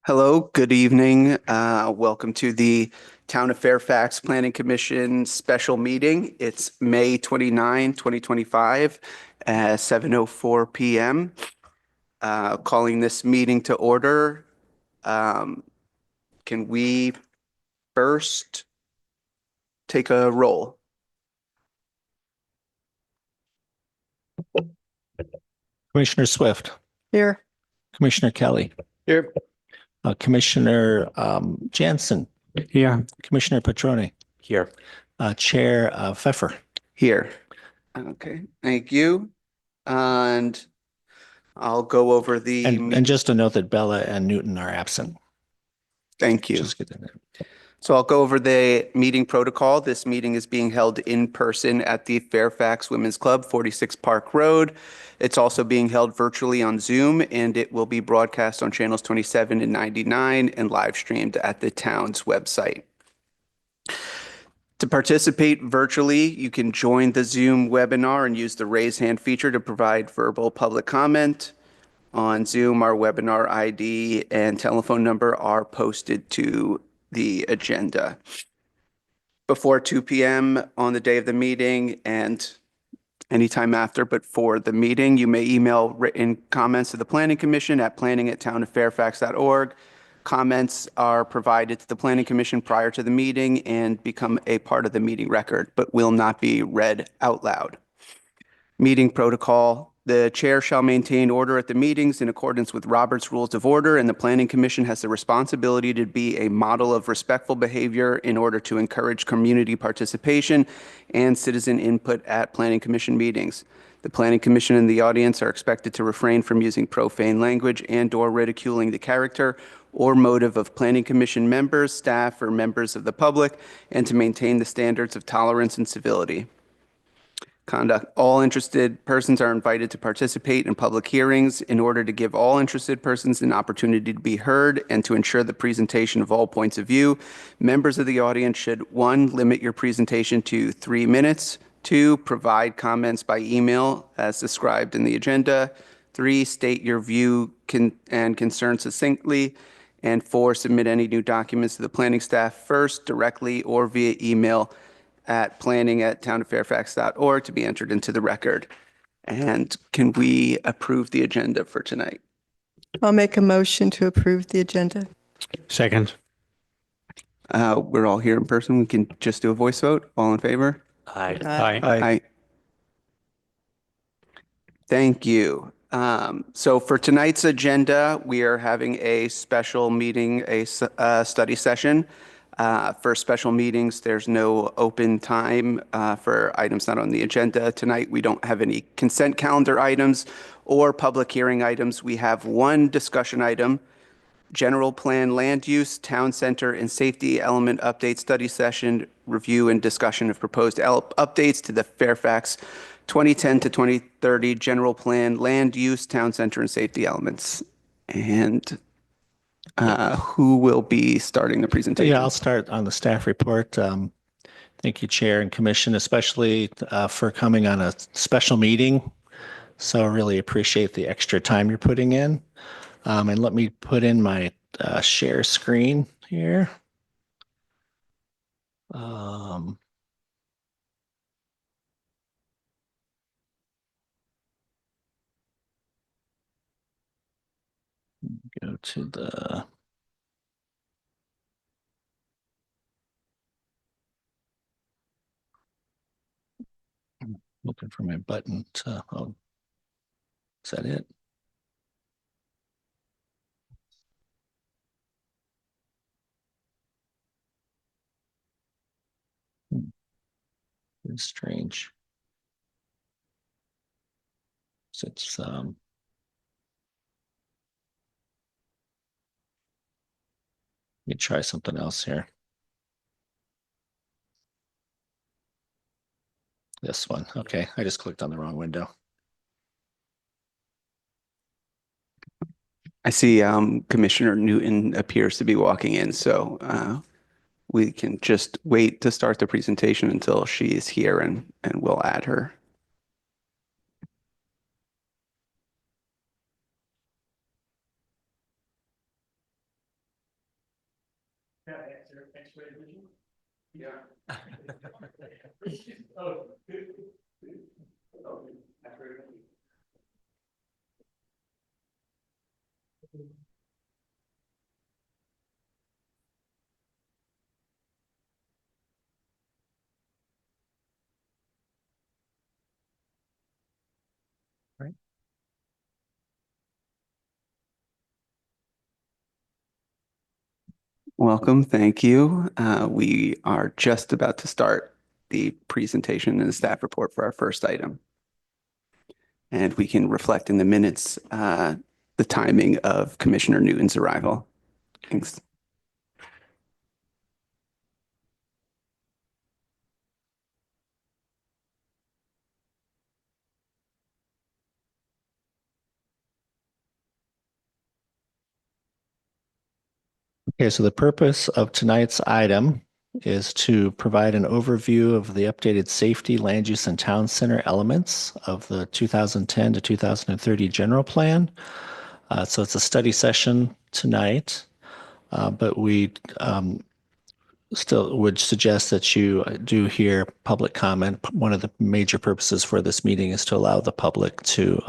Hello, good evening. Welcome to the Town of Fairfax Planning Commission special meeting. It's May 29, 2025, at 7:04 p.m. Calling this meeting to order. Um, Can we first take a roll? Commissioner Swift, Here. Commissioner Kelly, Here. Commissioner Jansen, Yeah. Commissioner Petroni, Here. Chair Pfeffer. Here. Okay, thank you. And I'll go over the. And just a note that Bella and Newton are absent. Thank you. Just get that in. So I'll go over the meeting protocol. This meeting is being held in person at the Fairfax Women's Club, 46 Park Road. It's also being held virtually on Zoom, and it will be broadcast on channels 27 and 99 and live streamed at the town's website. To participate virtually, you can join the Zoom webinar and use the raise hand feature to provide verbal public comment. On Zoom, our webinar ID and telephone number are posted to the agenda. Before 2 p.m. on the day of the meeting and anytime after, but for the meeting, you may email written comments to the Planning Commission at planning@townoffairfax.org. Comments are provided to the Planning Commission prior to the meeting and become a part of the meeting record, but will not be read out loud. Meeting protocol. The chair shall maintain order at the meetings in accordance with Robert's Rules of Order, and the Planning Commission has the responsibility to be a model of respectful behavior in order to encourage community participation and citizen input at Planning Commission meetings. The Planning Commission and the audience are expected to refrain from using profane language and/or ridiculing the character or motive of Planning Commission members, staff, or members of the public, and to maintain the standards of tolerance and civility. Conduct. All interested persons are invited to participate in public hearings in order to give all interested persons an opportunity to be heard and to ensure the presentation of all points of view. Members of the audience should, 1, limit your presentation to 3 minutes, 2, provide comments by email as described in the agenda, 3, state your view and concern succinctly, and 4, submit any new documents to the planning staff first, directly, or via email at planning@townoffairfax.org to be entered into the record. And can we approve the agenda for tonight? I'll make a motion to approve the agenda. Second. We're all here in person. We can just do a voice vote. All in favor? Aye. Aye. Aye. Thank you. So for tonight's agenda, we are having a special meeting, a study session. For special meetings, there's no open time for items not on the agenda. Tonight, we don't have any consent calendar items or public hearing items. We have one discussion item, general plan land use, town center, and safety element update study session, review and discussion of proposed updates to the Fairfax 2010 to 2030 general plan land use, town center, and safety elements. And who will be starting the presentation? Yeah, I'll start on the staff report. Thank you, Chair and Commission, especially for coming on a special meeting. So I really appreciate the extra time you're putting in. And let me put in my share screen here. Go to the looking for my button to, oh, is that it? It's strange. So it's let me try something else here. This one. Okay, I just clicked on the wrong window. I see Commissioner Newton appears to be walking in, so we can just wait to start the presentation until she is here and we'll add her. Welcome. Thank you. We are just about to start the presentation and the staff report for our first item. And we can reflect in the minutes the timing of Commissioner Newton's arrival. Thanks. Okay, so the purpose of tonight's item is to provide an overview of the updated safety, land use, and town center elements of the 2010 to 2030 general plan. So it's a study session tonight, but we still would suggest that you do hear public comment. One of the major purposes for this meeting is to allow the public to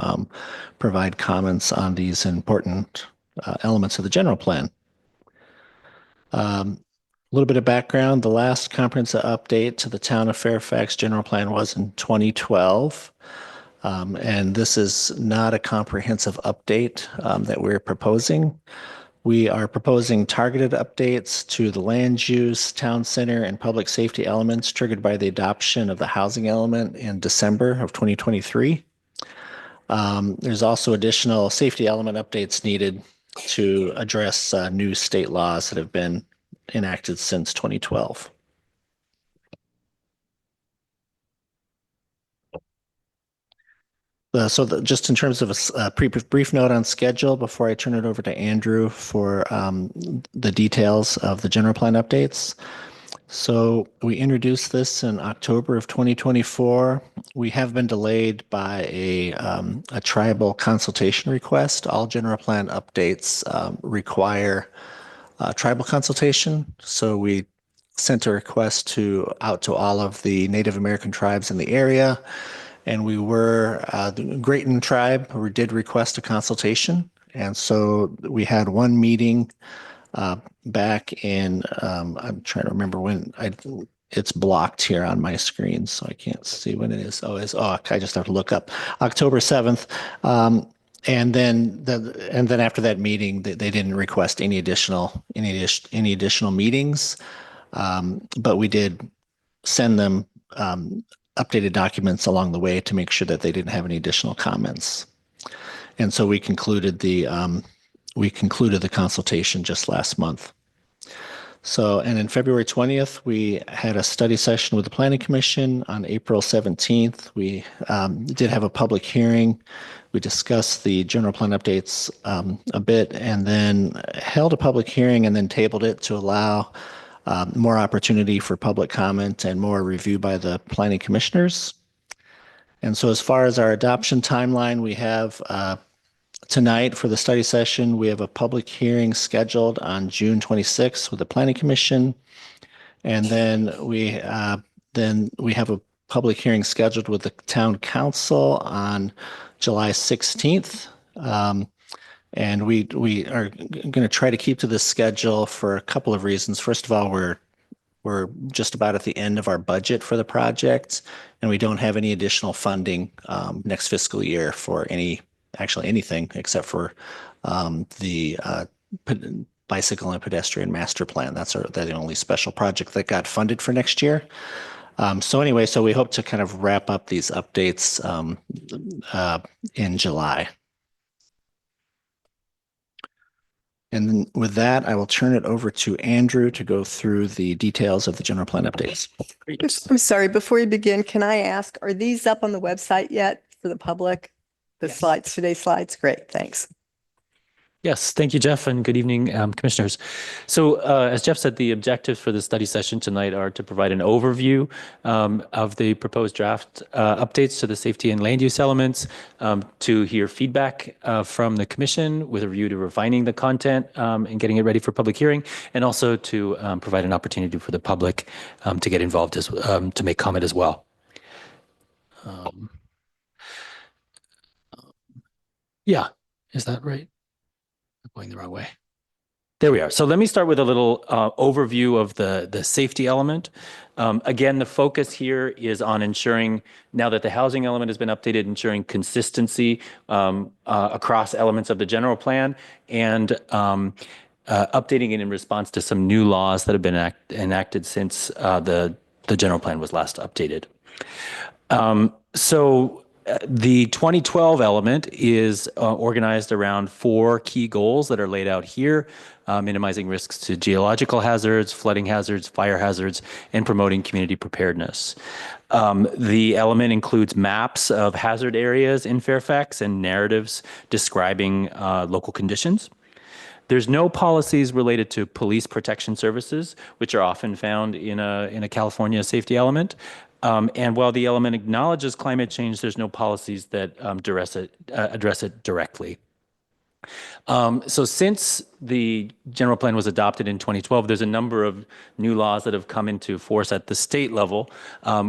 provide comments on these important elements of the general plan. A little bit of background, the last comprehensive update to the town of Fairfax general plan was in 2012. And this is not a comprehensive update that we're proposing. We are proposing targeted updates to the land use, town center, and public safety elements triggered by the adoption of the housing element in December of 2023. There's also additional safety element updates needed to address new state laws that have been enacted since 2012. Just in terms of a brief note on schedule before I turn it over to Andrew for the details of the general plan updates. So we introduced this in October of 2024. We have been delayed by a tribal consultation request. All general plan updates require tribal consultation. So we sent a request out to all of the Native American tribes in the area. And we were, the Grayton tribe did request a consultation. And so we had one meeting back in, I'm trying to remember when, it's blocked here on my screen, so I can't see when it is. I just have to look up. October 7th. And then after that meeting, they didn't request any additional meetings. But we did send them updated documents along the way to make sure that they didn't have any additional comments. And so we concluded the consultation just last month. So, and in February 20th, we had a study session with the Planning Commission. On April 17th, we did have a public hearing. We discussed the general plan updates a bit, and then held a public hearing and then tabled it to allow more opportunity for public comment and more review by the planning commissioners. And so as far as our adoption timeline, we have tonight for the study session, we have a public hearing scheduled on June 26th with the Planning Commission. And then we have a public hearing scheduled with the Town Council on July 16th. And we are going to try to keep to this schedule for a couple of reasons. First of all, we're just about at the end of our budget for the project, and we don't have any additional funding next fiscal year for anything except for the bicycle and pedestrian master plan. That's the only special project that got funded for next year. So we hope to kind of wrap up these updates in July. And then with that, I will turn it over to Andrew to go through the details of the general plan updates. I'm sorry, before you begin, can I ask, are these up on the website yet for the public? The Yes. slides, today's slides? Great, thanks. Yes, thank you, Jeff, and good evening, commissioners. So, as Jeff said, the objectives for the study session tonight are to provide an overview of the proposed draft updates to the safety and land use elements, to hear feedback from the commission with a view to refining the content and getting it ready for public hearing, and also to provide an opportunity for the public to get involved to make comment as well. Yeah, is that right? I'm going the wrong way. There we are. So let me start with a little overview of the safety element. Again, the focus here is on ensuring, now that the housing element has been updated, ensuring consistency across elements of the general plan, and updating it in response to some new laws that have been enacted since the general plan was last updated. The 2012 element is organized around 4 key goals that are laid out here: minimizing risks to geological hazards, flooding hazards, fire hazards, and promoting community preparedness. The element includes maps of hazard areas in Fairfax and narratives describing local conditions. There's no policies related to police protection services, which are often found in a California safety element. And while the element acknowledges climate change, there's no policies that address it directly. So since the general plan was adopted in 2012, there's a number of new laws that have come into force at the state level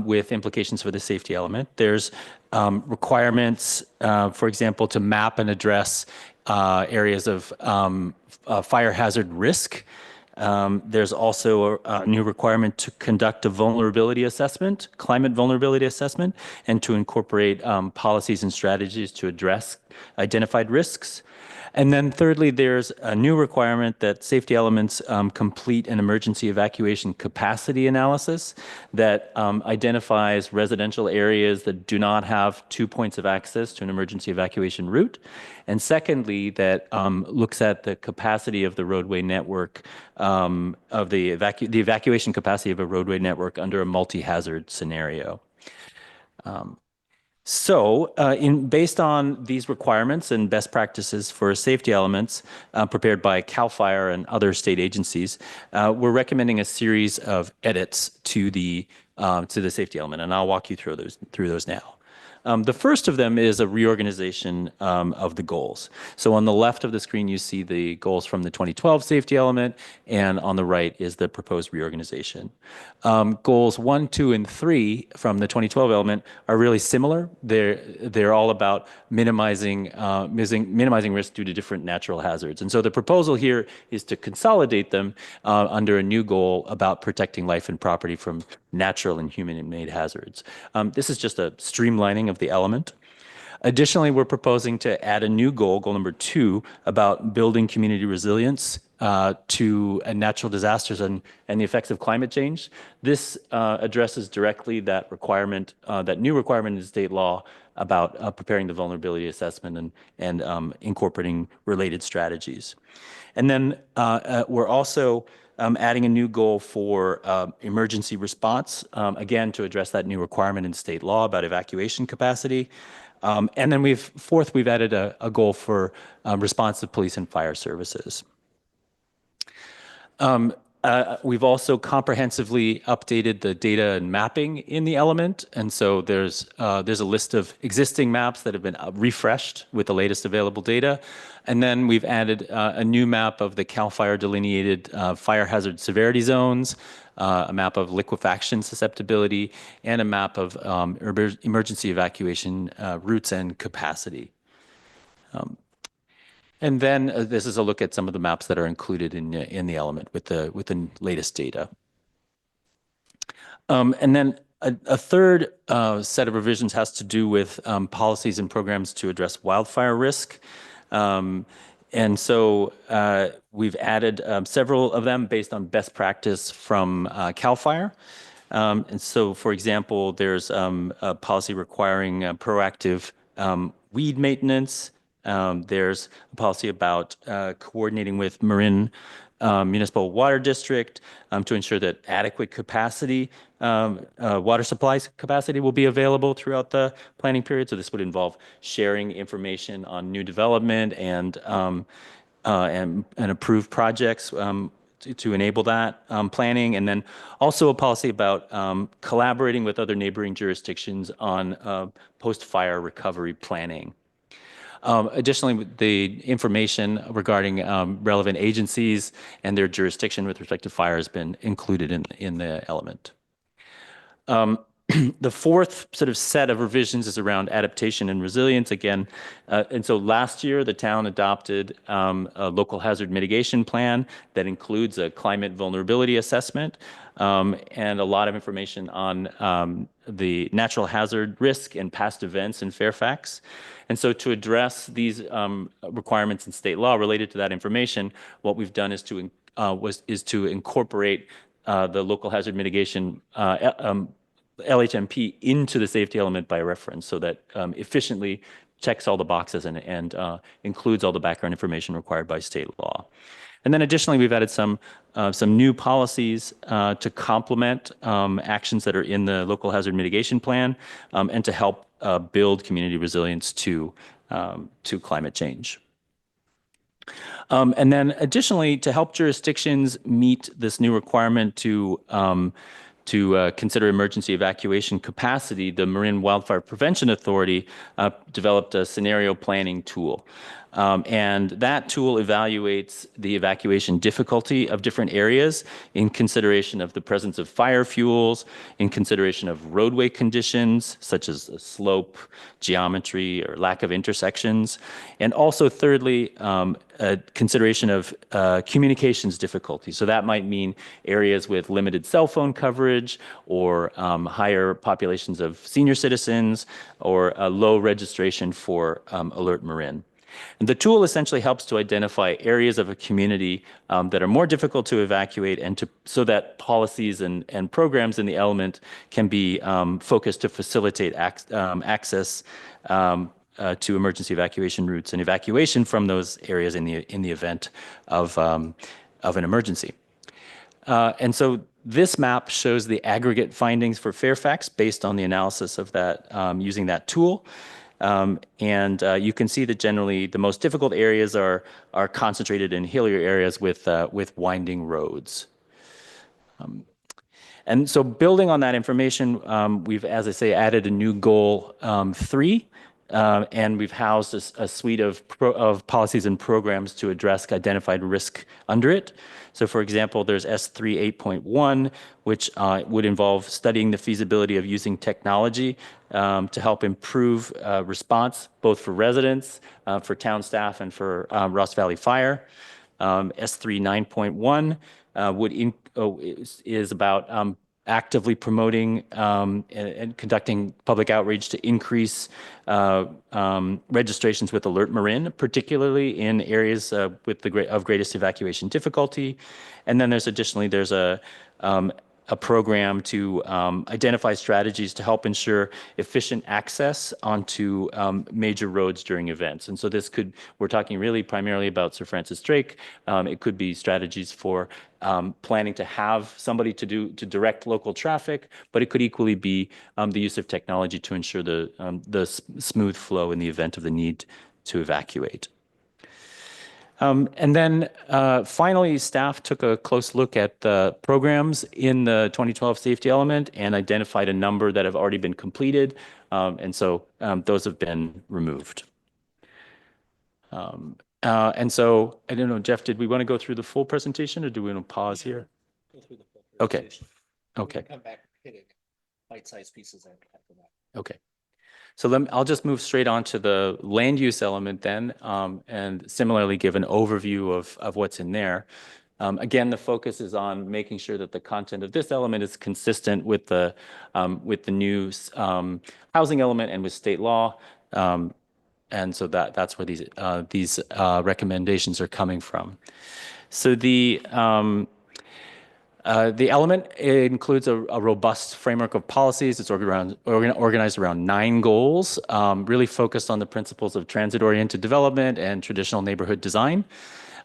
with implications for the safety element. There's requirements, for example, to map and address areas of fire hazard risk. There's also a new requirement to conduct a vulnerability assessment, climate vulnerability assessment, and to incorporate policies and strategies to address identified risks. And then thirdly, there's a new requirement that safety elements complete an emergency evacuation capacity analysis that identifies residential areas that do not have 2 points of access to an emergency evacuation route. And secondly, that looks at the capacity of the roadway network, of the evacuation capacity of a roadway network under a multi-hazard scenario. Based on these requirements and best practices for safety elements prepared by CAL FIRE and other state agencies, we're recommending a series of edits to the safety element, and I'll walk you through those now. The first of them is a reorganization of the goals. So on the left of the screen, you see the goals from the 2012 safety element, and on the right is the proposed reorganization. Goals 1, 2, and 3 from the 2012 element are really similar. They're all about minimizing risk due to different natural hazards. And so the proposal here is to consolidate them under a new goal about protecting life and property from natural and human-made hazards. This is just a streamlining of the element. Additionally, we're proposing to add a new goal, goal number 2, about building community resilience to natural disasters and the effects of climate change. This addresses directly that requirement, that new requirement in state law about preparing the vulnerability assessment and incorporating related strategies. And then we're also adding a new goal for emergency response, again, to address that new requirement in state law about evacuation capacity. And then fourth, we've added a goal for response to police and fire services. We've also comprehensively updated the data and mapping in the element. And so there's a list of existing maps that have been refreshed with the latest available data. And then we've added a new map of the CAL FIRE delineated fire hazard severity zones, a map of liquefaction susceptibility, and a map of emergency evacuation routes and capacity. And then this is a look at some of the maps that are included in the element with the latest data. And then a third set of revisions has to do with policies and programs to address wildfire risk. And so we've added several of them based on best practice from CAL FIRE. And so, for example, there's a policy requiring proactive weed maintenance. There's a policy about coordinating with Marin Municipal Water District to ensure that adequate capacity, water supplies capacity will be available throughout the planning period. So this would involve sharing information on new development and and approve projects to enable that planning, and then also a policy about collaborating with other neighboring jurisdictions on post-fire recovery planning. Additionally, the information regarding relevant agencies and their jurisdiction with respect to fire has been included in the element. The fourth sort of set of revisions is around adaptation and resilience again. And so last year, the town adopted a local hazard mitigation plan that includes a climate vulnerability assessment and a lot of information on the natural hazard risk and past events in Fairfax. And so to address these requirements in state law related to that information, what we've done is to incorporate the local hazard mitigation LHMP into the safety element by reference so that efficiently checks all the boxes and includes all the background information required by state law. And then additionally, we've added some new policies to complement actions that are in the local hazard mitigation plan and to help build community resilience to climate change. And then additionally, to help jurisdictions meet this new requirement to consider emergency evacuation capacity, the Marin Wildfire Prevention Authority developed a scenario planning tool. And that tool evaluates the evacuation difficulty of different areas in consideration of the presence of fire fuels, in consideration of roadway conditions, such as slope, geometry, or lack of intersections, and also thirdly, a consideration of communications difficulty. So that might mean areas with limited cell phone coverage or higher populations of senior citizens or a low registration for Alert Marin. And the tool essentially helps to identify areas of a community that are more difficult to evacuate and so that policies and programs in the element can be focused to facilitate access to emergency evacuation routes and evacuation from those areas in the event of an emergency. And so this map shows the aggregate findings for Fairfax based on the analysis of that using that tool. And you can see that generally the most difficult areas are concentrated in hillier areas with winding roads. And so building on that information, we've, as I say, added a new goal 3. And we've housed a suite of policies and programs to address identified risk under it. So for example, there's S3 8.1, which would involve studying the feasibility of using technology to help improve response, both for residents, for town staff, and for Ross Valley Fire. S3 9.1 is about actively promoting and conducting public outreach to increase registrations with Alert Marin, particularly in areas with of greatest evacuation difficulty. And then there's a program to identify strategies to help ensure efficient access onto major roads during events. And so we're talking really primarily about Sir Francis Drake. It could be strategies for planning to have somebody to direct local traffic, but it could equally be the use of technology to ensure the smooth flow in the event of the need to evacuate. And then finally, staff took a close look at the programs in the 2012 safety element and identified a number that have already been completed. And so those have been removed. And so I don't know, Jeff, did we want to go through the full presentation or do we want to pause here? Go through the full Okay. presentation. Okay. Come back, hitting bite-sized pieces after that. Okay. So I'll just move straight on to the land use element then, and similarly give an overview of what's in there. Again, the focus is on making sure that the content of this element is consistent with the new housing element and with state law. And so that's where these recommendations are coming from. So the element includes a robust framework of policies. It's organized around 9 goals, really focused on the principles of transit-oriented development and traditional neighborhood design.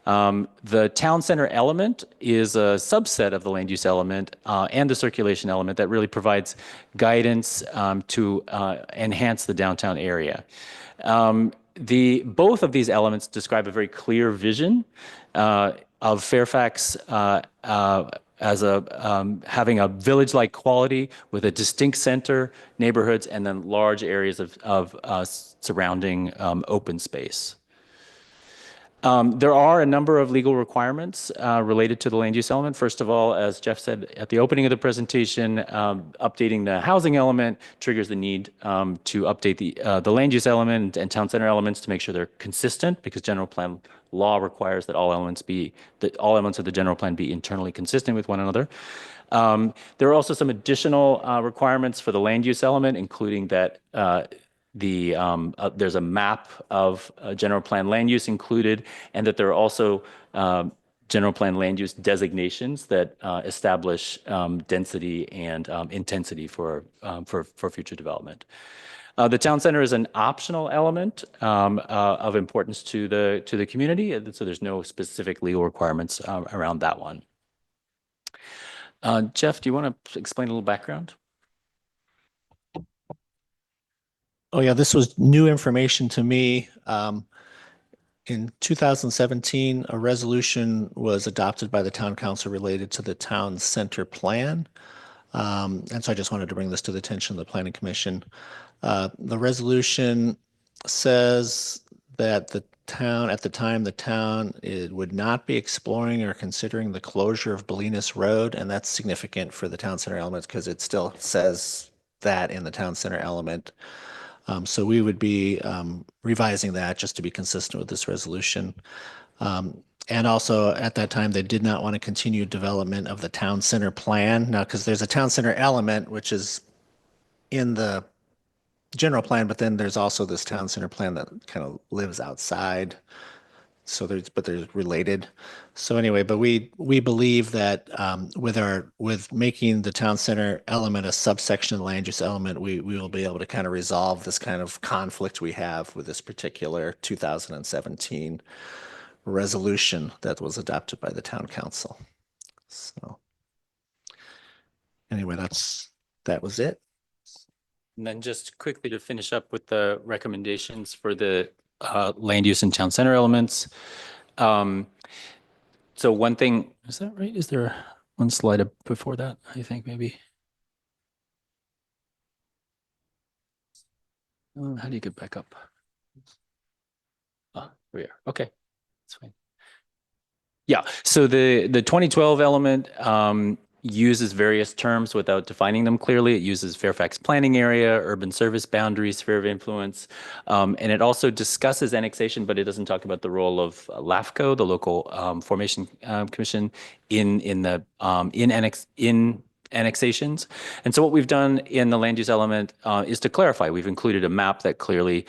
The town center element is a subset of the land use element and the circulation element that really provides guidance to enhance the downtown area. Both of these elements describe a very clear vision of Fairfax as having a village-like quality with a distinct center, neighborhoods, and then large areas of surrounding open space. There are a number of legal requirements related to the land use element. First of all, as Jeff said at the opening of the presentation, updating the housing element triggers the need to update the land use element and town center elements to make sure they're consistent, because general plan law requires that all elements of the general plan be internally consistent with one another. There are also some additional requirements for the land use element, including that there's a map of general plan land use included, and that there are also general plan land use designations that establish density and intensity for future development. The town center is an optional element of importance to the community, so there's no specific legal requirements around that one. Jeff, do you want to explain a little background? Oh yeah, this was new information to me. In 2017, a resolution was adopted by the town council related to the town center plan. And so I just wanted to bring this to the attention of the planning commission. The resolution says that the town, at the time, the town would not be exploring or considering the closure of Bolinas Road, and that's significant for the town center elements because it still says that in the town center element. So we would be revising that just to be consistent with this resolution. And also at that time, they did not want to continue development of the town center plan. Now, because there's a town center element, which is in the general plan, but then there's also this town center plan that kind of lives outside. So they're related. So anyway, but we believe that with making the town center element a subsection of the land use element, we will be able to kind of resolve this kind of conflict we have with this particular 2017 resolution that was adopted by the town council. So anyway, that was it. And then just quickly to finish up with the recommendations for the land use and town center elements. So one thing, is that right? Is there one slide before that? I think maybe. How do you get back up? Oh, here we are. Okay, that's fine. Yeah, so the 2012 element uses various terms without defining them clearly. It uses Fairfax planning area, urban service boundaries, sphere of influence, and it also discusses annexation, but it doesn't talk about the role of LAFCO, the local formation commission, in annexations. And so what we've done in the land use element is to clarify. We've included a map that clearly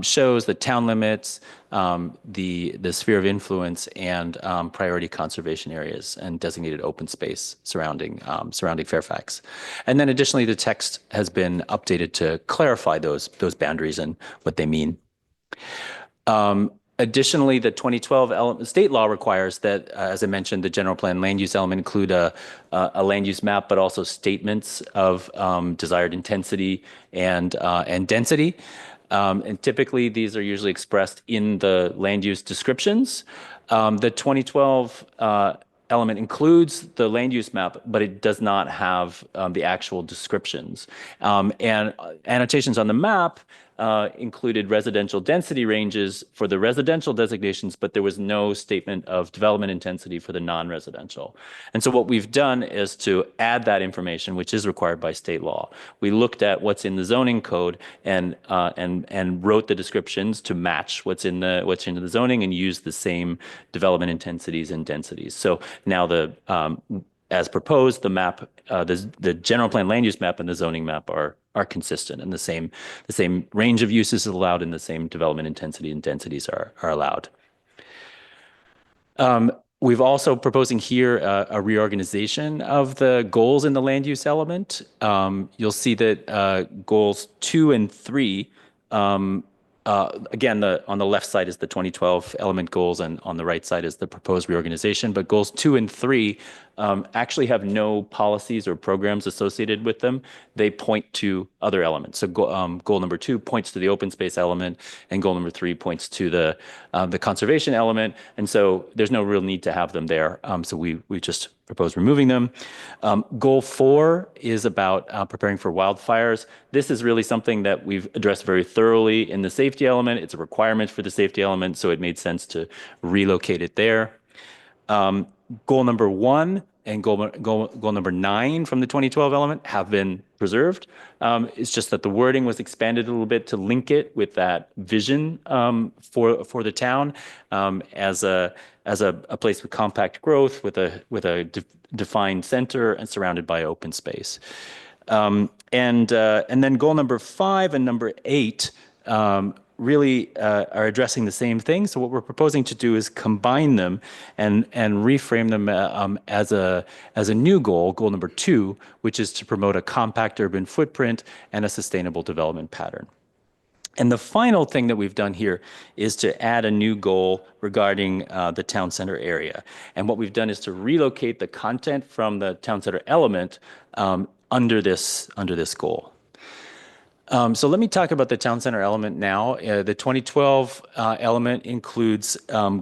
shows the town limits, the sphere of influence, and priority conservation areas and designated open space surrounding Fairfax. And then additionally, the text has been updated to clarify those boundaries and what they mean. Additionally, the 2012 state law requires that, as I mentioned, the general plan land use element include a land use map, but also statements of desired intensity and density. And typically, these are usually expressed in the land use descriptions. The 2012 element includes the land use map, but it does not have the actual descriptions. And annotations on the map included residential density ranges for the residential designations, but there was no statement of development intensity for the non-residential. And so what we've done is to add that information, which is required by state law. We looked at what's in the zoning code and wrote the descriptions to match what's in the zoning and use the same development intensities and densities. So now as proposed, the map, the general plan land use map and the zoning map are consistent, and the same range of uses is allowed, and the same development intensity and densities are allowed. We've also proposing here a reorganization of the goals in the land use element. You'll see that goals 2 and 3 again, on the left side is the 2012 element goals, and on the right side is the proposed reorganization. But goals 2 and 3 actually have no policies or programs associated with them. They point to other elements. So goal number 2 points to the open space element, and goal number 3 points to the conservation element. And so there's no real need to have them there. So we just propose removing them. Goal 4 is about preparing for wildfires. This is really something that we've addressed very thoroughly in the safety element. It's a requirement for the safety element, so it made sense to relocate it there. Goal number 1 and goal number 9 from the 2012 element have been preserved. It's just that the wording was expanded a little bit to link it with that vision for the town as a place with compact growth, with a defined center and surrounded by open space. And then goal number 5 and number 8 really are addressing the same thing. So what we're proposing to do is combine them and reframe them as a new goal number 2, which is to promote a compact urban footprint and a sustainable development pattern. And the final thing that we've done here is to add a new goal regarding the town center area. And what we've done is to relocate the content from the town center element under this goal. So let me talk about the town center element now. The 2012 element includes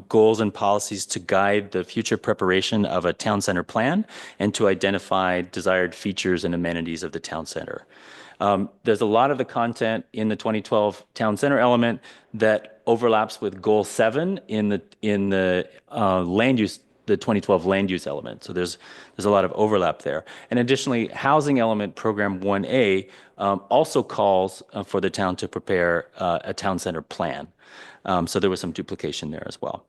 goals and policies to guide the future preparation of a town center plan and to identify desired features and amenities of the town center. There's a lot of the content in the 2012 town center element that overlaps with goal 7 in the land use, the 2012 land use element. So there's a lot of overlap there. And additionally, housing element program 1A also calls for the town to prepare a town center plan. So there was some duplication there as well.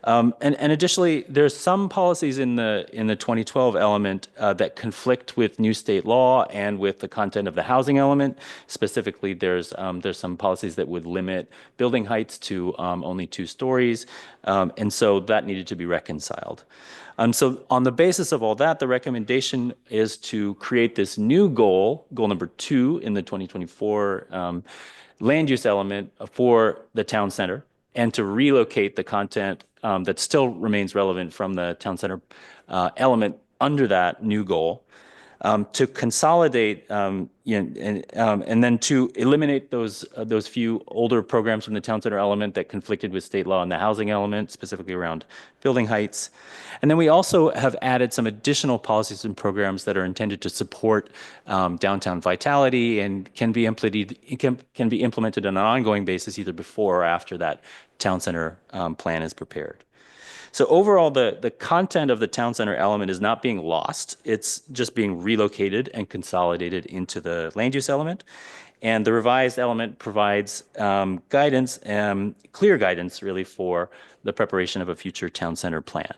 And additionally, there's some policies in the 2012 element that conflict with new state law and with the content of the housing element. Specifically, there's some policies that would limit building heights to only 2 stories, and so that needed to be reconciled. So on the basis of all that, the recommendation is to create this new goal number 2 in the 2024 land use element for the town center, and to relocate the content that still remains relevant from the town center element under that new goal, to consolidate and then to eliminate those few older programs from the town center element that conflicted with state law and the housing element, specifically around building heights. And then we also have added some additional policies and programs that are intended to support downtown vitality and can be implemented on an ongoing basis, either before or after that town center plan is prepared. So overall, the content of the town center element is not being lost. It's just being relocated and consolidated into the land use element. And the revised element provides guidance, clear guidance really, for the preparation of a future town center plan.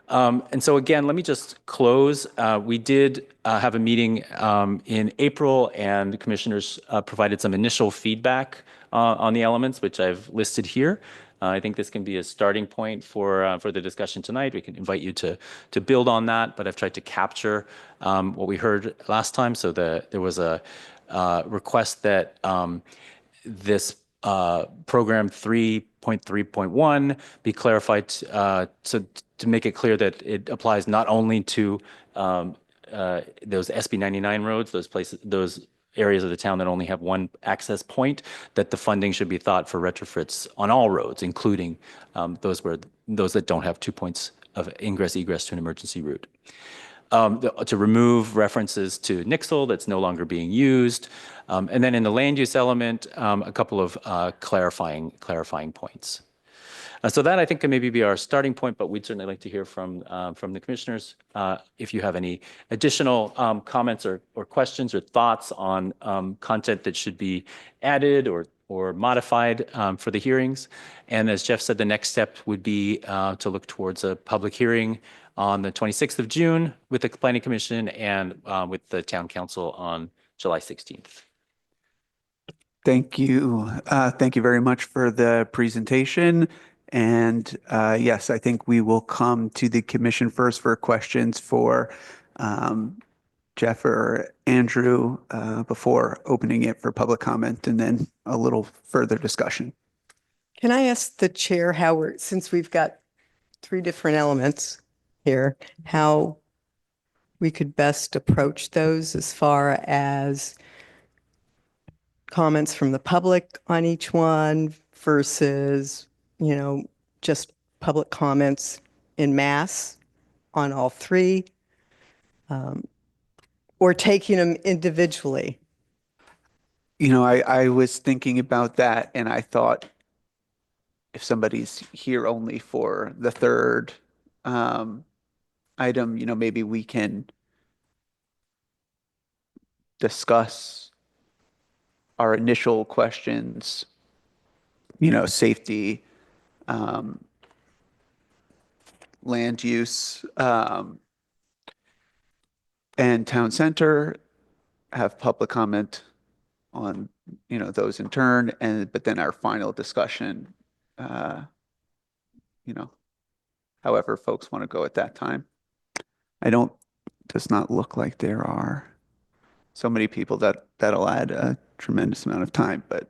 And so again, let me just close. We did have a meeting in April, and the commissioners provided some initial feedback on the elements, which I've listed here. I think this can be a starting point for the discussion tonight. We can invite you to build on that, but I've tried to capture what we heard last time. So there was a request that this program 3.3.1 be clarified to make it clear that it applies not only to those SB 99 roads, those areas of the town that only have one access point, that the funding should be thought for retrofits on all roads, including those that don't have 2 points of ingress egress to an emergency route. To remove references to Nixle that's no longer being used, and then in the land use element, a couple of clarifying points. So that, I think, can maybe be our starting point, but we'd certainly like to hear from the commissioners if you have any additional comments or questions or thoughts on content that should be added or modified for the hearings. And as Jeff said, the next step would be to look towards a public hearing on the 26th of June with the Planning Commission and with the Town Council on July 16th. Thank you. Thank you very much for the presentation. And yes, I think we will come to the commission first for questions for Jeff or Andrew before opening it for public comment and then a little further discussion. Can I ask the chair how since we've got three different elements here, how we could best approach those as far as comments from the public on each one versus, just public comments in mass on all three, or taking them individually? I was thinking about that and I thought if somebody's here only for the third item, maybe we can discuss our initial questions, safety, land use, and town center, have public comment on, those in turn, but then our final discussion, however folks want to go at that time. Does not look like there are so many people that'll add a tremendous amount of time, but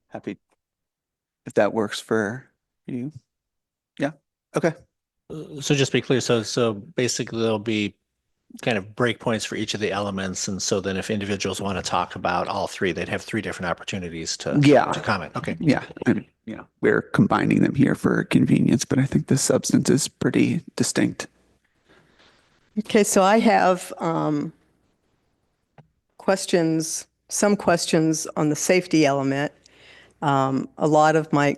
happy if that works for you. Yeah. Okay. So just be clear. So basically there'll be kind of breakpoints for each of the elements. And so then if individuals want to talk about all three, they'd have three different opportunities to comment. Okay. Yeah. And, we're combining them here for convenience, but I think the substance is pretty distinct. Okay, so I have some questions on the safety element. A lot of my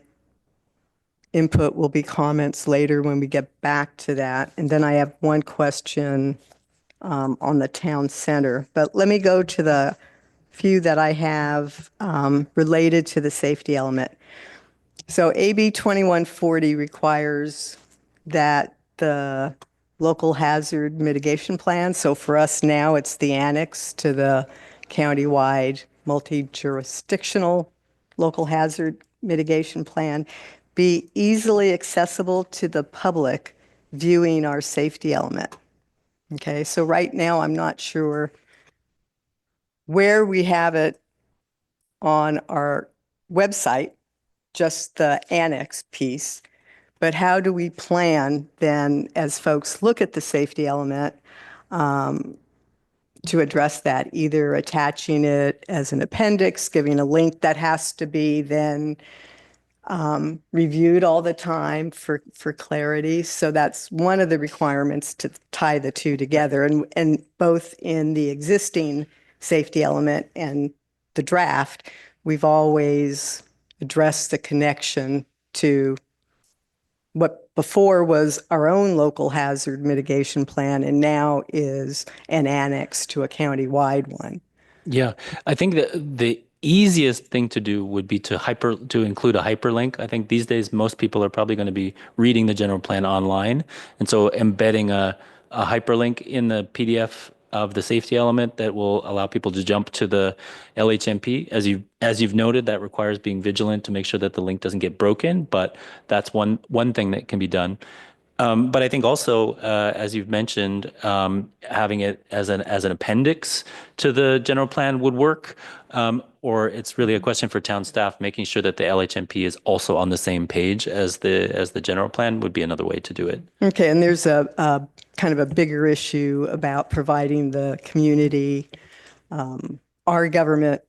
input will be comments later when we get back to that. And then I have one question on the town center. But let me go to the few that I have related to the safety element. So AB 2140 requires that the local hazard mitigation plan, so for us now, it's the annex to the countywide multi-jurisdictional local hazard mitigation plan, be easily accessible to the public viewing our safety element. Okay, so right now, I'm not sure where we have it on our website, just the annex piece, but how do we plan then, as folks look at the safety element, to address that, either attaching it as an appendix, giving a link that has to be then reviewed all the time for clarity. So that's one of the requirements to tie the two together. And both in the existing safety element and the draft, we've always addressed the connection to what before was our own local hazard mitigation plan and now is an annex to a county-wide one. Yeah, I think that the easiest thing to do would be to include a hyperlink. I think these days most people are probably going to be reading the general plan online, and so embedding a hyperlink in the PDF of the safety element that will allow people to jump to the LHMP. As you've noted, that requires being vigilant to make sure that the link doesn't get broken, but that's one thing that can be done. But I think also, as you've mentioned, having it as an appendix to the general plan would work. Or it's really a question for town staff, making sure that the LHMP is also on the same page as the general plan would be another way to do it. Okay, and there's a kind of a bigger issue about providing the community our government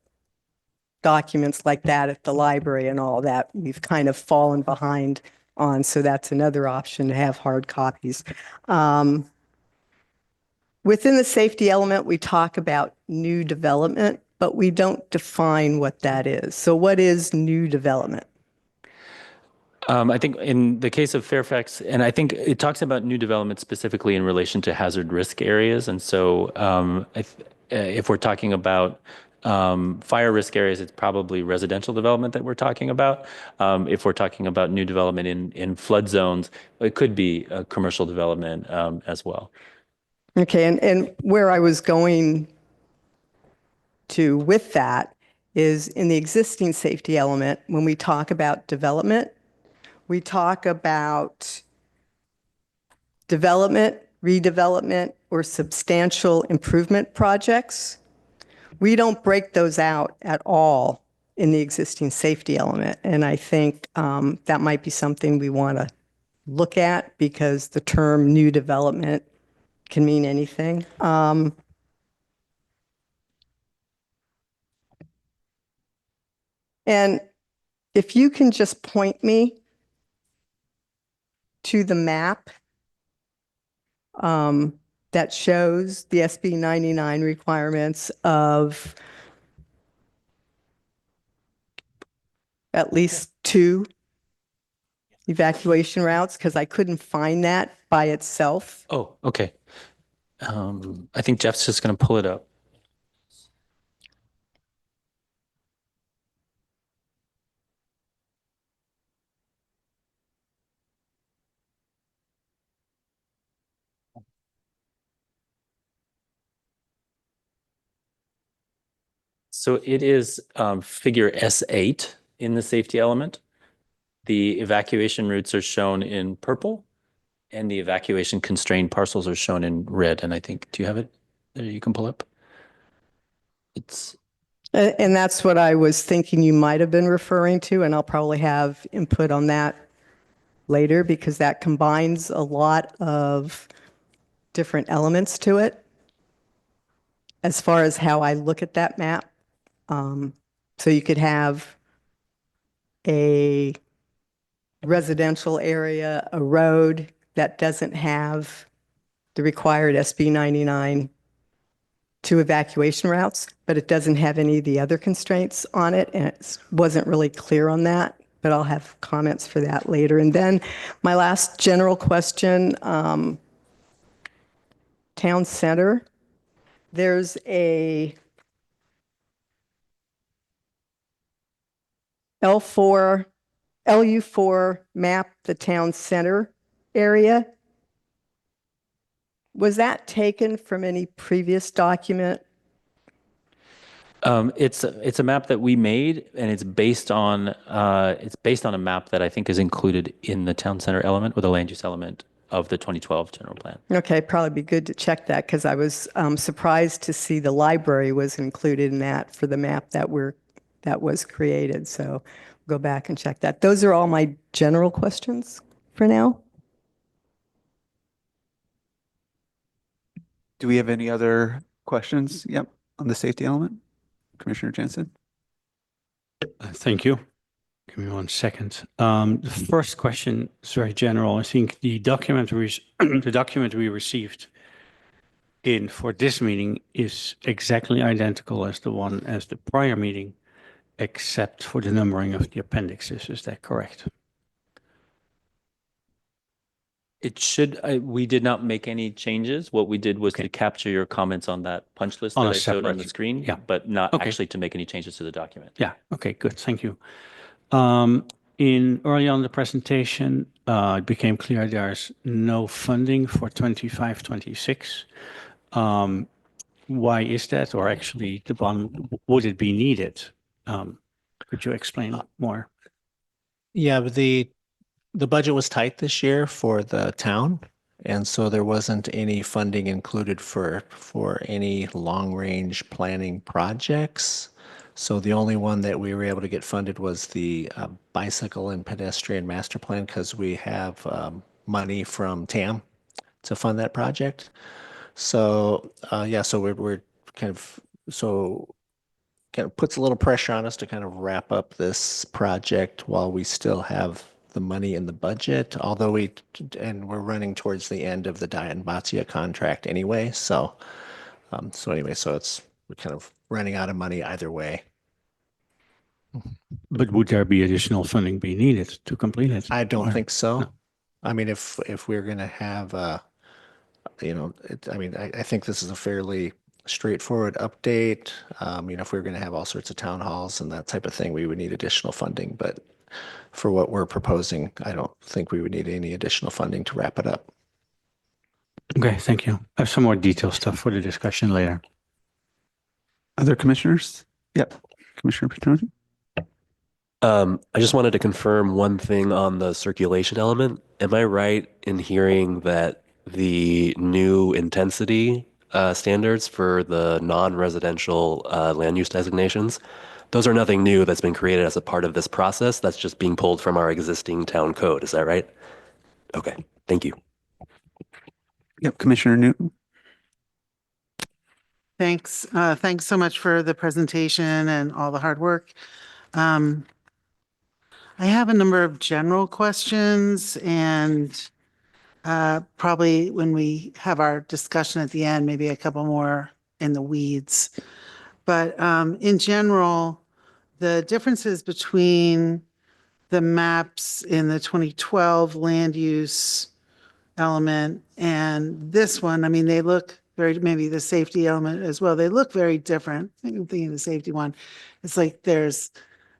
documents like that at the library and all that. We've kind of fallen behind on, so that's another option to have hard copies. Within the safety element, we talk about new development, but we don't define what that is. So what is new development? I think in the case of Fairfax, and I think it talks about new development specifically in relation to hazard risk areas. And so if we're talking about fire risk areas, it's probably residential development that we're talking about. If we're talking about new development in flood zones, it could be commercial development as well. Okay, and where I was going to with that is in the existing safety element, when we talk about development, we talk about development redevelopment, or substantial improvement projects. We don't break those out at all in the existing safety element. And I think that might be something we want to look at because the term new development can mean anything. And if you can just point me to the map that shows the SB 99 requirements of at least 2 evacuation routes, because I couldn't find that by itself. Oh, okay. I think Jeff's just going to pull it up. So it is figure S8 in the safety element. The evacuation routes are shown in purple and the evacuation constrained parcels are shown in red. And I think, do you have it there you can pull up? It's And that's what I was thinking you might have been referring to, and I'll probably have input on that later because that combines a lot of different elements to it as far as how I look at that map. So you could have a residential area, a road that doesn't have the required SB 99 2 evacuation routes, but it doesn't have any of the other constraints on it, and it wasn't really clear on that, but I'll have comments for that later. And then my last general question, town center, there's a LU4 map, the town center area. Was that taken from any previous document? it's a map that we made, and it's based on a map that I think is included in the town center element or the land use element of the 2012 general plan. Okay, probably be good to check that because I was surprised to see the library was included in that for the map that was created. So go back and check that. Those are all my general questions for now. Do we have any other questions? Yep, on the safety element? Commissioner Jensen? Thank you. Give me 1 second. The first question is very general. I think the document the document we received for this meeting is exactly identical as the one as the prior meeting, except for the numbering of the appendixes. Is that correct? It should, we did not make any changes. What we did was to capture your comments on that punch list that I showed on the screen, but not actually to make any changes to the document. Yeah. Okay, good. Thank you. Early on in the presentation, it became clear there's no funding for 25, 26. Why is that? Or actually, the bond, would it be needed? Could you explain more? Yeah, but the budget was tight this year for the town, and so there wasn't any funding included for any long-range planning projects. So the only one that we were able to get funded was the bicycle and pedestrian master plan because we have money from TAM to fund that project. So yeah, so we're kind of puts a little pressure on us to kind of wrap up this project while we still have the money in the budget, although we're running towards the end of the Diet and Batia contract anyway. So we're kind of running out of money either way. But would there be additional funding be needed to complete it? I don't think so. No. I mean, if we're going to have, I think this is a fairly straightforward update. If we we're going to have all sorts of town halls and that type of thing, we would need additional funding. But for what we're proposing, I don't think we would need any additional funding to wrap it up. Okay, thank you. I have some more detailed stuff for the discussion later. Other commissioners? Yep. Commissioner Petroni? I just wanted to confirm one thing on the circulation element. Am I right in hearing that the new intensity standards for the non-residential land use designations. Those are nothing new that's been created as a part of this process. That's just being pulled from our existing town code. Is that right? Okay, thank you. Yep, Commissioner Newton. Thanks. Thanks so much for the presentation and all the hard work. I have a number of general questions and probably when we have our discussion at the end, maybe a couple more in the weeds. But in general, the differences between the maps in the 2012 land use element and this one, I mean, they look very, maybe the safety element as well, they look very different. I'm thinking of the safety one. It's like I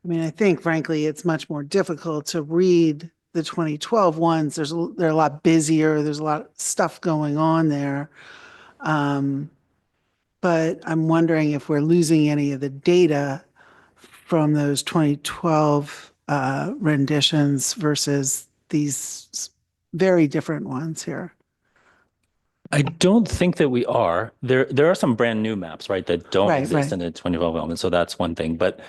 mean, I think frankly, it's much more difficult to read the 2012 ones. They're a lot busier. There's a lot of stuff going on there. But I'm wondering if we're losing any of the data from those 2012 renditions versus these very different ones here. I don't think that we are. There are some brand new maps, right, that don't Right, exist right. in the 2012 element. So that's one thing. But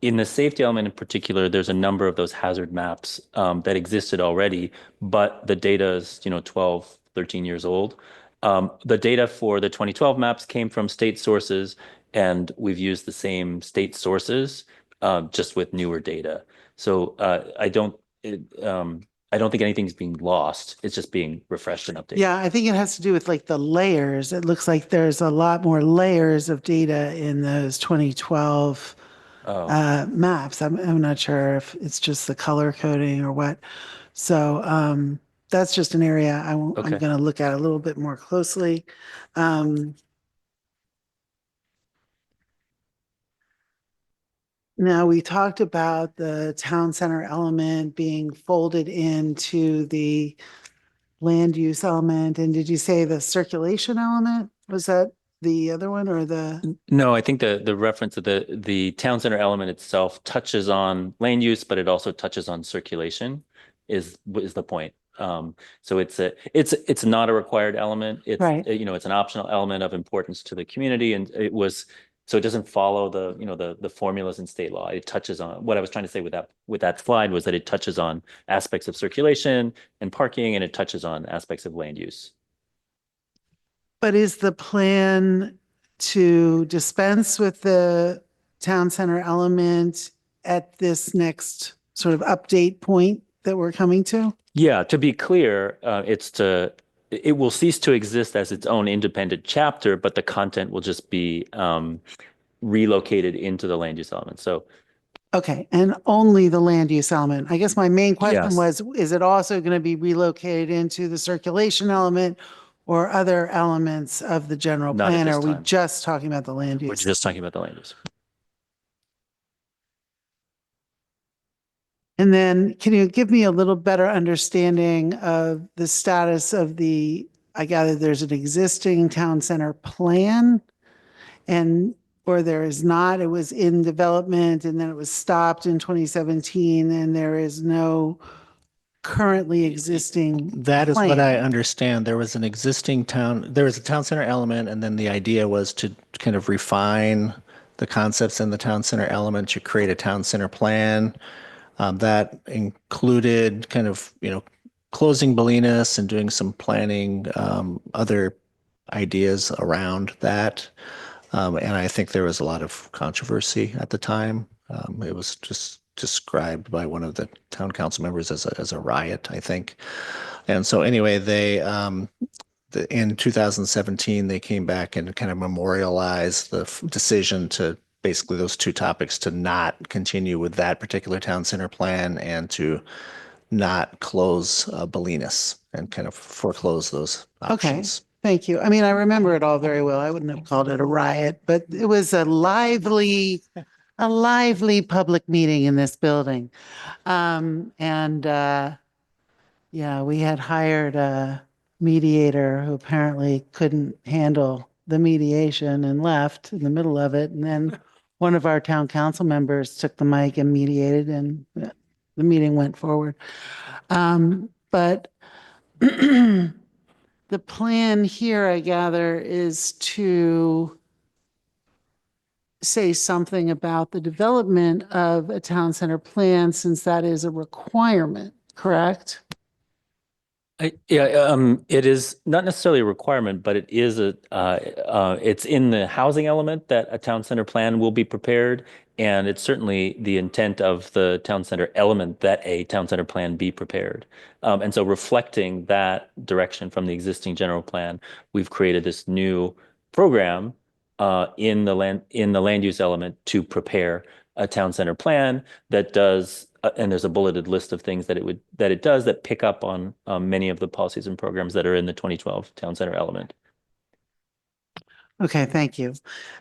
in the safety element in particular, there's a number of those hazard maps that existed already, but the data is, 12, 13 years old. The data for the 2012 maps came from state sources, and we've used the same state sources just with newer data. So I don't think anything's being lost. It's just being refreshed and updated. Yeah, I think it has to do with like the layers. It looks like there's a lot more layers of data in those 2012 maps. I'm not sure if it's just the color coding or what. So that's just an area I'm Okay. going to look at a little bit more closely. Now, we talked about the town center element being folded into the land use element. And did you say the circulation element? Was that the other one or the? No, I think the reference of the town center element itself touches on land use, but it also touches on circulation is the point. So it's not a required element. It's Right. It's an optional element of importance to the community, and so it doesn't follow the formulas in state law. It touches on what I was trying to say with that slide was that it touches on aspects of circulation and parking, and it touches on aspects of land use. But is the plan to dispense with the town center element at this next sort of update point that we're coming to? Yeah, to be clear, it will cease to exist as its own independent chapter, but the content will just be relocated into the land use element. So Okay, and only the land use element. I guess my main question Yes. was, is it also going to be relocated into the circulation element or other elements of the general Not at plan? this Or are we time. just talking about the land we're use? just talking about the land use. And then can you give me a little better understanding of the status of I gather there's an existing town center plan or there is not, it was in development and then it was stopped in 2017 and there is no currently existing That is what I plan. understand. There was a town center element, and then the idea was to kind of refine the concepts in the town center element to create a town center plan. That included kind of, closing Bolinas and doing some planning, other ideas around that. And I think there was a lot of controversy at the time. It was just described by one of the town council members as a riot, I think. And so anyway, in 2017, they came back and kind of memorialized the decision to basically those two topics, to not continue with that particular town center plan and to not close Bolinas and kind of foreclose those Okay, options. thank you. I mean, I remember it all very well. I wouldn't have called it a riot, but it was a lively public meeting in this building. Yeah, we had hired a mediator who apparently couldn't handle the mediation and left in the middle of it. And then one of our town council members took the mic and mediated and the meeting went forward. But the plan here, I gather, is to say something about the development of a town center plan, since that is a requirement, correct? It is not necessarily a requirement, but it is it's in the housing element that a town center plan will be prepared. And it's certainly the intent of the town center element that a town center plan be prepared. And so reflecting that direction from the existing general plan, we've created this new program in the land use element to prepare a town center plan that does and there's a bulleted list of things that it does that pick up on many of the policies and programs that are in the 2012 town center element. Okay, thank you.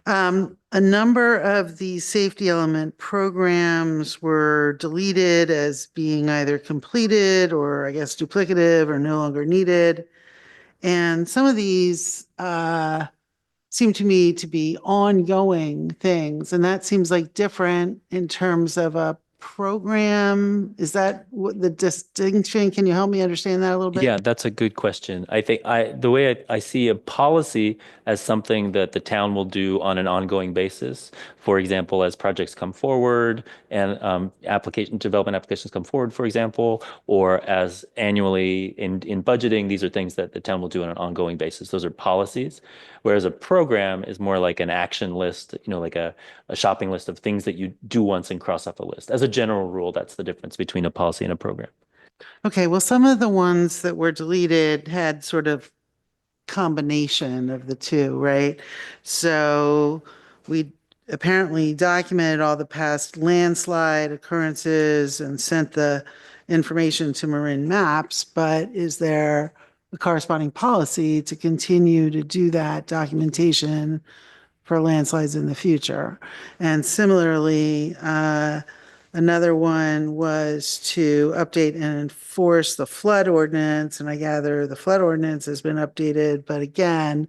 A number of the safety element programs were deleted as being either completed or I guess duplicative or no longer needed. And some of these seem to me to be ongoing things, and that seems like different in terms of a program. Is that what the distinction? Can you help me understand that a little bit? Yeah, that's a good question. I think the way I see a policy as something that the town will do on an ongoing basis. For example, as projects come forward and development applications come forward, for example, or as annually in budgeting, these are things that the town will do on an ongoing basis. Those are policies. Whereas a program is more like an action list, like a shopping list of things that you do once and cross off a list. As a general rule, that's the difference between a policy and a program. Okay, well, some of the ones that were deleted had sort of combination of the two, right? So we apparently documented all the past landslide occurrences and sent the information to Marin Maps, but is there a corresponding policy to continue to do that documentation for landslides in the future? And similarly, another one was to update and enforce the flood ordinance, and I gather the flood ordinance has been updated, but again,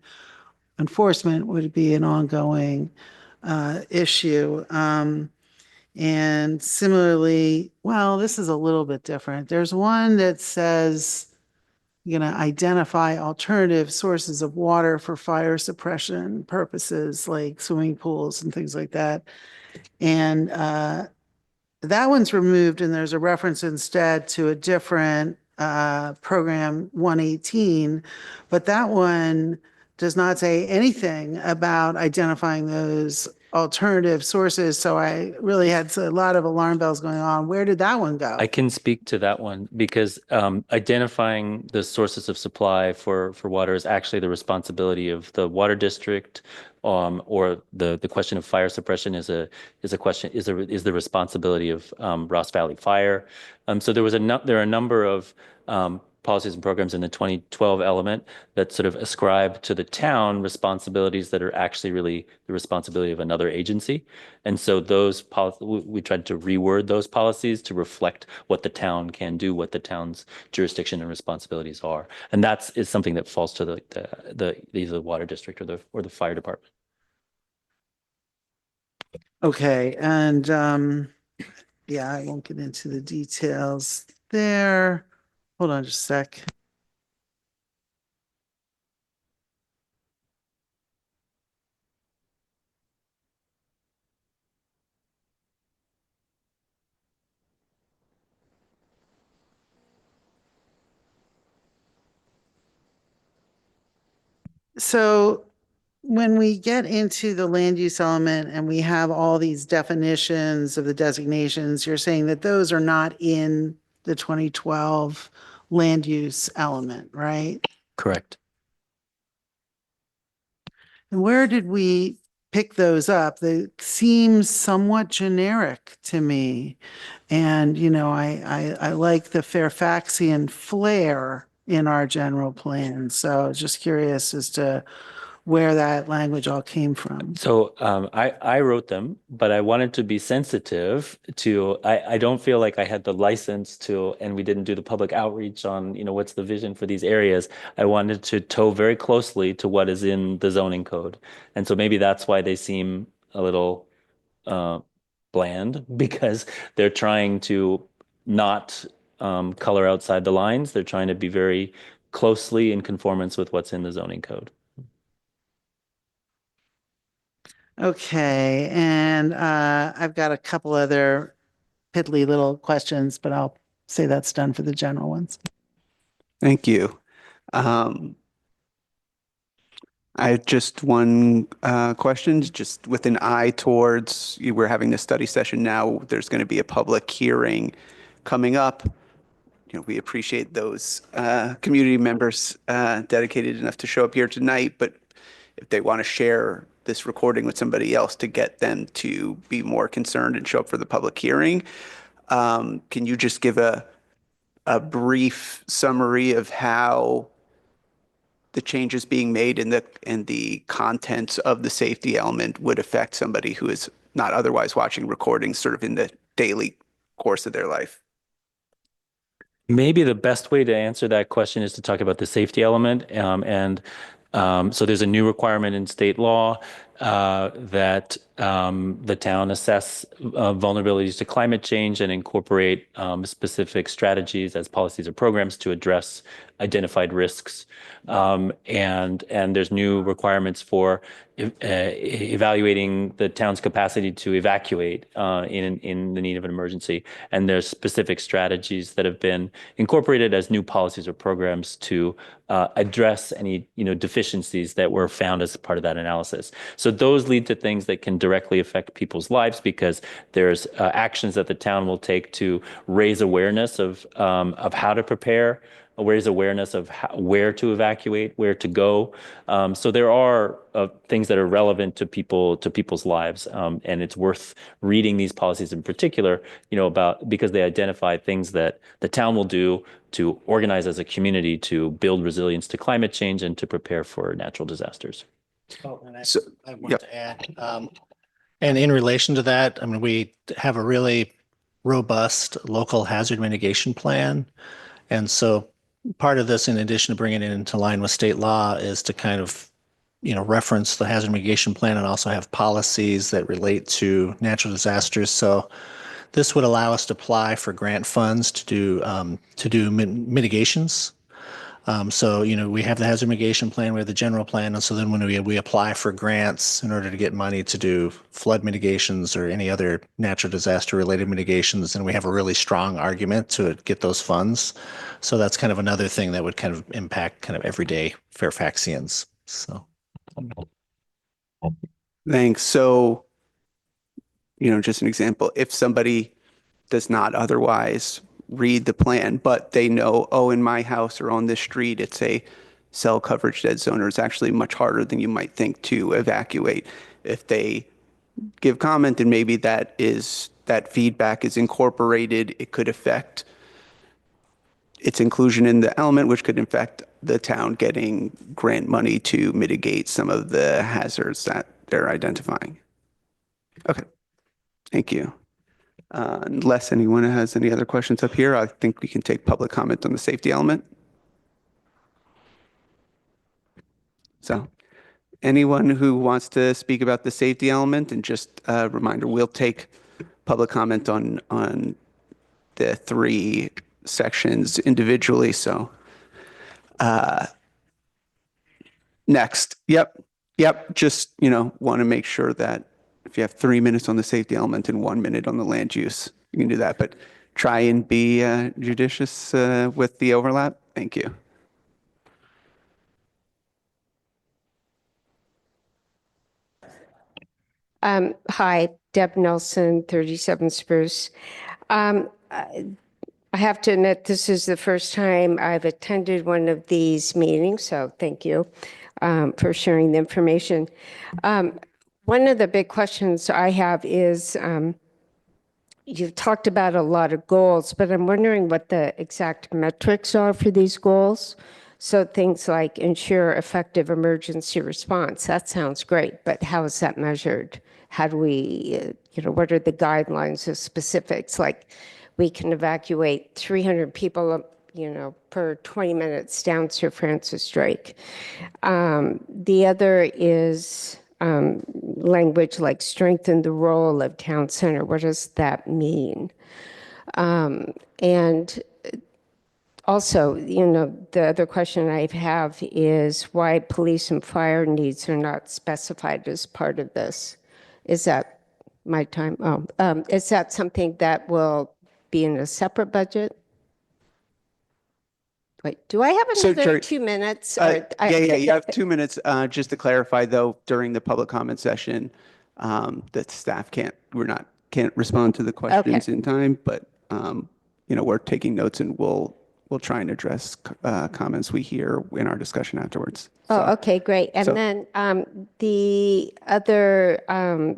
enforcement would be an ongoing issue. And similarly, well, this is a little bit different. There's one that says you're going to identify alternative sources of water for fire suppression purposes, like swimming pools and things like that. And that one's removed, and there's a reference instead to a different program 118, but that one does not say anything about identifying those alternative sources. So I really had a lot of alarm bells going on. Where did that one go? I can speak to that one because identifying the sources of supply for water is actually the responsibility of the water district, or the question of fire suppression is the responsibility of Ross Valley Fire. So there are a number of policies and programs in the 2012 element that sort of ascribe to the town responsibilities that are actually really the responsibility of another agency. And so we tried to reword those policies to reflect what the town can do, what the town's jurisdiction and responsibilities are. And that is something that falls to either the water district or the fire department. Okay, and yeah, I won't get into the details there. Hold on just a sec. So when we get into the land use element and we have all these definitions of the designations, you're saying that those are not in the 2012 land use element, right? Correct. And where did we pick those up? They seem somewhat generic to me. And, I like the Fairfaxian flair in our general plan. So I was just curious as to where that language all came from. So I wrote them, but I wanted to be sensitive to, I don't feel like I had the license to, and we didn't do the public outreach on, what's the vision for these areas. I wanted to toe very closely to what is in the zoning code. And so maybe that's why they seem a little bland, because they're trying to not color outside the lines. They're trying to be very closely in conformance with what's in the zoning code. Okay, and I've got a couple other piddly little questions, but I'll say that's done for the general ones. Thank you. I have just one question, just with an eye towards, we're having this study session now, there's going to be a public hearing coming up. We appreciate those community members dedicated enough to show up here tonight, but if they want to share this recording with somebody else to get them to be more concerned and show up for the public hearing, can you just give a brief summary of how the changes being made in the contents of the safety element would affect somebody who is not otherwise watching recordings sort of in the daily course of their life? Maybe the best way to answer that question is to talk about the safety element. So there's a new requirement in state law that the town assess vulnerabilities to climate change and incorporate specific strategies as policies or programs to address identified risks. And there's new requirements for evaluating the town's capacity to evacuate in the need of an emergency. And there's specific strategies that have been incorporated as new policies or programs to address any deficiencies that were found as part of that analysis. So those lead to things that can directly affect people's lives because there's actions that the town will take to raise awareness of how to prepare, raise awareness of where to evacuate, where to go. So there are things that are relevant to people's lives, and it's worth reading these policies in particular, because they identify things that the town will do to organize as a community to build resilience to climate change and to prepare for natural disasters. Oh, and So, I want yep. to add, and in relation to that, I mean, we have a really robust local hazard mitigation plan. And so part of this, in addition to bringing it into line with state law, is to kind of, reference the hazard mitigation plan and also have policies that relate to natural disasters. So this would allow us to apply for grant funds to do mitigations. So, we have the hazard mitigation plan, we have the general plan. And so then when we apply for grants in order to get money to do flood mitigations or any other natural disaster related mitigations, then we have a really strong argument to get those funds. So that's kind of another thing that would kind of impact kind of everyday Fairfaxians. So. Thanks. So, just an example, if somebody does not otherwise read the plan, but they know, oh, in my house or on this street, it's a cell coverage dead zone, or it's actually much harder than you might think to evacuate. If they give comment and maybe that feedback is incorporated, it could affect its inclusion in the element, which could affect the town getting grant money to mitigate some of the hazards that they're identifying. Okay, thank you. Unless anyone has any other questions up here, I think we can take public comment on the safety element. So anyone who wants to speak about the safety element, and just a reminder, we'll take public comment on the three sections individually. So next, yep. Just, want to make sure that if you have 3 minutes on the safety element and 1 minute on the land use, you can do that, but try and be judicious with the overlap. Thank you. Hi, Deb Nelson, 37 Spruce. I have to admit, this is the first time I've attended one of these meetings, so thank you for sharing the information. One of the big questions I have is, you've talked about a lot of goals, but I'm wondering what the exact metrics are for these goals. So things like ensure effective emergency response, that sounds great, but how is that measured? How do we, what are the guidelines of specifics? Like we can evacuate 300 people, per 20 minutes down Sir Francis Drake. The other is language like strengthen the role of town center. What does that mean? And Also, the other question I have is why police and fire needs are not specified as part of this. Is that my time? Oh, is that something that will be in a separate budget? Wait, do I have So, another Jerry, 2 minutes? Yeah, you have 2 minutes. Just to clarify, though, during the public comment session, that staff can't respond to the questions in time, but we're taking notes and we'll try and address comments we hear in our discussion afterwards. Oh, okay, great. And so- then the other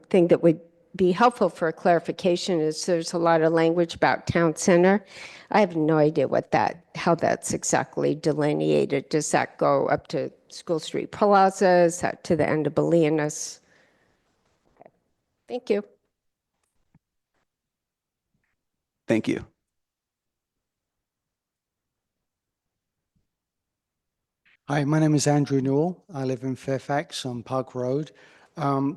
thing that would be helpful for clarification is there's a lot of language about town center. I have no idea how that's exactly delineated. Does that go up to School Street Plaza? Is that to the end of Bolinas? Okay. Thank you. Thank you. Hi, my name is Andrew Newell. I live in Fairfax on Park Road.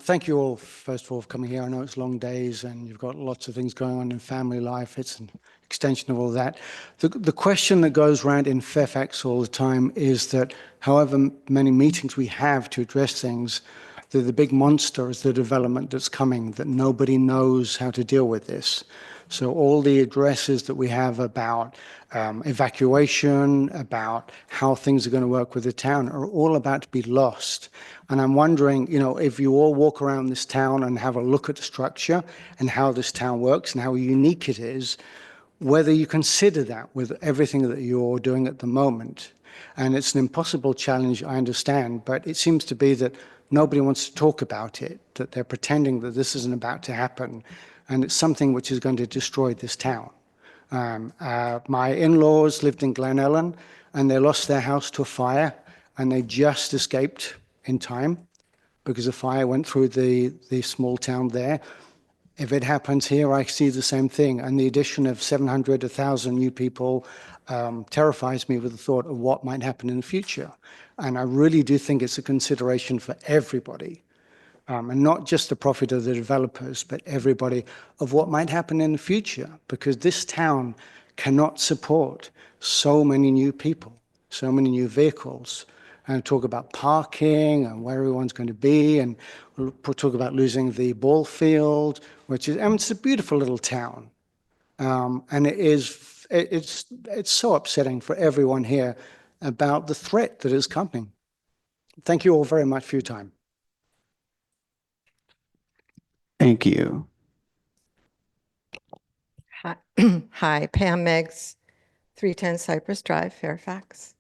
Thank you all, first of all, for coming here. I know it's long days and you've got lots of things going on in family life. It's an extension of all that. The question that goes around in Fairfax all the time is that however many meetings we have to address things, the big monster is the development that's coming, that nobody knows how to deal with this. So all the addresses that we have about evacuation, about how things are going to work with the town are all about to be lost. And I'm wondering, if you all walk around this town and have a look at the structure and how this town works and how unique it is, whether you consider that with everything that you're doing at the moment. And it's an impossible challenge, I understand, but it seems to be that nobody wants to talk about it, that they're pretending that this isn't about to happen. And it's something which is going to destroy this town. My in-laws lived in Glen Ellen, and they lost their house to a fire, and they just escaped in time because the fire went through the small town there. If it happens here, I see the same thing. And the addition of 700, 1,000 new people terrifies me with the thought of what might happen in the future. And I really do think it's a consideration for everybody. And not just the profit of the developers, but everybody of what might happen in the future, because this town cannot support so many new people, so many new vehicles. And talk about parking and where everyone's going to be, and we'll talk about losing the ball field, which is, it's a beautiful little town. And it's so upsetting for everyone here about the threat that is coming. Thank you all very much for your time. Thank you. Hi, Hi, Pam Meggs, 310 Cypress Drive, Fairfax.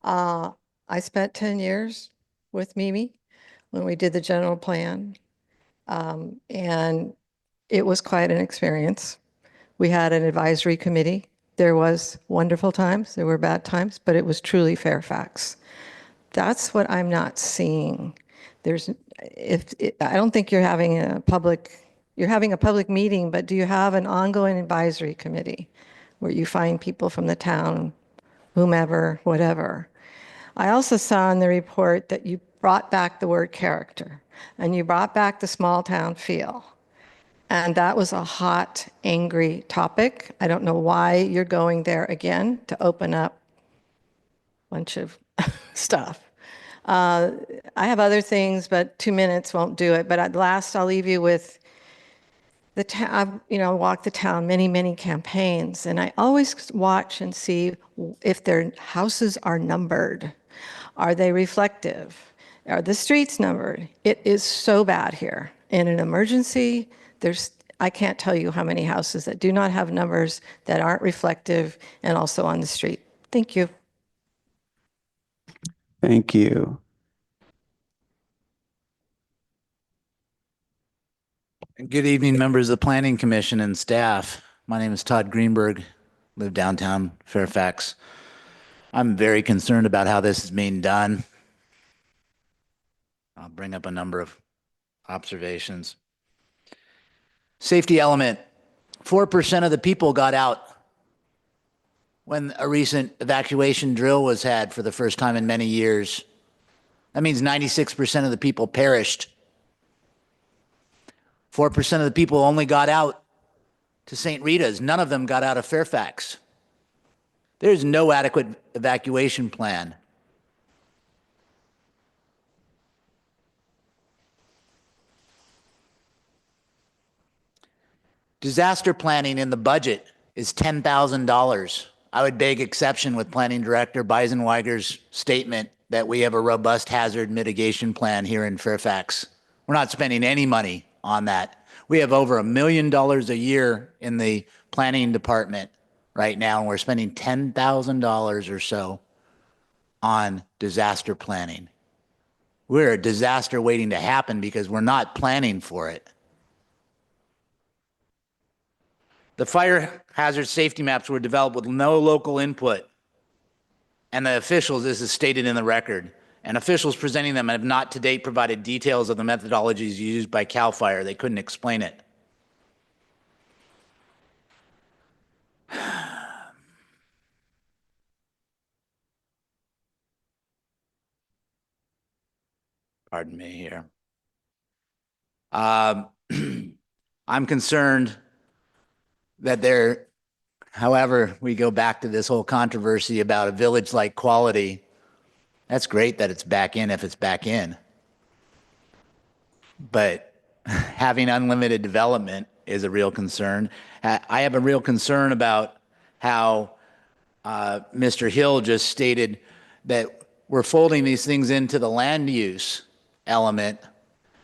I spent 10 years with Mimi when we did the general plan. And it was quite an experience. We had an advisory committee. There was wonderful times, there were bad times, but it was truly Fairfax. That's what I'm not seeing. I don't think you're having a public meeting, but do you have an ongoing advisory committee where you find people from the town, whomever, whatever? I also saw in the report that you brought back the word character and you brought back the small town feel. And that was a hot, angry topic. I don't know why you're going there again to open up a bunch of stuff. I have other things, but 2 minutes won't do it. But at last, I'll leave you with the town. I've walked the town many, many campaigns, and I always watch and see if their houses are numbered. Are they reflective? Are the streets numbered? It is so bad here. In an emergency, I can't tell you how many houses that do not have numbers, that aren't reflective, and also on the street. Thank you. Thank you. Good evening, members of the Planning Commission and staff. My name is Todd Greenberg, live downtown Fairfax. I'm very concerned about how this is being done. I'll bring up a number of observations. Safety element, 4% of the people got out when a recent evacuation drill was had for the first time in many years. That means 96% of the people perished. 4% of the people only got out to St. Rita's. None of them got out of Fairfax. There's no adequate evacuation plan. Disaster planning in the budget is $10,000. I would beg exception with Planning Director Beisenweiger's statement that we have a robust hazard mitigation plan here in Fairfax. We're not spending any money on that. We have over $1 million a year in the planning department right now, and we're spending $10,000 or so on disaster planning. We're a disaster waiting to happen because we're not planning for it. The fire hazard safety maps were developed with no local input. And the officials, this is stated in the record, and officials presenting them have not to date provided details of the methodologies used by CAL FIRE. They couldn't explain it. Pardon me here. I'm concerned that however, we go back to this whole controversy about a village-like quality. That's great that it's back in if it's back in. But having unlimited development is a real concern. I have a real concern about how Mr. Hill just stated that we're folding these things into the land use element,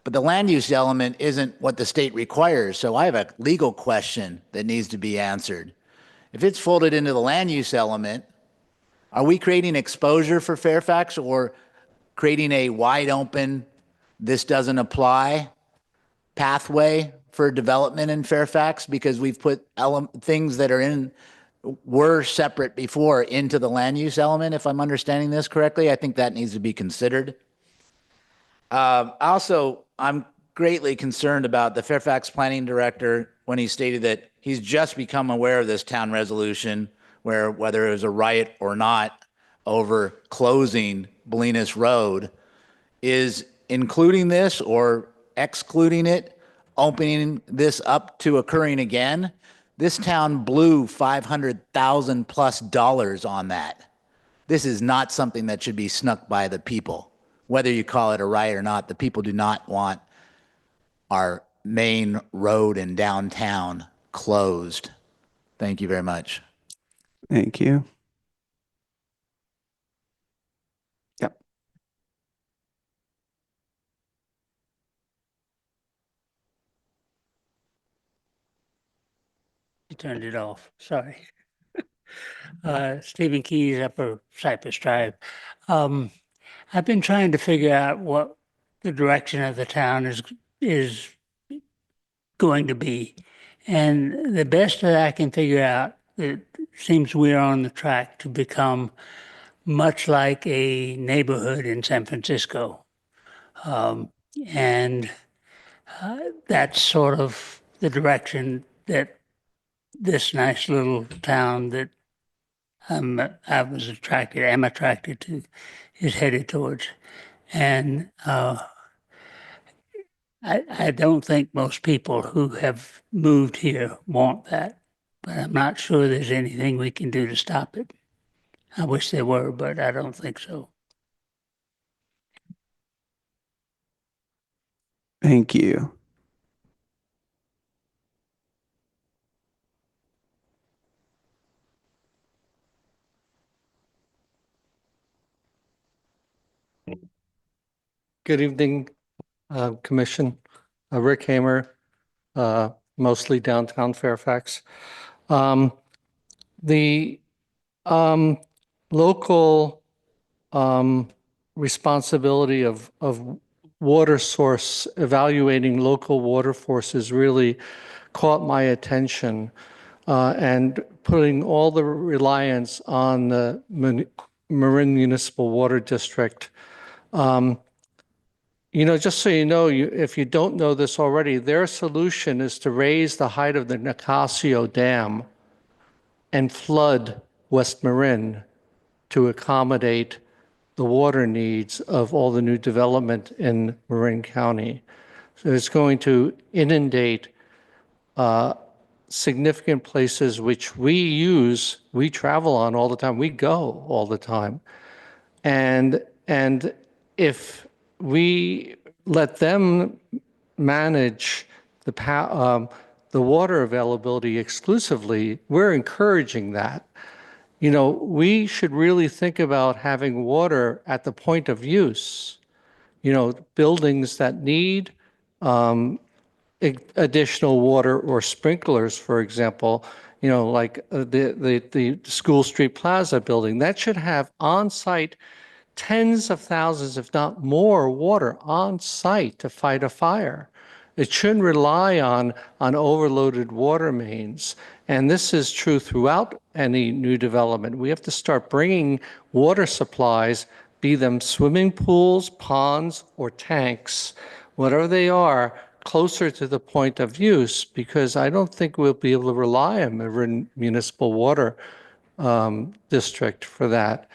but the land use element isn't what the state requires. So I have a legal question that needs to be answered. If it's folded into the land use element, are we creating exposure for Fairfax or creating a wide open, this doesn't apply pathway for development in Fairfax because we've put things that were separate before into the land use element, if I'm understanding this correctly? I think that needs to be considered. Also, I'm greatly concerned about the Fairfax planning director when he stated that he's just become aware of this town resolution where whether it was a riot or not over closing Bolinas Road, is including this or excluding it, opening this up to occurring again. This town blew $500,000 plus on that. This is not something that should be snuck by the people. Whether you call it a riot or not, the people do not want our main road in downtown closed. Thank you very much. Thank you. Yep. You turned it off. Sorry. Stephen Keys, Upper Cypress Drive. I've been trying to figure out what the direction of the town is going to be. And the best that I can figure out, it seems we're on the track to become much like a neighborhood in San Francisco. And that's sort of the direction that this nice little town that am attracted to is headed towards. And I don't think most people who have moved here want that, but I'm not sure there's anything we can do to stop it. I wish there were, but I don't think so. Thank you. Good evening, Commission. Rick Hamer, mostly downtown Fairfax. The local responsibility of water source, evaluating local water forces really caught my attention, and putting all the reliance on the Marin Municipal Water District. Just so you know, if you don't know this already, their solution is to raise the height of the Nicasio Dam and flood West Marin to accommodate the water needs of all the new development in Marin County. So it's going to inundate significant places which we travel on all the time, we go all the time. And if we let them manage the water availability exclusively, we're encouraging that. You know, we should really think about having water at the point of use. You know, buildings that need additional water or sprinklers, for example, you know, like the School Street Plaza building, that should have on-site tens of thousands, if not more, water on site to fight a fire. It shouldn't rely on overloaded water mains. And this is true throughout any new development. We have to start bringing water supplies, be them swimming pools, ponds, or tanks, whatever they are, closer to the point of use, because I don't think we'll be able to rely on the municipal water district for that.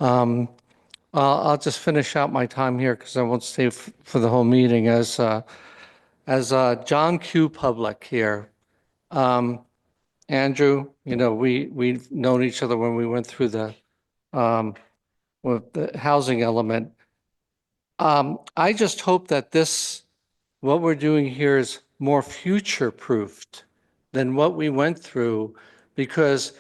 I'll just finish out my time here because I won't stay for the whole meeting as John Q. Public here. Andrew, you know, we've known each other when we went through with the housing element. I just hope that what we're doing here is more future-proofed than what we went through, because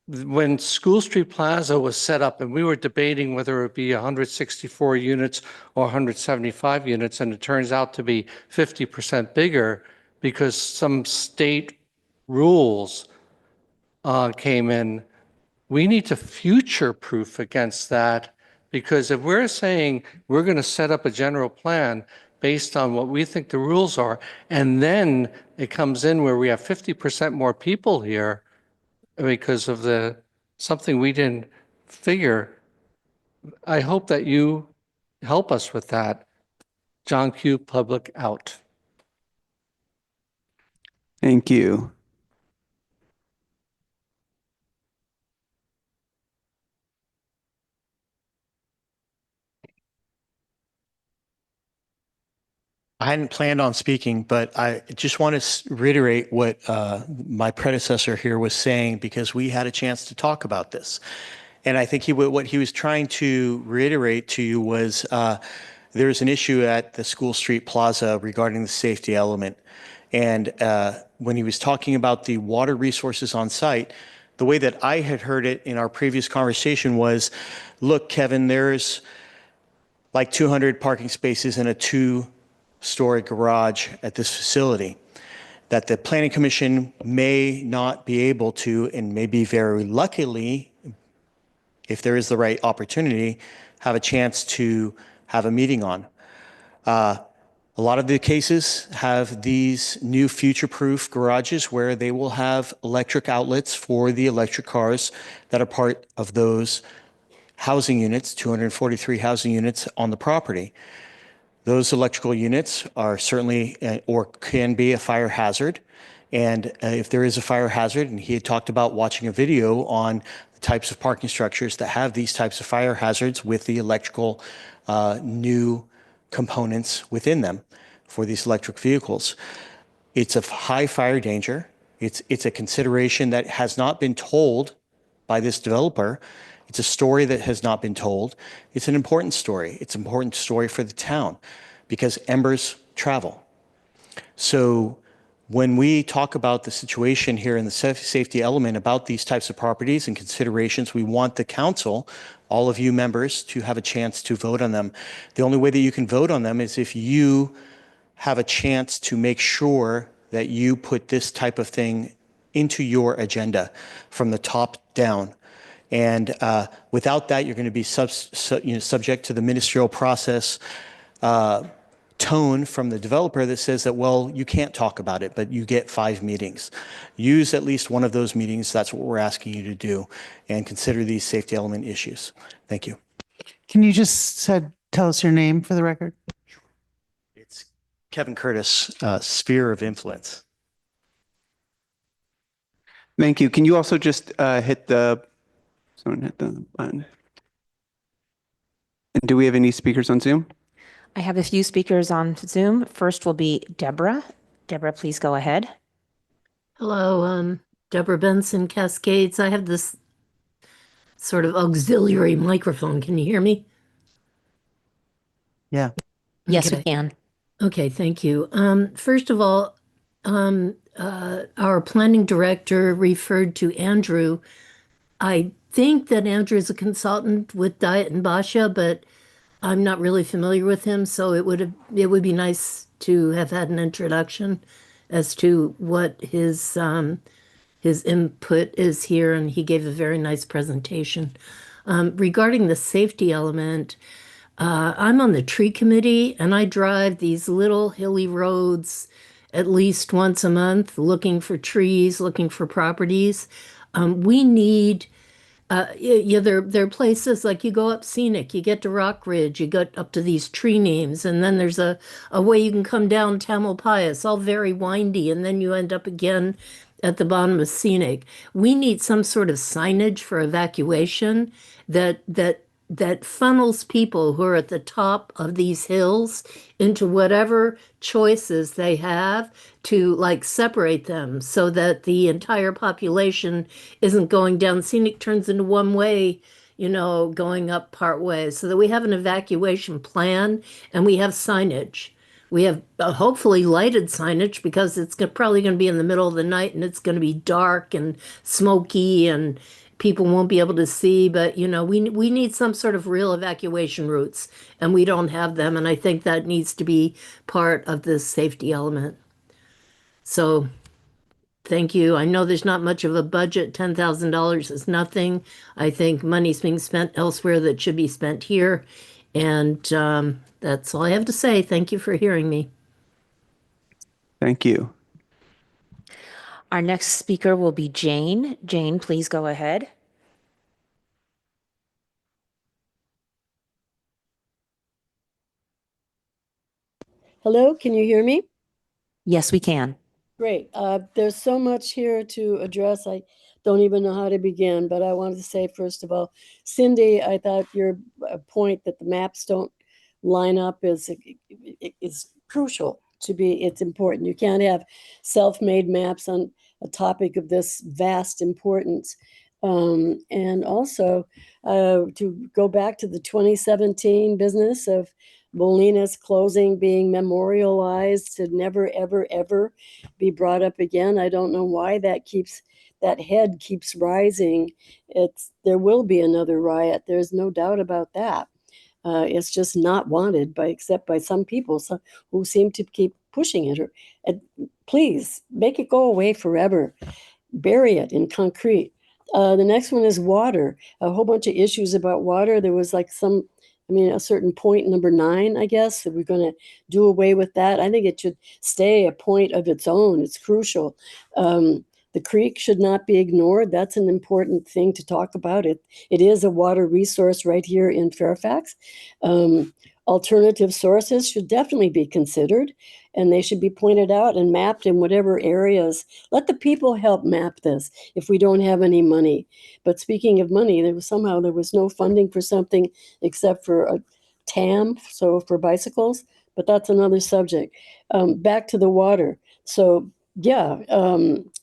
when School Street Plaza was set up and we were debating whether it would be 164 units or 175 units, and it turns out to be 50% bigger because some state rules came in, we need to future-proof against that, because if we're saying we're going to set up a general plan based on what we think the rules are, and then it comes in where we have 50% more people here, because of something we didn't figure. I hope that you help us with that. John Q. Public out. Thank you. I hadn't planned on speaking, but I just want to reiterate what my predecessor here was saying, because we had a chance to talk about this. And I think what he was trying to reiterate to you was there's an issue at the School Street Plaza regarding the safety element. And when he was talking about the water resources on site, the way that I had heard it in our previous conversation was, look, Kevin, there's like 200 parking spaces in a two-story garage at this facility that the Planning Commission may not be able to, and maybe very luckily, if there is the right opportunity, have a chance to have a meeting on. A lot of the cases have these new future-proof garages where they will have electric outlets for the electric cars that are part of those housing units, 243 housing units on the property. Those electrical units are certainly or can be a fire hazard. And if there is a fire hazard, and he had talked about watching a video on the types of parking structures that have these types of fire hazards with the electrical new components within them for these electric vehicles. It's of high fire danger. It's a consideration that has not been told by this developer. It's a story that has not been told. It's an important story. It's an important story for the town because embers travel. So when we talk about the situation here in the safety element about these types of properties and considerations, we want the council, all of you members, to have a chance to vote on them. The only way that you can vote on them is if you have a chance to make sure that you put this type of thing into your agenda from the top down. And without that, you're going to be subject to the ministerial process tone from the developer that says that, well, you can't talk about it, but you get 5 meetings. Use at least one of those meetings. That's what we're asking you to do, and consider these safety element issues. Thank you. Can you just tell us your name for the record? It's Kevin Curtis, Sphere of Influence. Thank you. Can you also just hit the button? And do we have any speakers on Zoom? I have a few speakers on Zoom. First will be Deborah. Deborah, please go ahead. Hello, Deborah Benson, Cascades. I have this sort of auxiliary microphone. Can you hear me? Yeah. Yes, we Okay. can. Okay, thank you. First of all, our planning director referred to Andrew. I think that Andrew is a consultant with Diet and Basha, but I'm not really familiar with him, so it would be nice to have had an introduction as to what his input is here, and he gave a very nice presentation. Regarding the safety element, I'm on the tree committee, and I drive these little hilly roads at least once a month, looking for trees, looking for properties. We need yeah, there are places like you go up scenic, you get to Rock Ridge, you get up to these tree names, and then there's a way you can come down Tamalpais. It's all very windy, and then you end up again at the bottom of scenic. We need some sort of signage for evacuation that funnels people who are at the top of these hills into whatever choices they have to like separate them so that the entire population isn't going down. Scenic turns into one way, going up part way, so that we have an evacuation plan and we have signage. We have hopefully lighted signage because it's probably going to be in the middle of the night and it's going to be dark and smoky and people won't be able to see. But we need some sort of real evacuation routes, and we don't have them. And I think that needs to be part of this safety element. So thank you. I know there's not much of a budget. $10,000 is nothing. I think money's being spent elsewhere that should be spent here. And that's all I have to say. Thank you for hearing me. Thank you. Our next speaker will be Jane. Jane, please go ahead. Hello, can you hear me? Yes, we can. Great. There's so much here to address. I don't even know how to begin, but I wanted to say, first of all, Cindy, I thought your point that the maps don't line up is crucial to be, it's important. You can't have self-made maps on a topic of this vast importance. And also to go back to the 2017 business of Molina's closing being memorialized to never, ever, ever be brought up again. I don't know why that head keeps rising. There will be another riot. There's no doubt about that. It's just not wanted except by some people who seem to keep pushing it. Please make it go away forever. Bury it in concrete. The next one is water. A whole bunch of issues about water. There was like a certain point, number 9, I guess, that we're going to do away with that. I think it should stay a point of its own. It's crucial. The creek should not be ignored. That's an important thing to talk about. It is a water resource right here in Fairfax. Alternative sources should definitely be considered, and they should be pointed out and mapped in whatever areas. Let the people help map this if we don't have any money. But speaking of money, there was no funding for something except for a TAM, so for bicycles, but that's another subject. Back to the water. So yeah,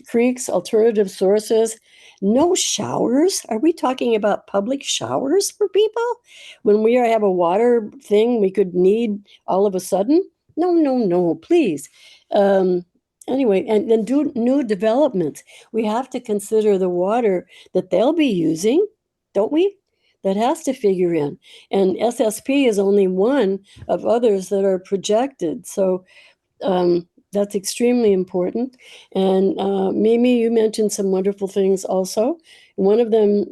creeks, alternative sources, no showers. Are we talking about public showers for people? When we have a water thing we could need all of a sudden? No, please. Anyway, and then do new developments. We have to consider the water that they'll be using, don't we? That has to figure in. And SSP is only one of others that are projected. So that's extremely important. And Mimi, you mentioned some wonderful things also. One of them,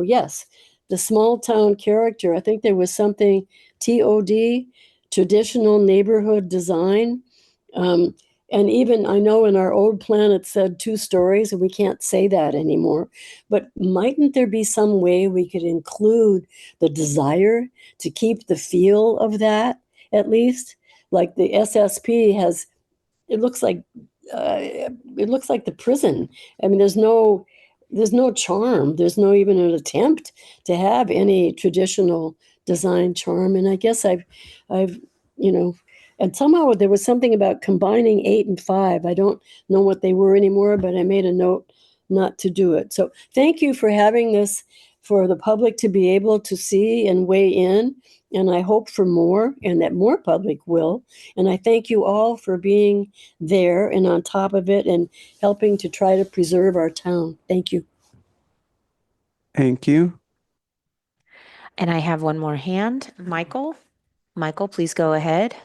yes, the small town character. I think there was something TOD, traditional neighborhood design. And even I know in our old plan it said 2 stories, and we can't say that anymore. But mightn't there be some way we could include the desire to keep the feel of that, at least? Like the SSP has, it looks like the prison. I mean, there's no charm. There's no even an attempt to have any traditional design charm. And I guess I've And somehow there was something about combining 8 and 5. I don't know what they were anymore, but I made a note not to do it. So thank you for having this for the public to be able to see and weigh in. And I hope for more and that more public will. And I thank you all for being there and on top of it and helping to try to preserve our town. Thank you. Thank you. And I have one more hand. Michael? Michael, please go ahead.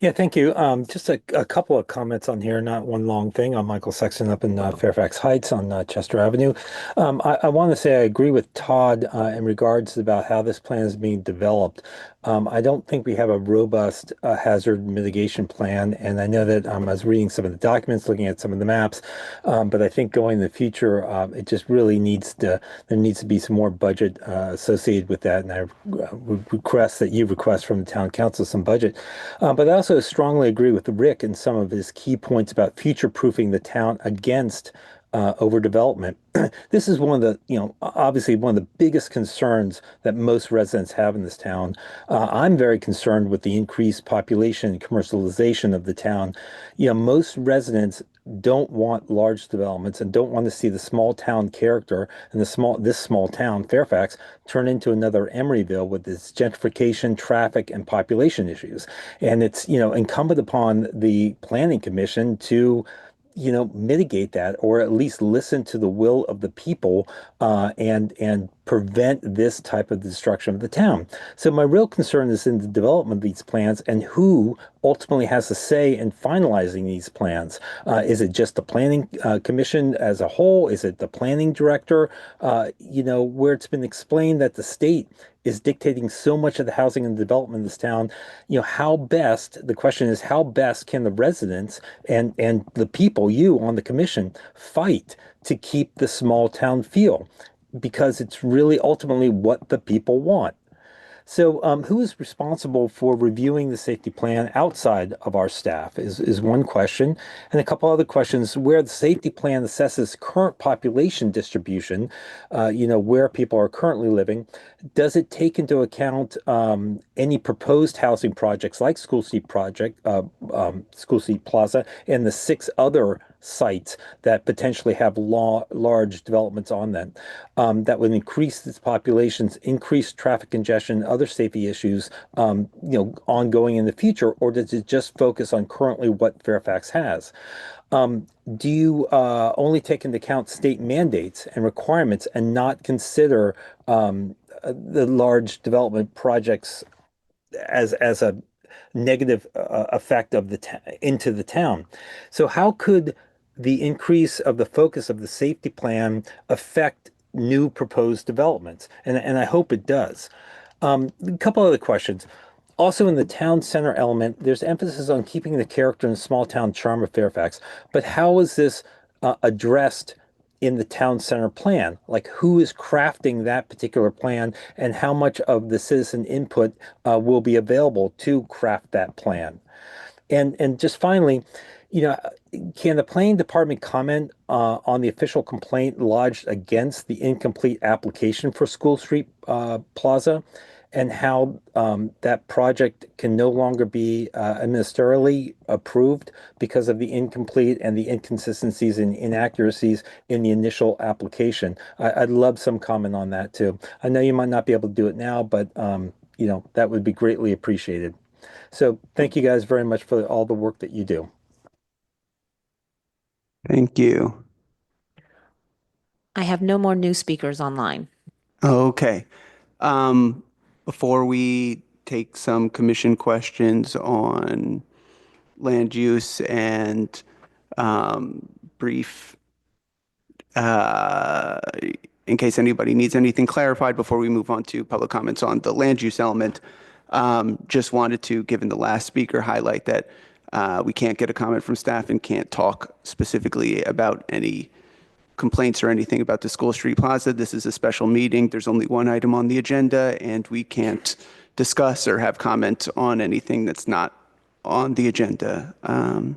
Yeah, thank you. Just a couple of comments on here, not one long thing. I'm Michael Sexton up in Fairfax Heights on Chester Avenue. I want to say I agree with Todd in regards about how this plan is being developed. I don't think we have a robust hazard mitigation plan, and I know that I was reading some of the documents, looking at some of the maps, but I think going in the future, it just really there needs to be some more budget associated with that, and I would request that you request from the town council some budget. But I also strongly agree with Rick in some of his key points about future-proofing the town against overdevelopment. This is one of the, obviously one of the biggest concerns that most residents have in this town. I'm very concerned with the increased population and commercialization of the town. Most residents don't want large developments and don't want to see the small town character and this small town, Fairfax, turn into another Emeryville with its gentrification, traffic, and population issues. And it's, incumbent upon the planning commission to mitigate that, or at least listen to the will of the people, and prevent this type of destruction of the town. So my real concern is in the development of these plans and who ultimately has a say in finalizing these plans. Is it just the planning commission as a whole? Is it the planning director? Where it's been explained that the state is dictating so much of the housing and development in this town. The question is, how best can the residents and the people, you on the commission, fight to keep the small town feel? Because it's really ultimately what the people want. So, who is responsible for reviewing the safety plan outside of our staff is one question. And a couple other questions: where the safety plan assesses current population distribution, where people are currently living, does it take into account any proposed housing projects like School Street School Street Plaza, and the 6 other sites that potentially have large developments on them that would increase its populations, increase traffic congestion, other safety issues, ongoing in the future, or does it just focus on currently what Fairfax has? Do you only take into account state mandates and requirements and not consider the large development projects as a negative effect of into the town? So how could the increase of the focus of the safety plan affect new proposed developments? And I hope it does. A couple other questions. Also, in the town center element, there's emphasis on keeping the character and small town charm of Fairfax. But how is this addressed in the town center plan? Like, who is crafting that particular plan, and how much of the citizen input will be available to craft that plan? And just finally, can the planning department comment on the official complaint lodged against the incomplete application for School Street Plaza, and how that project can no longer be ministerially approved because of the incomplete and the inconsistencies and inaccuracies in the initial application? I'd love some comment on that too. I know you might not be able to do it now, but that would be greatly appreciated. So thank you guys very much for all the work that you do. Thank you. I have no more new speakers online. Okay. Before we take some commission questions on land use and brief, in case anybody needs anything clarified before we move on to public comments on the land use element, just wanted to, given the last speaker, highlight that we can't get a comment from staff and can't talk specifically about any complaints or anything about the School Street Plaza. This is a special meeting. There's only one item on the agenda, and we can't discuss or have comment on anything that's not on the agenda. And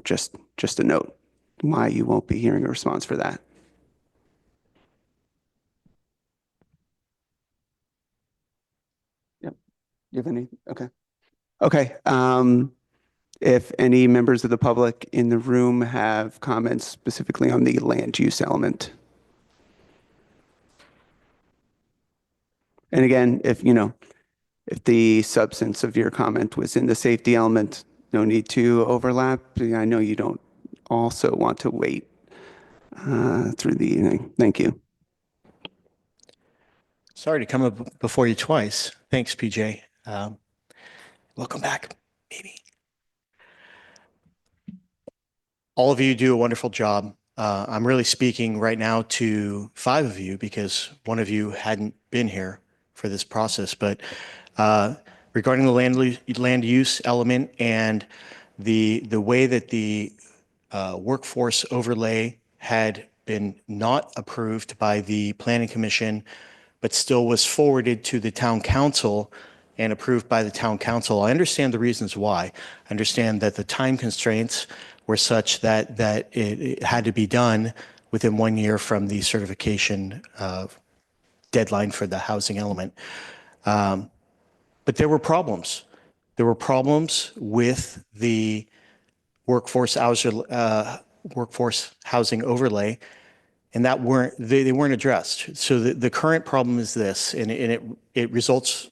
just a note why you won't be hearing a response for that. you have any? Okay. Okay. If any members of the public in the room have comments specifically on the land use element. And again, if if the substance of your comment was in the safety element, no need to overlap. I know you don't also want to wait through the evening. Thank you. Sorry to come up before you twice. Thanks, PJ. Welcome back, baby. All of you do a wonderful job. I'm really speaking right now to 5 of you because one of you hadn't been here for this process. But regarding the land use element and the way that the workforce overlay had been not approved by the Planning Commission, but still was forwarded to the town council and approved by the town council. I understand the reasons why. I understand that the time constraints were such that it had to be done within 1 year from the certification deadline for the housing element. But there were problems. There were problems with the workforce housing overlay, and that they weren't addressed. So the current problem is this, and it results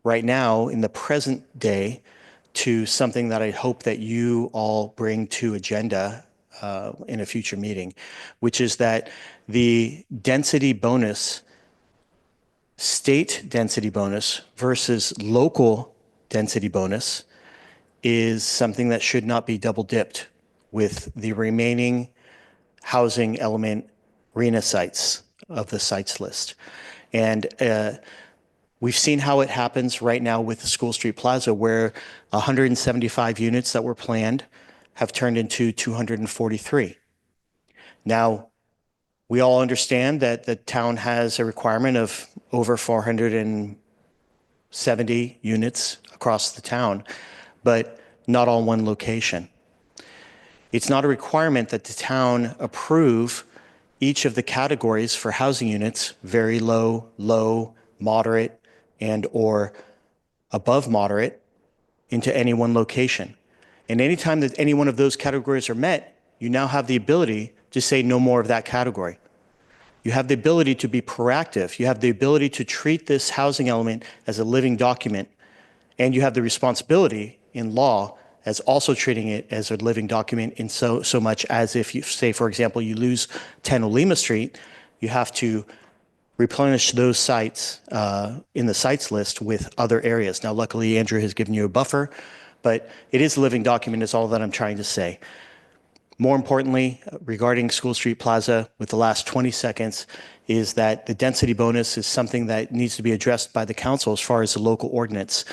right now in the present day to something that I hope that you all bring to agenda in a future meeting, which is that the density bonus, state density bonus versus local density bonus is something that should not be double dipped with the remaining housing element RENA sites of the sites list. And we've seen how it happens right now with the School Street Plaza, where 175 units that were planned have turned into 243. Now, we all understand that the town has a requirement of over 470 units across the town, but not all in one location. It's not a requirement that the town approve each of the categories for housing units, very low, low, moderate, and or above moderate, into any one location. And anytime that any one of those categories are met, you now have the ability to say no more of that category. You have the ability to be proactive. You have the ability to treat this housing element as a living document. And you have the responsibility in law as also treating it as a living document in so much as if you say, for example, you lose 10 Olima Street, you have to replenish those sites in the sites list with other areas. Now, luckily, Andrew has given you a buffer, but it is a living document is all that I'm trying to say. More importantly, regarding School Street Plaza, with the last 20 seconds, is that the density bonus is something that needs to be addressed by the council as far as the local ordinance.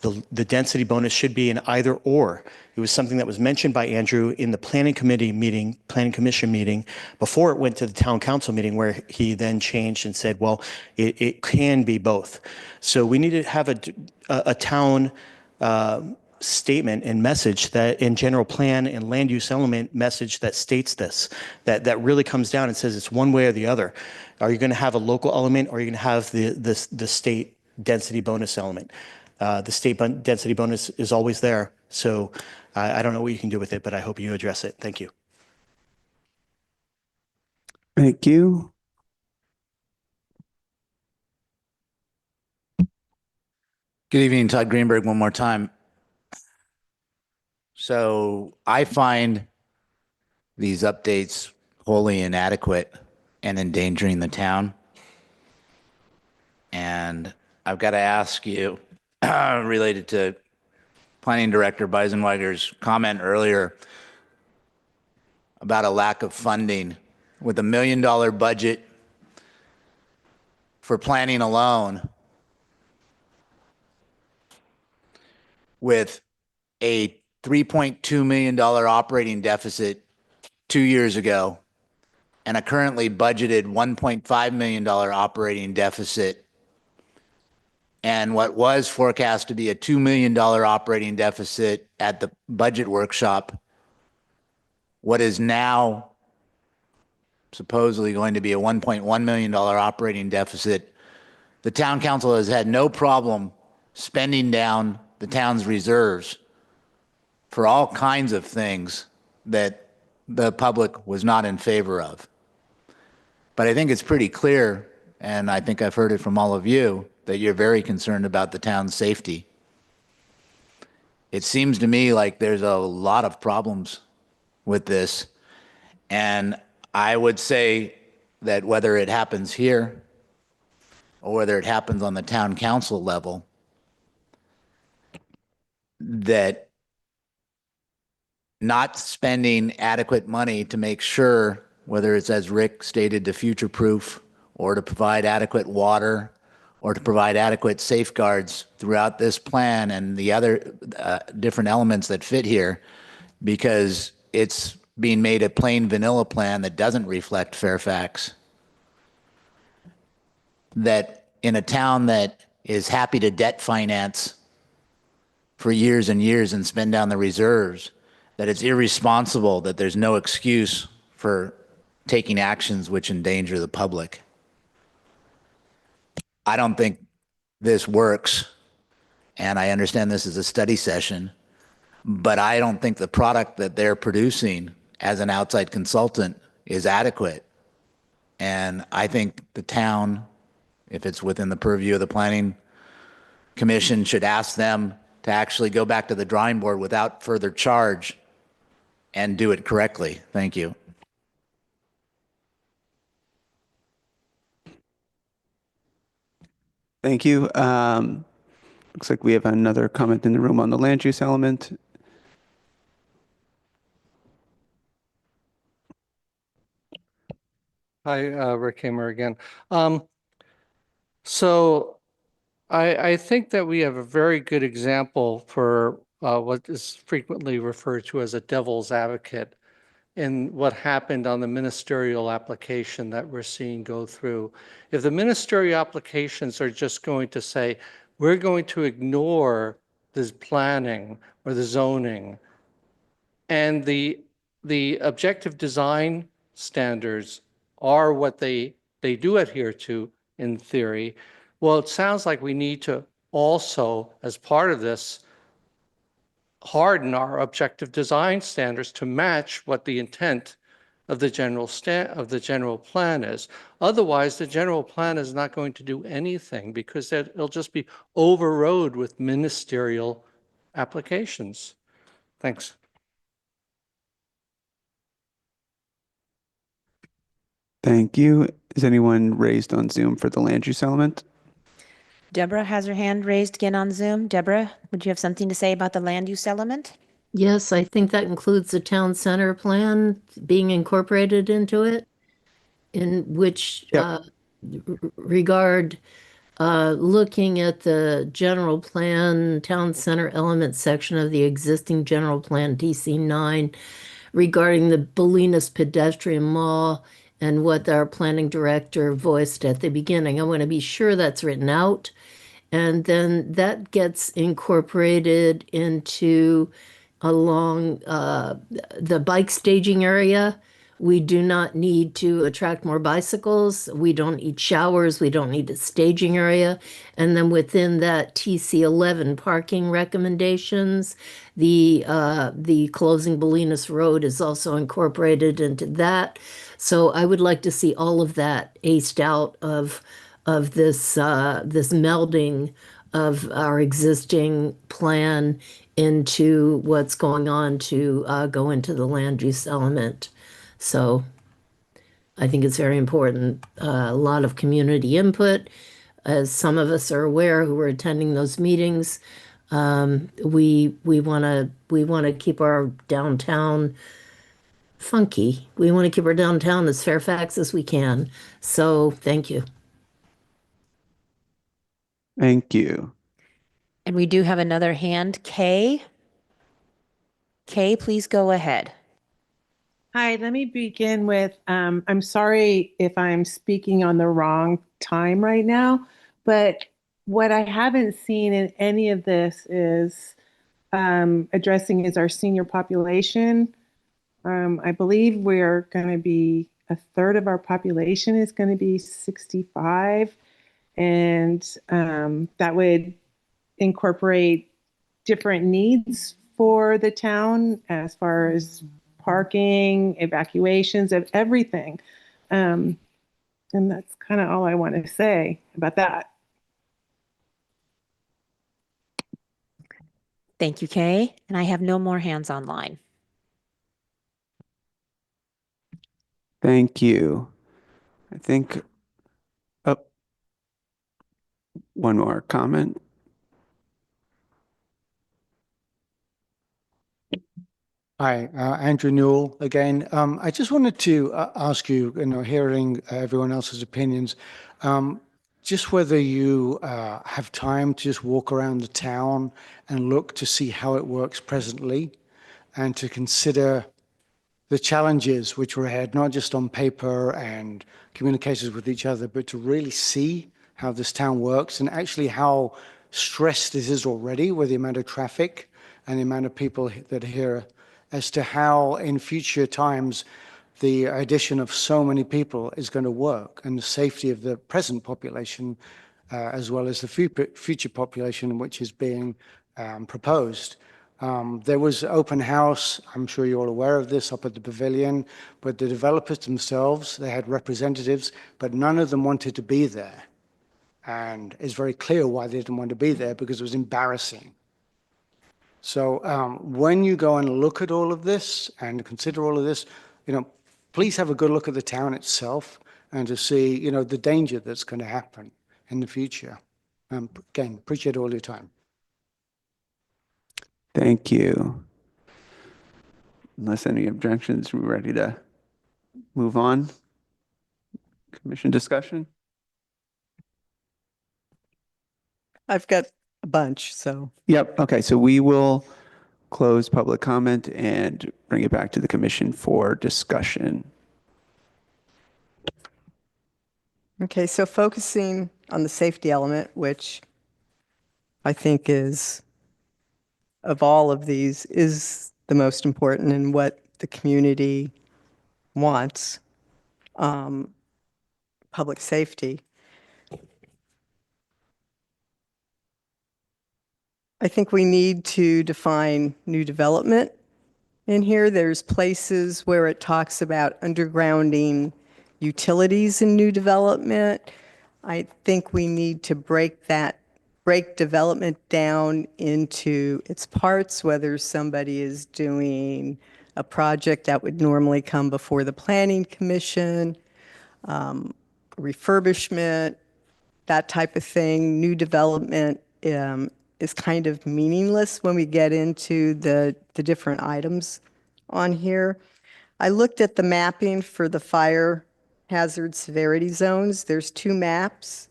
The density bonus should be an either or. It was something that was mentioned by Andrew in the planning commission meeting before it went to the town council meeting, where he then changed and said, well, it can be both. So we need to have a town statement and message that in general plan and land use element message that states this, that really comes down and says it's one way or the other. Are you going to have a local element, or are you going to have the state density bonus element? The state density bonus is always there. So I don't know what you can do with it, but I hope you address it. Thank you. Thank you. Good evening, Todd Greenberg, one more time. So I find these updates wholly inadequate and endangering the town. And I've got to ask you, related to Planning Director Beisenweiger's comment earlier about a lack of funding, with $1 million budget for planning alone, with a $3.2 million operating deficit 2 years ago, and a currently budgeted $1.5 million operating deficit, and what was forecast to be a $2 million operating deficit at the budget workshop, what is now supposedly going to be a $1.1 million operating deficit. The town council has had no problem spending down the town's reserves for all kinds of things that the public was not in favor of. But I think it's pretty clear, and I think I've heard it from all of you, that you're very concerned about the town's safety. It seems to me like there's a lot of problems with this. And I would say that whether it happens here or whether it happens on the town council level, that not spending adequate money to make sure, whether it's as Rick stated, to future-proof or to provide adequate water or to provide adequate safeguards throughout this plan and the other different elements that fit here, because it's being made a plain vanilla plan that doesn't reflect Fairfax. That in a town that is happy to debt finance for years and years and spend down the reserves, that it's irresponsible, that there's no excuse for taking actions which endanger the public. I don't think this works, and I understand this is a study session, but I don't think the product that they're producing as an outside consultant is adequate. And I think the town, if it's within the purview of the Planning Commission, should ask them to actually go back to the drawing board without further charge and do it correctly. Thank you. Thank you. Looks like we have another comment in the room on the land use element. Hi, Rick Hamer again. So I think that we have a very good example for what is frequently referred to as a devil's advocate in what happened on the ministerial application that we're seeing go through. If the ministerial applications are just going to say, we're going to ignore this planning or the zoning, and the objective design standards are what they do adhere to in theory, well, it sounds like we need to also, as part of this, harden our objective design standards to match what the intent of the general plan is. Otherwise, the general plan is not going to do anything because it'll just be overrode with ministerial applications. Thanks. Thank you. Is anyone raised on Zoom for the land use element? Deborah has her hand raised again on Zoom. Deborah, would you have something to say about the land use element? Yes, I think that includes the town center plan being incorporated into it, in which regard looking at the general plan, town center element section of the existing general plan DC9 regarding the Bolinas pedestrian mall and what our planning director voiced at the beginning. I want to be sure that's written out. And then that gets incorporated into along the bike staging area. We do not need to attract more bicycles. We don't need showers. We don't need a staging area. And then within that TC11 parking recommendations, the closing Bolinas Road is also incorporated into that. So I would like to see all of that aced out of this this melding of our existing plan into what's going on to go into the land use element. So I think it's very important. A lot of community input, as some of us are aware who were attending those meetings. We want to keep our downtown funky. We want to keep our downtown as Fairfax as we can. So thank you. Thank you. And we do have another hand, Kay. Kay, please go ahead. Hi, let me begin with, I'm sorry if I'm speaking on the wrong time right now, but what I haven't seen in any of this is addressing is our senior population. I believe we're going to be a third of our population is going to be 65, and that would incorporate different needs for the town as far as parking, evacuations, of everything. And that's kind of all I want to say about that. Thank you, Kay. And I have no more hands online. Thank you. I think, oh, one more comment. Hi, Andrew Newell again. I just wanted to ask you, hearing everyone else's opinions, just whether you have time to just walk around the town and look to see how it works presently and to consider the challenges which were ahead, not just on paper and communications with each other, but to really see how this town works and actually how stressed it is already with the amount of traffic and the amount of people that are here, as to how in future times the addition of so many people is going to work and the safety of the present population as well as the future population which is being proposed. There was open house, I'm sure you're all aware of this, up at the pavilion, but the developers themselves, they had representatives, but none of them wanted to be there. And it's very clear why they didn't want to be there, because it was embarrassing. So when you go and look at all of this and consider all of this, please have a good look at the town itself and to see, the danger that's going to happen in the future. Again, appreciate all your time. Thank you. Unless any objections, we're ready to move on. Commission discussion? I've got a bunch, so. Yep. Okay. So we will close public comment and bring it back to the commission for discussion. Okay, so focusing on the safety element, which I think is, of all of these, is the most important and what the community wants, public safety. I think we need to define new development in here. There's places where it talks about undergrounding utilities in new development. I think we need to break development down into its parts, whether somebody is doing a project that would normally come before the planning commission, refurbishment, that type of thing. New development is kind of meaningless when we get into the different items on here. I looked at the mapping for the fire hazard severity zones. There's two maps.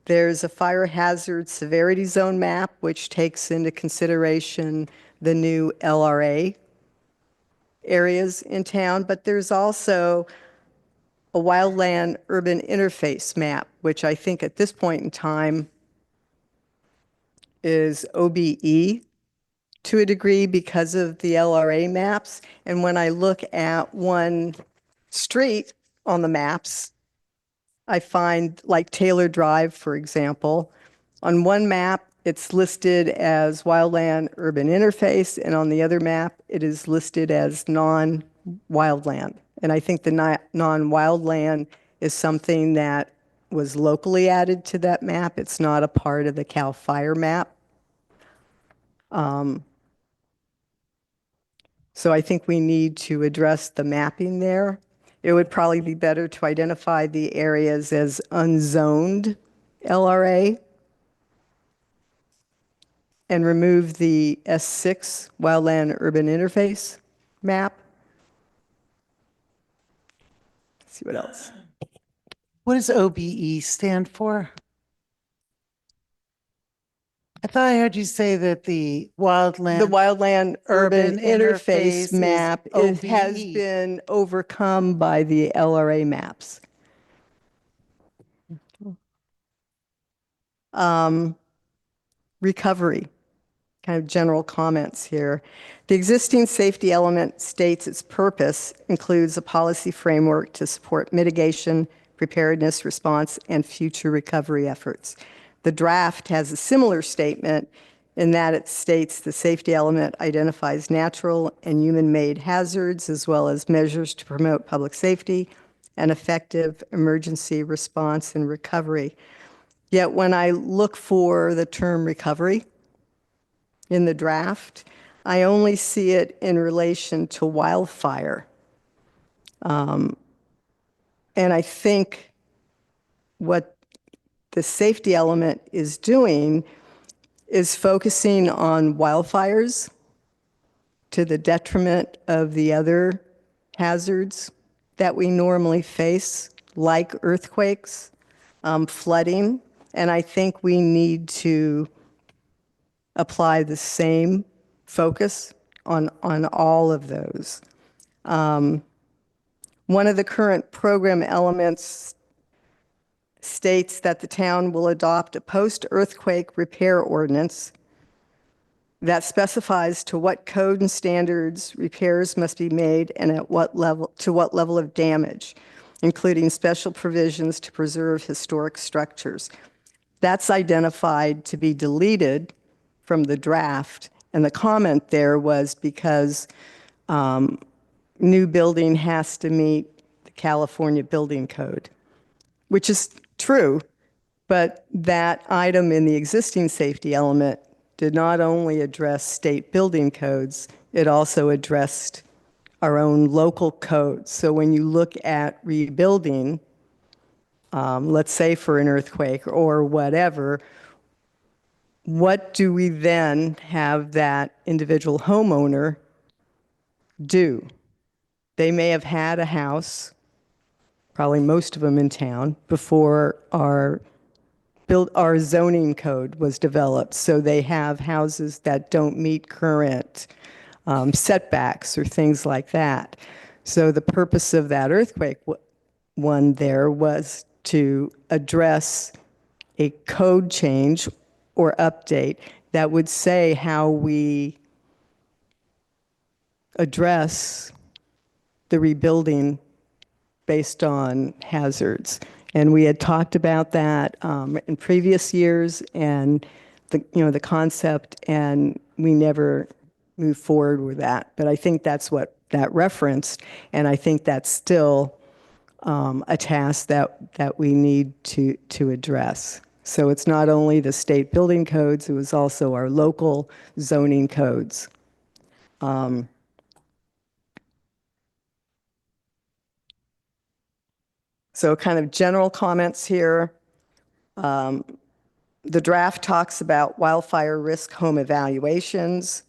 There's a fire hazard severity zone map, which takes into consideration the new LRA areas in town, but there's also a wildland urban interface map, which I think at this point in time is OBE to a degree because of the LRA maps. And when I look at one street on the maps, I find like Taylor Drive, for example, on one map, it's listed as wildland urban interface, and on the other map, it is listed as non-wildland. And I think the non-wildland is something that was locally added to that map. It's not a part of the CAL FIRE map. So I think we need to address the mapping there. It would probably be better to identify the areas as unzoned LRA and remove the S6 wildland urban interface map. Let's see what else. What does OBE stand for? I thought I heard you say that the wildland urban interface is map has OBE. been overcome by the LRA maps. Recovery, kind of general comments here. The existing safety element states its purpose includes a policy framework to support mitigation, preparedness, response, and future recovery efforts. The draft has a similar statement in that it states the safety element identifies natural and human-made hazards as well as measures to promote public safety and effective emergency response and recovery. Yet when I look for the term recovery in the draft, I only see it in relation to wildfire. And I think what the safety element is doing is focusing on wildfires to the detriment of the other hazards that we normally face, like earthquakes, flooding. And I think we need to apply the same focus on all of those. One of the current program elements states that the town will adopt a post-earthquake repair ordinance that specifies to what code and standards repairs must be made and at what level, to what level of damage, including special provisions to preserve historic structures. That's identified to be deleted from the draft, and the comment there was because new building has to meet the California Building Code, which is true, but that item in the existing safety element did not only address state building codes, it also addressed our own local codes. So when you look at rebuilding, let's say for an earthquake or whatever, what do we then have that individual homeowner do? They may have had a house, probably most of them in town, before our zoning code was developed. So they have houses that don't meet current setbacks or things like that. So the purpose of that earthquake one there was to address a code change or update that would say how we address the rebuilding based on hazards. And we had talked about that in previous years and the concept, and we never moved forward with that. But I think that's what that referenced, and I think that's still a task that we need to address. So it's not only the state building codes, it was also our local zoning codes. So kind of general comments here. The draft talks about wildfire risk home evaluations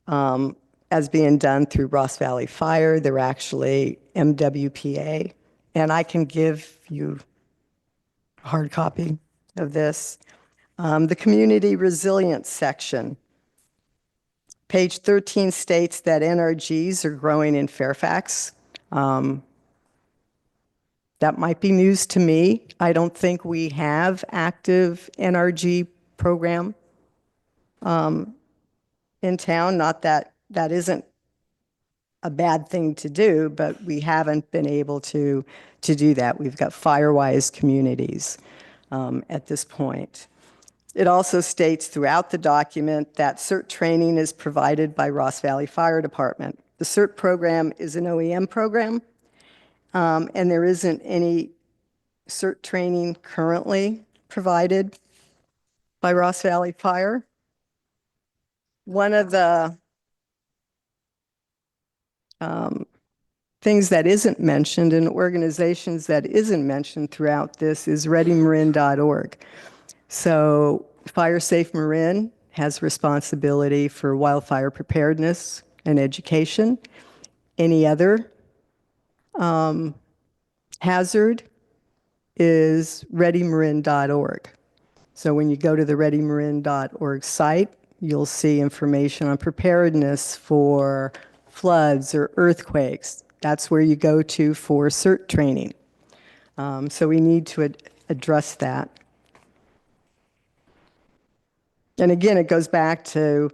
as being done through Ross Valley Fire. They're actually MWPA. And I can give you a hard copy of this. The community resilience section. Page 13 states that NRGs are growing in Fairfax. That might be news to me. I don't think we have active NRG program in town. Not that that isn't a bad thing to do, but we haven't been able to do that. We've got Firewise communities at this point. It also states throughout the document that CERT training is provided by Ross Valley Fire Department. The CERT program is an OEM program, and there isn't any CERT training currently provided by Ross Valley Fire. One of the things that isn't mentioned in organizations that isn't mentioned throughout this is readymarin.org. So Fire Safe Marin has responsibility for wildfire preparedness and education. Any other hazard is readymarin.org. So when you go to the readymarin.org site, you'll see information on preparedness for floods or earthquakes. That's where you go to for CERT training. So we need to address that. And again, it goes back to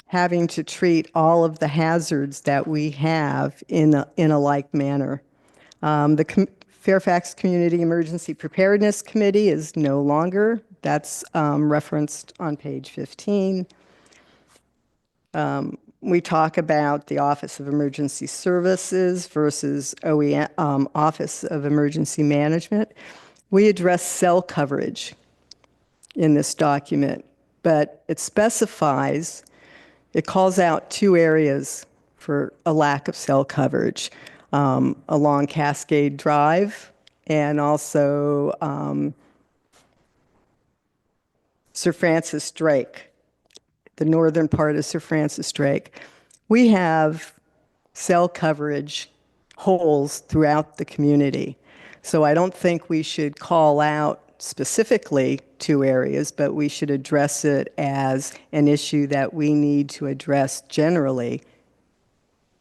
having to treat all of the hazards that we have in a like manner. The Fairfax Community Emergency Preparedness Committee is no longer. That's referenced on page 15. We talk about the Office of Emergency Services versus OEM, Office of Emergency Management. We address cell coverage in this document, but it specifies, it calls out two areas for a lack of cell coverage, along Cascade Drive and also Sir Francis Drake, the northern part of Sir Francis Drake. We have cell coverage holes throughout the community. So I don't think we should call out specifically two areas, but we should address it as an issue that we need to address generally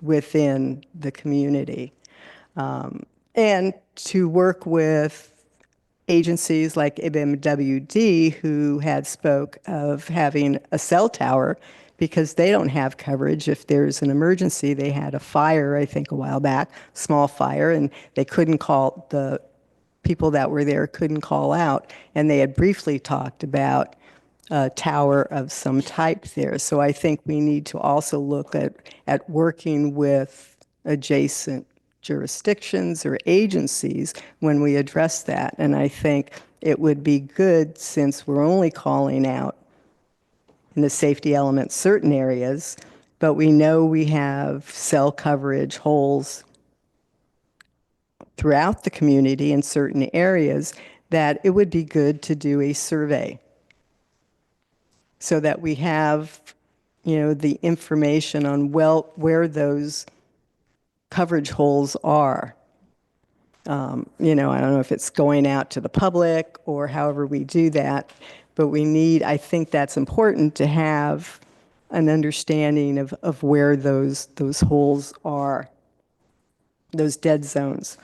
within the community. And to work with agencies like IBMWD, who had spoke of having a cell tower because they don't have coverage if there's an emergency. They had a fire, I think, a while back, small fire, and they couldn't call, the people that were there couldn't call out, and they had briefly talked about a tower of some type there. So I think we need to also look at working with adjacent jurisdictions or agencies when we address that. And I think it would be good, since we're only calling out in the safety element certain areas, but we know we have cell coverage holes throughout the community in certain areas, that it would be good to do a survey so that we have, the information on, well, where those coverage holes are. I don't know if it's going out to the public or however we do that, but I think that's important to have an understanding of where those holes are, those dead zones.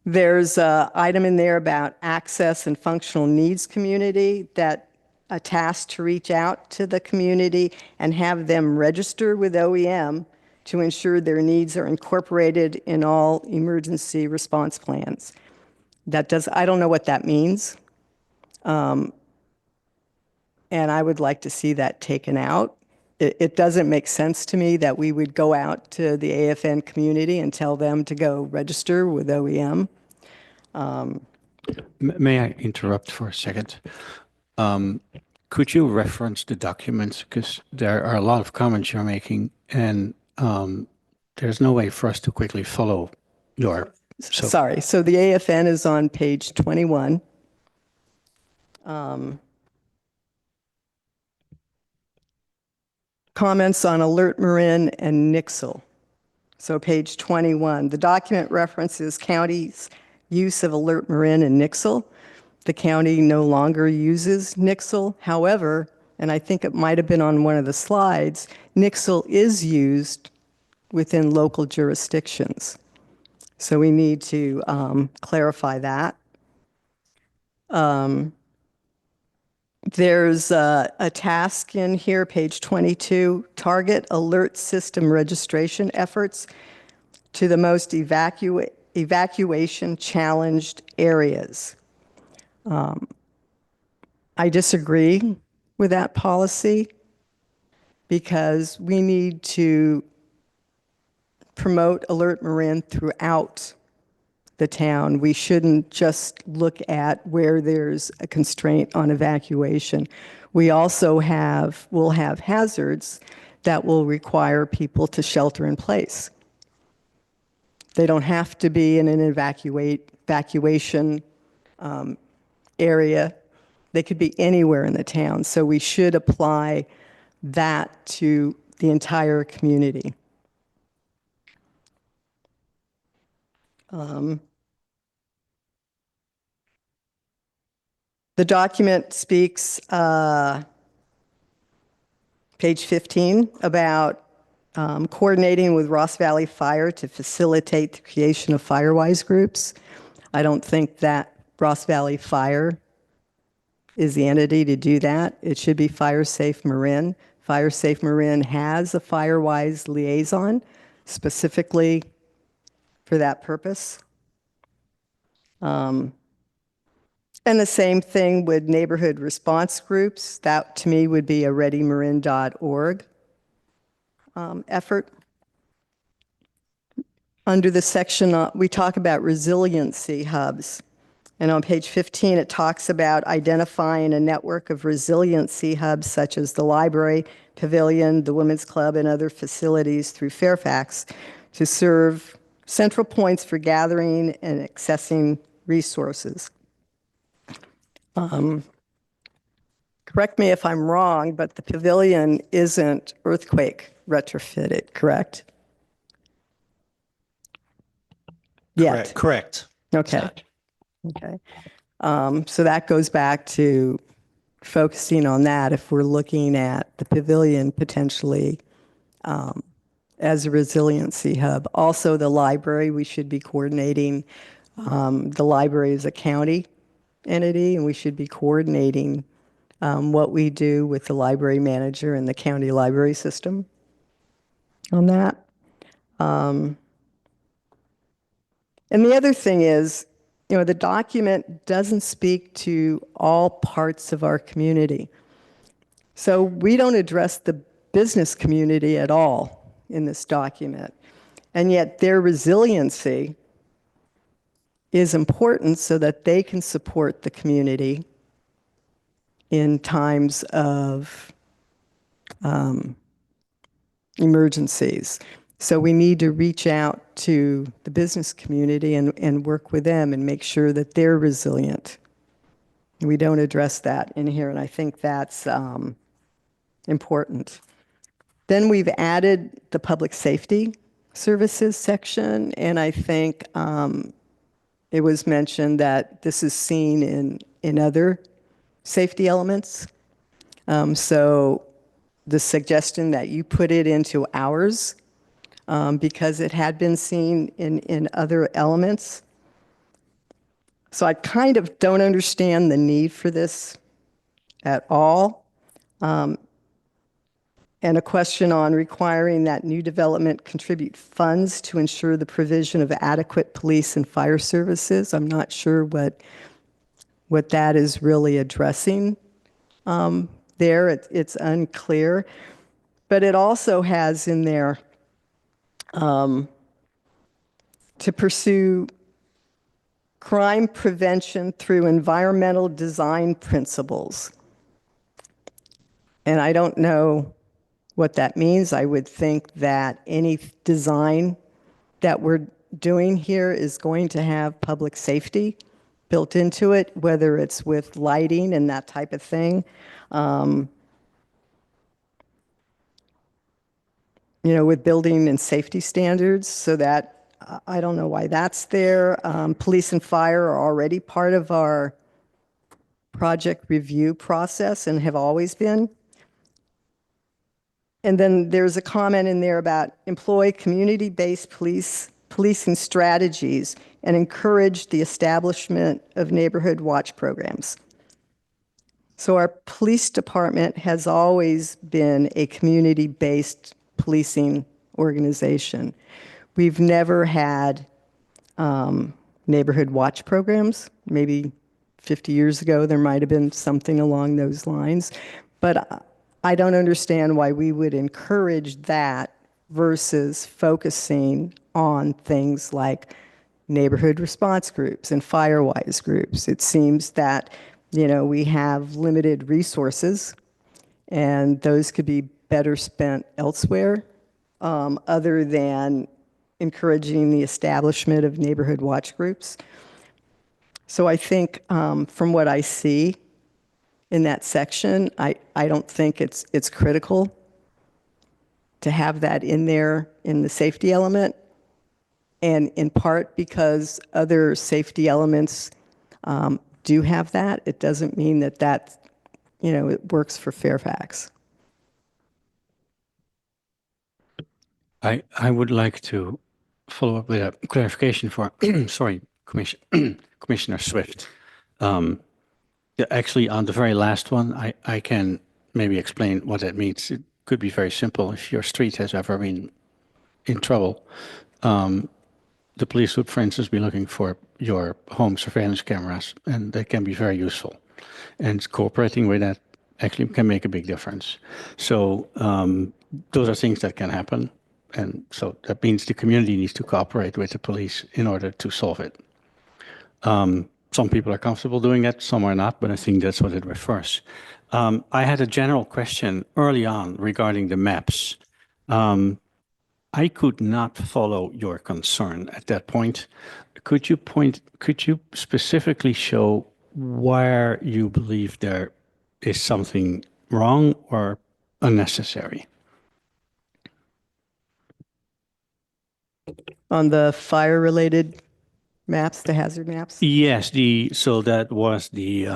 There's an item in there about access and functional needs community, that a task to reach out to the community and have them register with OEM to ensure their needs are incorporated in all emergency response plans. I don't know what that means. And I would like to see that taken out. It doesn't make sense to me that we would go out to the AFN community and tell them to go register with OEM. May I interrupt for a second? Could you reference the documents? Because there are a lot of comments you're making, and there's no way for us to quickly follow your... Sorry. So the AFN is on page 21. Comments on Alert Marin and Nixle. So page 21. The document references county's use of Alert Marin and Nixle. The county no longer uses Nixle. However, and I think it might have been on one of the slides, Nixle is used within local jurisdictions. So we need to clarify that. There's a task in here, page 22, target alert system registration efforts to the most evacuation challenged areas. I disagree with that policy because we need to promote Alert Marin throughout the town. We shouldn't just look at where there's a constraint on evacuation. We also will have hazards that will require people to shelter in place. They don't have to be in an evacuation area. They could be anywhere in the town. So we should apply that to the entire community. The document speaks, page 15, about coordinating with Ross Valley Fire to facilitate the creation of Firewise groups. I don't think that Ross Valley Fire is the entity to do that. It should be Fire Safe Marin. Fire Safe Marin has a Firewise liaison specifically for that purpose. And the same thing with neighborhood response groups. That, to me, would be a readymarin.org effort. Under the section, we talk about resiliency hubs. And on page 15, it talks about identifying a network of resiliency hubs such as the library, pavilion, the women's club, and other facilities through Fairfax to serve central points for gathering and accessing resources. Correct me if I'm wrong, but the pavilion isn't earthquake retrofitted, correct? Yet. Correct. Okay. Okay. So that goes back to focusing on that if we're looking at the pavilion potentially as a resiliency hub. Also, the library, we should be coordinating. The library is a county entity, and we should be coordinating what we do with the library manager and the county library system on that. And the other thing is, the document doesn't speak to all parts of our community. So we don't address the business community at all in this document. And yet their resiliency is important so that they can support the community in times of emergencies. So we need to reach out to the business community and work with them and make sure that they're resilient. We don't address that in here, and I think that's important. Then we've added the public safety services section, and I think it was mentioned that this is seen in other safety elements. So the suggestion that you put it into ours, because it had been seen in other elements. So I kind of don't understand the need for this at all. And a question on requiring that new development contribute funds to ensure the provision of adequate police and fire services. I'm not sure what that is really addressing there. It's unclear. But it also has in there to pursue crime prevention through environmental design principles. And I don't know what that means. I would think that any design that we're doing here is going to have public safety built into it, whether it's with lighting and that type of thing. With building and safety standards, so that I don't know why that's there. Police and fire are already part of our project review process and have always been. And then there's a comment in there about employ community-based policing strategies and encourage the establishment of neighborhood watch programs. So our police department has always been a community-based policing organization. We've never had neighborhood watch programs. Maybe 50 years ago, there might have been something along those lines. But I don't understand why we would encourage that versus focusing on things like neighborhood response groups and firewise groups. It seems that, we have limited resources, and those could be better spent elsewhere, other than encouraging the establishment of neighborhood watch groups. So I think from what I see in that section, I don't think it's critical to have that in there in the safety element, and in part because other safety elements do have that. It doesn't mean that it works for Fairfax. I would like to follow up with a clarification for, sorry, Commissioner Swift. Actually, on the very last one, I can maybe explain what that means. It could be very simple if your street has ever been in trouble. the police would, for instance, be looking for your home surveillance cameras, and they can be very useful. And cooperating with that actually can make a big difference. So those are things that can happen. And so that means the community needs to cooperate with the police in order to solve it. Some people are comfortable doing that, some are not, but I think that's what it refers. I had a general question early on regarding the maps. I could not follow your concern at that point. Could you specifically show where you believe there is something wrong or unnecessary? On the fire-related maps, the hazard maps? Yes, so that was the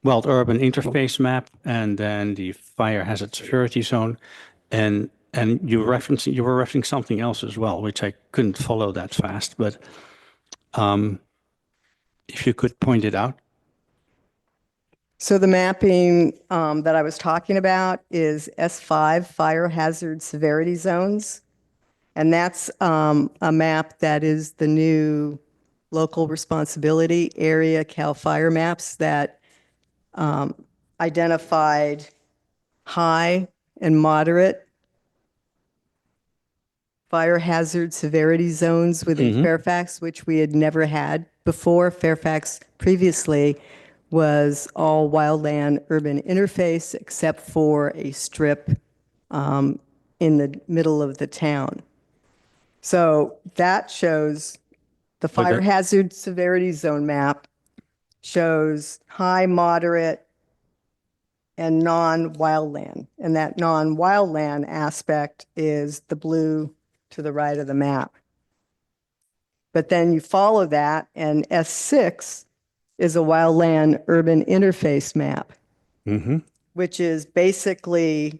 wild urban interface map, and then the fire hazard severity zone, and you were referencing something else as well, which I couldn't follow that fast, but if you could point it out. So the mapping that I was talking about is S5, fire hazard severity zones. And that's a map that is the new local responsibility area CAL FIRE maps that identified high and moderate fire hazard severity zones within Fairfax, which we had never had before. Fairfax previously was all wildland urban interface except for a strip in the middle of the town. So that shows the fire hazard severity zone map shows high, moderate, and non-wildland. And that non-wildland aspect is the blue to the right of the map. But then you follow that, and S6 is a wildland urban interface map, which is basically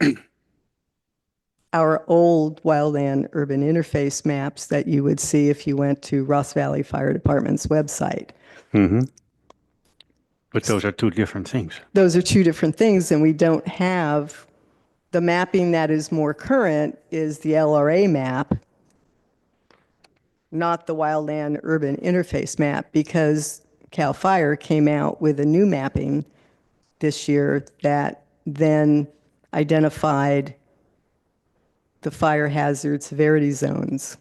our old wildland urban interface maps that you would see if you went to Ross Valley Fire Department's website. But those are two different things. Those are two different things, and we don't have the mapping that is more current is the LRA map, not the wildland urban interface map, because CAL FIRE came out with a new mapping this year that then identified the fire hazard severity zones.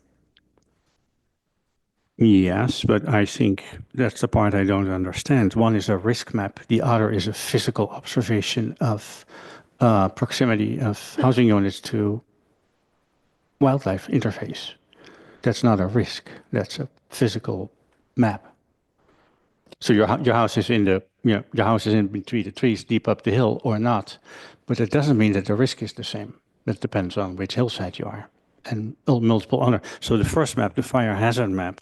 Yes, but I think that's the part I don't understand. One is a risk map, the other is a physical observation of proximity of housing units to wildlife interface. That's not a risk, that's a physical map. So your house is in your house is in between the trees deep up the hill or not, but it doesn't mean that the risk is the same. That depends on which hillside you are and multiple other. So the first map, the fire hazard map,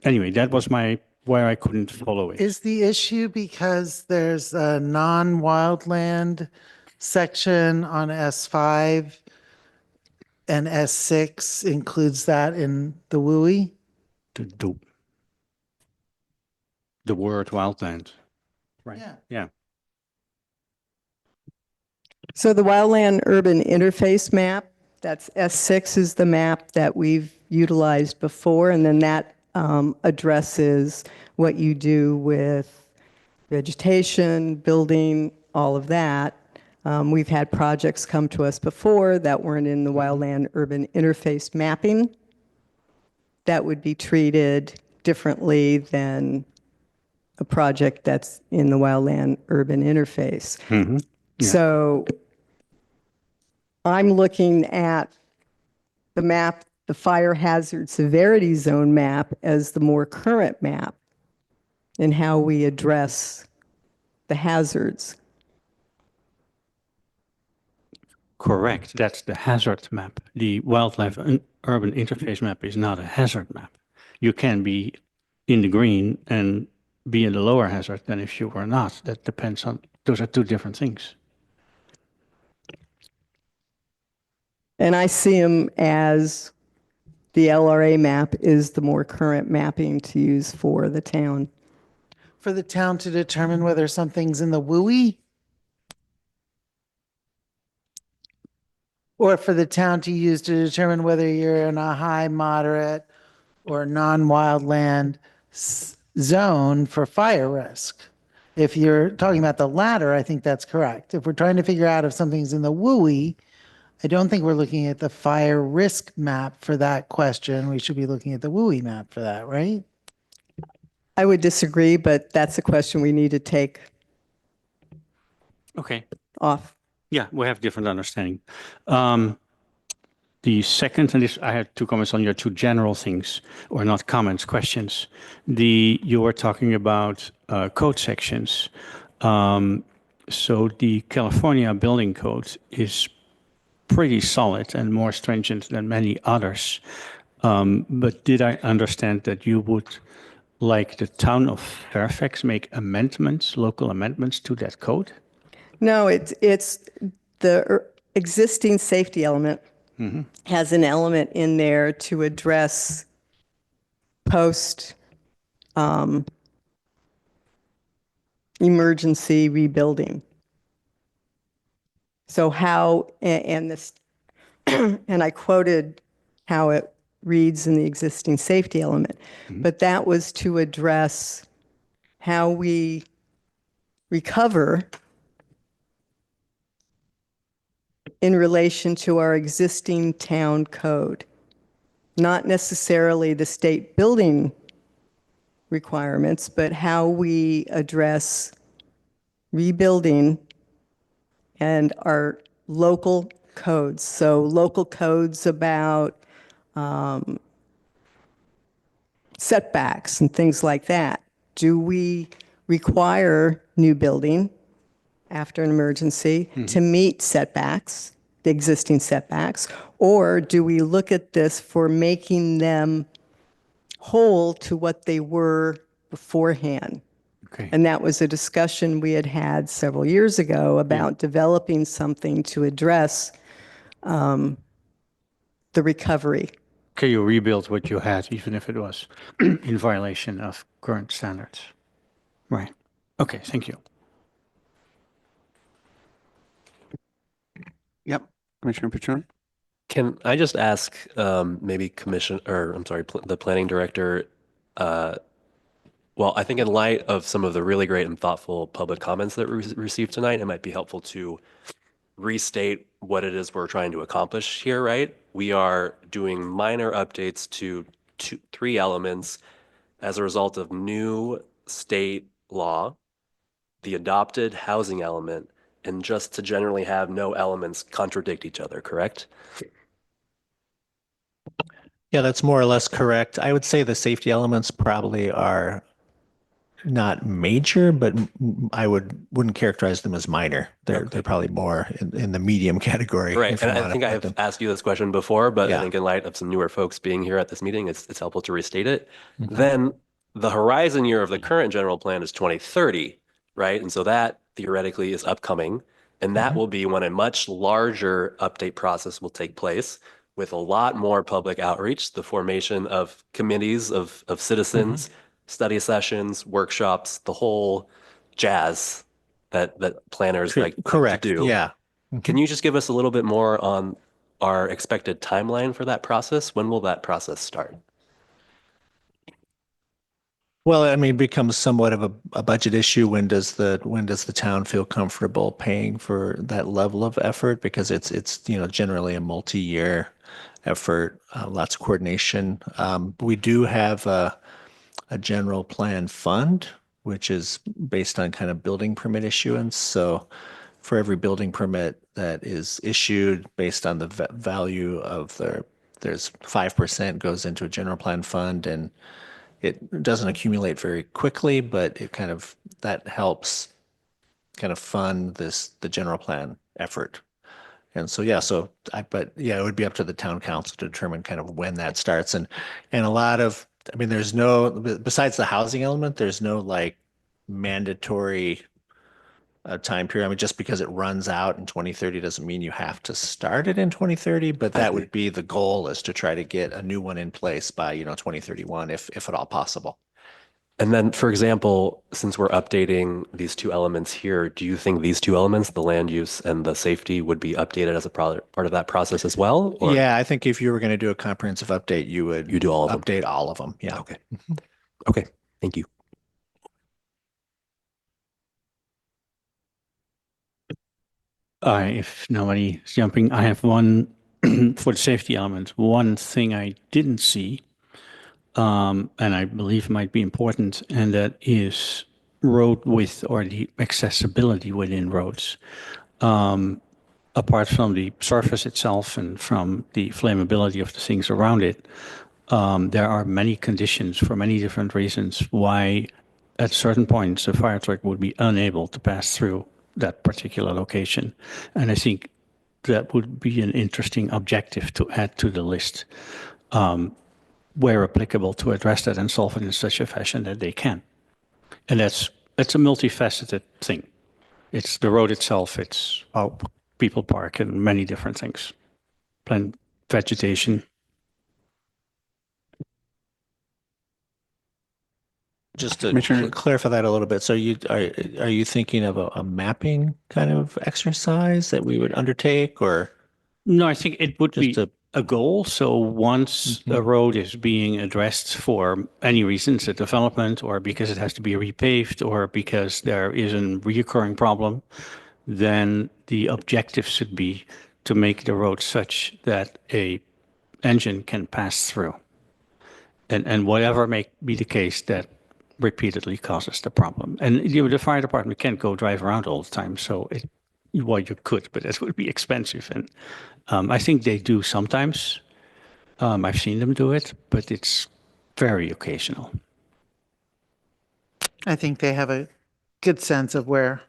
anyway, that was where I couldn't follow it. Is the issue because there's a non-wildland section on S5 and S6 includes that in the WUI? The word wildland. Right. Yeah. So the wildland urban interface map, that's S6 is the map that we've utilized before, and then that addresses what you do with vegetation, building, all of that. We've had projects come to us before that weren't in the wildland urban interface mapping that would be treated differently than a project that's in the wildland urban interface. So I'm looking at the map, the fire hazard severity zone map, as the more current map in how we address the hazards. Correct. That's the hazard map. The wildlife urban interface map is not a hazard map. You can be in the green and be in the lower hazard than if you were not. That depends on, those are two different things. And I see them as the LRA map is the more current mapping to use for the town. For the town to determine whether something's in the WUI? or for the town to use to determine whether you're in a high, moderate, or non-wildland zone for fire risk. If you're talking about the latter, I think that's correct. If we're trying to figure out if something's in the WUI, I don't think we're looking at the fire risk map for that question. We should be looking at the WUI map for that, right? I would disagree, but that's a question we need to take Okay. off. Yeah, we have different understanding. The second, and this, I had two comments on your two general things, or not comments, questions. You were talking about code sections. So the California building code is pretty solid and more stringent than many others. But did I understand that you would, like the town of Fairfax, make amendments, local amendments to that code? No, it's the existing safety element has an element in there to address post emergency rebuilding. So how, and this, and I quoted how it reads in the existing safety element, but that was to address how we recover in relation to our existing town code, not necessarily the state building requirements, but how we address rebuilding and our local codes. So local codes about setbacks and things like that. Do we require new building after an emergency to meet setbacks, the existing setbacks, or do we look at this for making them whole to what they were beforehand? Okay. And that was a discussion we had had several years ago about developing something to address the recovery. Okay, you rebuild what you had, even if it was in violation of current standards. Right. Okay, thank you. Yep. Commissioner Patron? Can I just ask, maybe the planning director, well, I think in light of some of the really great and thoughtful public comments that we received tonight, it might be helpful to restate what it is we're trying to accomplish here, right? We are doing minor updates to three elements as a result of new state law, the adopted housing element, and just to generally have no elements contradict each other, correct? Yeah, that's more or less correct. I would say the safety elements probably are not major, but I wouldn't characterize them as minor. They're probably more in the medium category. Right, if you and I wanna think put I've them. asked you this question before, but I Yeah. think in light of some newer folks being here at this meeting, it's helpful to restate it. Then the horizon year of the current general plan is 2030, right? And so that theoretically is upcoming, and that will be when a much larger update process will take place with a lot more public outreach, the formation of committees of citizens, study sessions, workshops, the whole jazz that planners like to Correct. do. Yeah. Can you just give us a little bit more on our expected timeline for that process? When will that process start? Well, I mean, it becomes somewhat of a budget issue. When does the town feel comfortable paying for that level of effort? Because it's generally a multi-year effort, lots of coordination. We do have a general plan fund, which is based on kind of building permit issuance. So for every building permit that is issued based on the value of there's 5% goes into a general plan fund, and it doesn't accumulate very quickly, but that helps kind of fund the general plan effort. And so, it would be up to the town council to determine kind of when that starts. And a lot of, I mean, there's no, besides the housing element, there's no like mandatory time period. I mean, just because it runs out in 2030 doesn't mean you have to start it in 2030, but that would be the goal, is to try to get a new one in place by, 2031, if at all possible. And then, for example, since we're updating these two elements here, do you think these two elements, the land use and the safety, would be updated as a part of that process as well? Or Yeah, I think if you were going to do a comprehensive update, you do all of them? update all of them. Yeah. Okay. Okay. Thank you. If nobody's jumping, I have one for the safety element. One thing I didn't see, and I believe might be important, and that is road width or the accessibility within roads. Apart from the surface itself and from the flammability of the things around it, there are many conditions for many different reasons why at certain points a fire truck would be unable to pass through that particular location. And I think that would be an interesting objective to add to the list, where applicable, to address that and solve it in such a fashion that they can. And it's a multifaceted thing. It's the road itself, it's how people park and many different things. Plant vegetation. Just to Commissioner- clarify that a little bit, so are you thinking of a mapping kind of exercise that we would undertake, or No, I think it would be just a goal. So once a road is being addressed for any reasons, a development, or because it has to be repaved, or because there is a reoccurring problem, then the objective should be to make the road such that a engine can pass through. And whatever may be the case that repeatedly causes the problem. And the fire department can't go drive around all the time. So well, you could, but it would be expensive. And I think they do sometimes. I've seen them do it, but it's very occasional. I think they have a good sense of where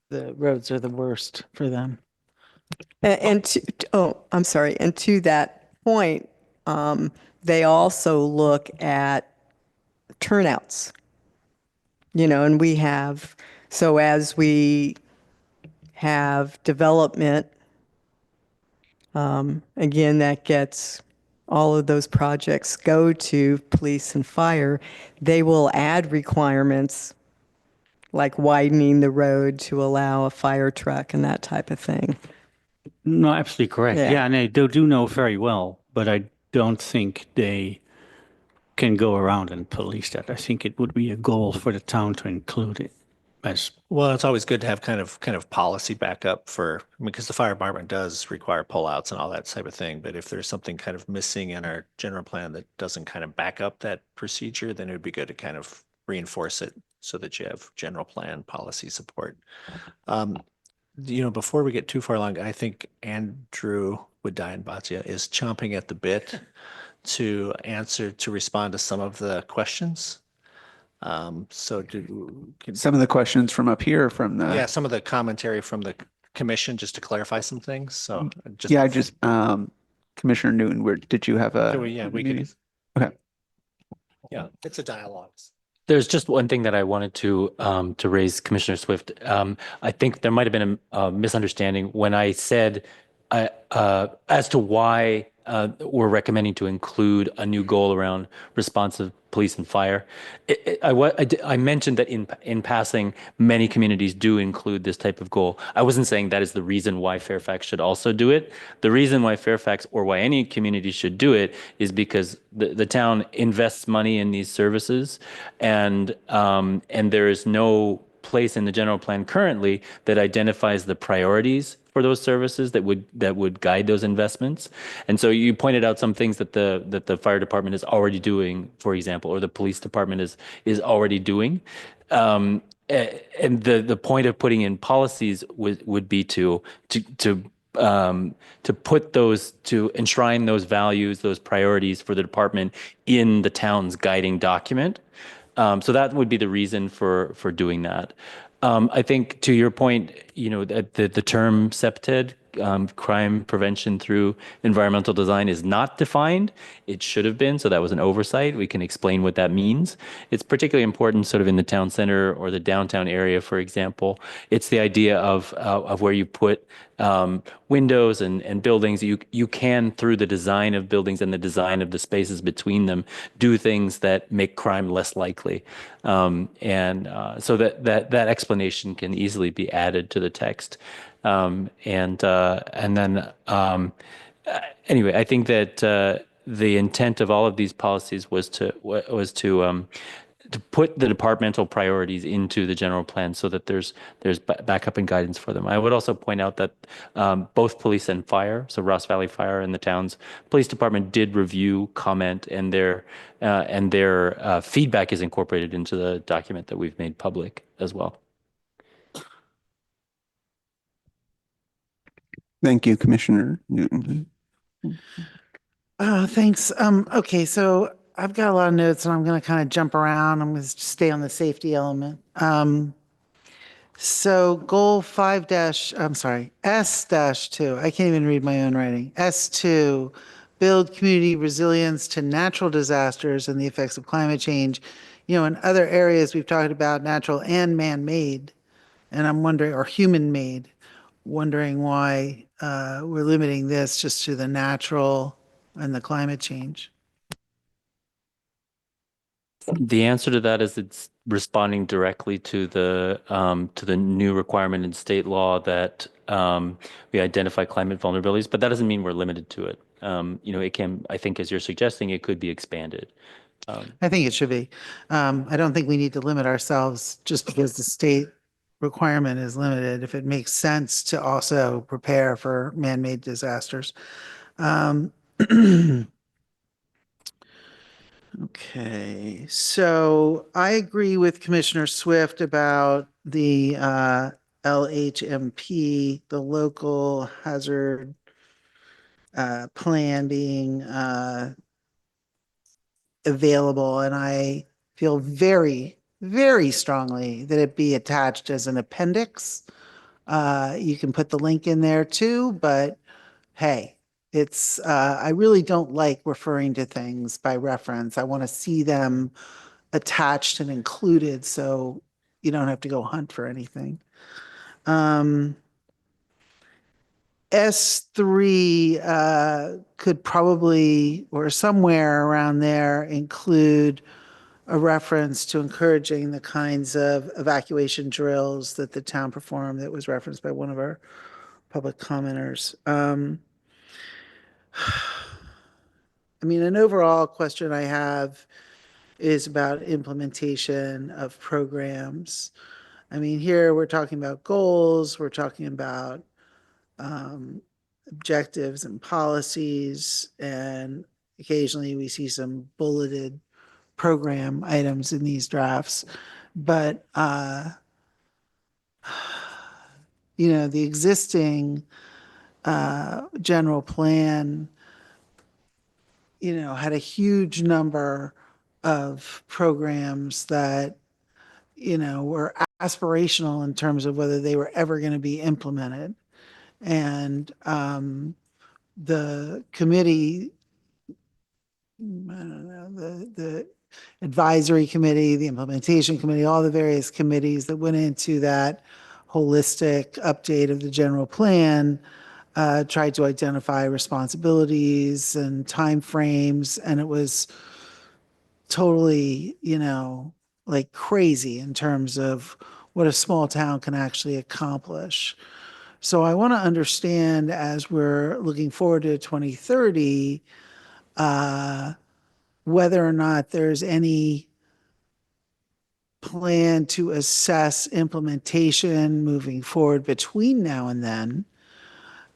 the roads are the worst for them. I'm sorry. And to that point, they also look at turnouts, and we have, so as we have development, again, that gets all of those projects go to police and fire. They will add requirements like widening the road to allow a fire truck and that type of thing. No, absolutely correct. Yeah. Yeah, and they do know very well, but I don't think they can go around and police that. I think it would be a goal for the town to include it as well, it's always good to have kind of policy backup because the fire department does require pullouts and all that type of thing. But if there's something kind of missing in our general plan that doesn't kind of back up that procedure, then it would be good to kind of reinforce it so that you have general plan policy support. Before we get too far along, I think Andrew Woodine-Batia is chomping at the bit to respond to some of the questions. So Some of the questions from up here from the. yeah, some of the commentary from the commission, just to clarify some things. So Commissioner Newton, did you have a? we can. Okay. Yeah, it's a dialogue. There's just one thing that I wanted to raise, Commissioner Swift. I think there might have been a misunderstanding when I said as to why we're recommending to include a new goal around responsive police and fire. I mentioned that in passing, many communities do include this type of goal. I wasn't saying that is the reason why Fairfax should also do it. The reason why Fairfax or why any community should do it is because the town invests money in these services, and there is no place in the general plan currently that identifies the priorities for those services that would guide those investments. And so you pointed out some things that the fire department is already doing, for example, or the police department is already doing. And the point of putting in policies would be to put those, to enshrine those values, those priorities for the department in the town's guiding document. So that would be the reason for doing that. I think to your point, the term CPTED, crime prevention through environmental design, is not defined. It should have been, so that was an oversight. We can explain what that means. It's particularly important sort of in the town center or the downtown area, for example. It's the idea of where you put windows and buildings. You can, through the design of buildings and the design of the spaces between them, do things that make crime less likely. So that explanation can easily be added to the text. Anyway, I think that the intent of all of these policies was to put the departmental priorities into the general plan so that there's backup and guidance for them. I would also point out that both police and fire, so Ross Valley Fire and the town's police department, did review, comment, and their feedback is incorporated into the document that we've made public as well. Thank you, Commissioner Newton. Thanks. Okay, so I've got a lot of notes and I'm going to kind of jump around. I'm going to stay on the safety element. So goal S-2, I can't even read my own writing. S2, build community resilience to natural disasters and the effects of climate change. In other areas we've talked about natural and man-made, and I'm wondering, or human-made, wondering why we're limiting this just to the natural and the climate change. The answer to that is it's responding directly to the new requirement in state law that we identify climate vulnerabilities, but that doesn't mean we're limited to it. It can, I think, as you're suggesting, it could be expanded. I think it should be. I don't think we need to limit ourselves just because the state requirement is limited. If it makes sense to also prepare for man-made disasters. Okay, so I agree with Commissioner Swift about the LHMP, the local hazard plan being available, and I feel very, very strongly that it be attached as an appendix. You can put the link in there too, but hey, I really don't like referring to things by reference. I want to see them attached and included so you don't have to go hunt for anything. S3 could probably, or somewhere around there, include a reference to encouraging the kinds of evacuation drills that the town performed that was referenced by one of our public commenters. An overall question I have is about implementation of programs. Here we're talking about goals, we're talking about objectives and policies, and occasionally we see some bulleted program items in these drafts. But, the existing general plan, had a huge number of programs that, were aspirational in terms of whether they were ever going to be implemented. And the committee, I don't know, the advisory committee, the implementation committee, all the various committees that went into that holistic update of the general plan, tried to identify responsibilities and timeframes, and it was totally, like crazy in terms of what a small town can actually accomplish. So I want to understand, as we're looking forward to 2030, whether or not there's any plan to assess implementation moving forward between now and then.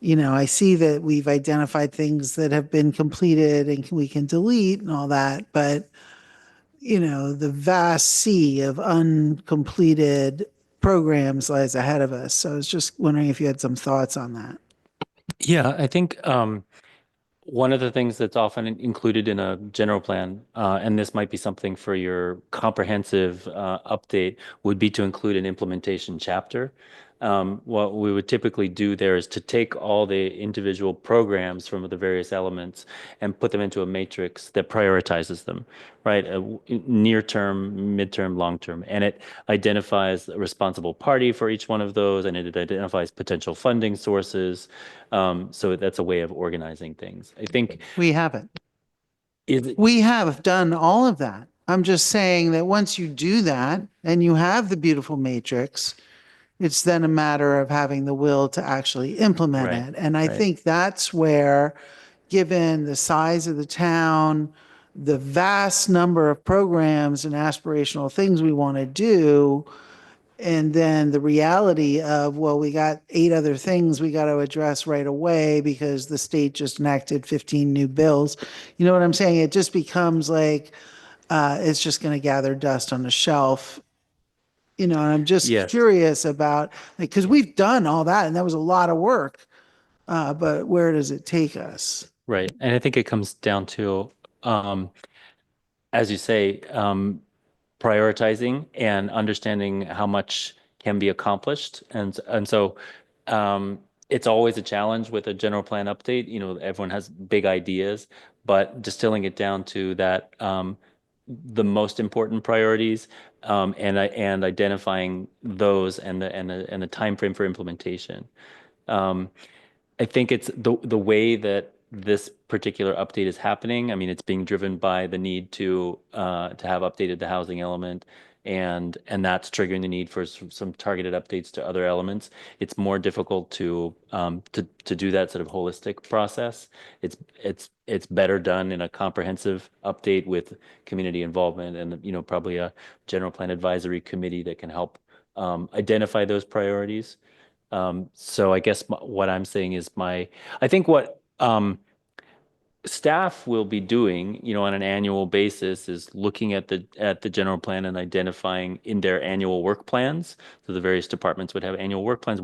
I see that we've identified things that have been completed and we can delete and all that, but the vast sea of uncompleted programs lies ahead of us. So I was just wondering if you had some thoughts on that. Yeah, I think one of the things that's often included in a general plan, and this might be something for your comprehensive update, would be to include an implementation chapter. what we would typically do there is to take all the individual programs from the various elements and put them into a matrix that prioritizes them, right? Near term, midterm, long term. And it identifies a responsible party for each one of those, and it identifies potential funding sources. So that's a way of organizing things. I think We haven't. is it, We have done all of that. I'm just saying that once you do that and you have the beautiful matrix, it's then a matter of having the will to actually implement Right, it. And I right. think that's where, given the size of the town, the vast number of programs and aspirational things we want to do, and then the reality of, well, we got 8 other things we got to address right away because the state just enacted 15 new bills. You know what I'm saying? It just becomes like it's just going to gather dust on the shelf. And I'm just Yes. curious about, like, because we've done all that and that was a lot of work. But where does it take us? Right. And I think it comes down to, as you say, prioritizing and understanding how much can be accomplished. And so it's always a challenge with a general plan update. Everyone has big ideas, but distilling it down to that the most important priorities and identifying those and the time frame for implementation. I think it's the way that this particular update is happening. I mean, it's being driven by the need to have updated the housing element, and that's triggering the need for some targeted updates to other elements. It's more difficult to do that sort of holistic process. It's better done in a comprehensive update with community involvement and probably a general plan advisory committee that can help identify those priorities. So I guess what I'm saying is I think what staff will be doing, on an annual basis is looking at the general plan and identifying in their annual work plans. So the various departments would have annual work plans.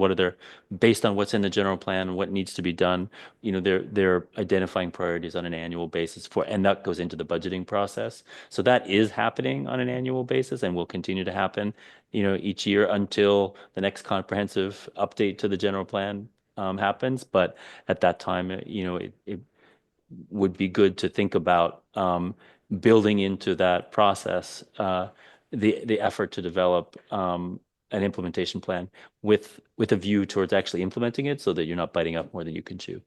Based on what's in the general plan, what needs to be done, they're identifying priorities on an annual basis and that goes into the budgeting process. So that is happening on an annual basis and will continue to happen, each year until the next comprehensive update to the general plan happens. But at that time, it would be good to think about building into that process the effort to develop an implementation plan with a view towards actually implementing it so that you're not biting up more than you can chew.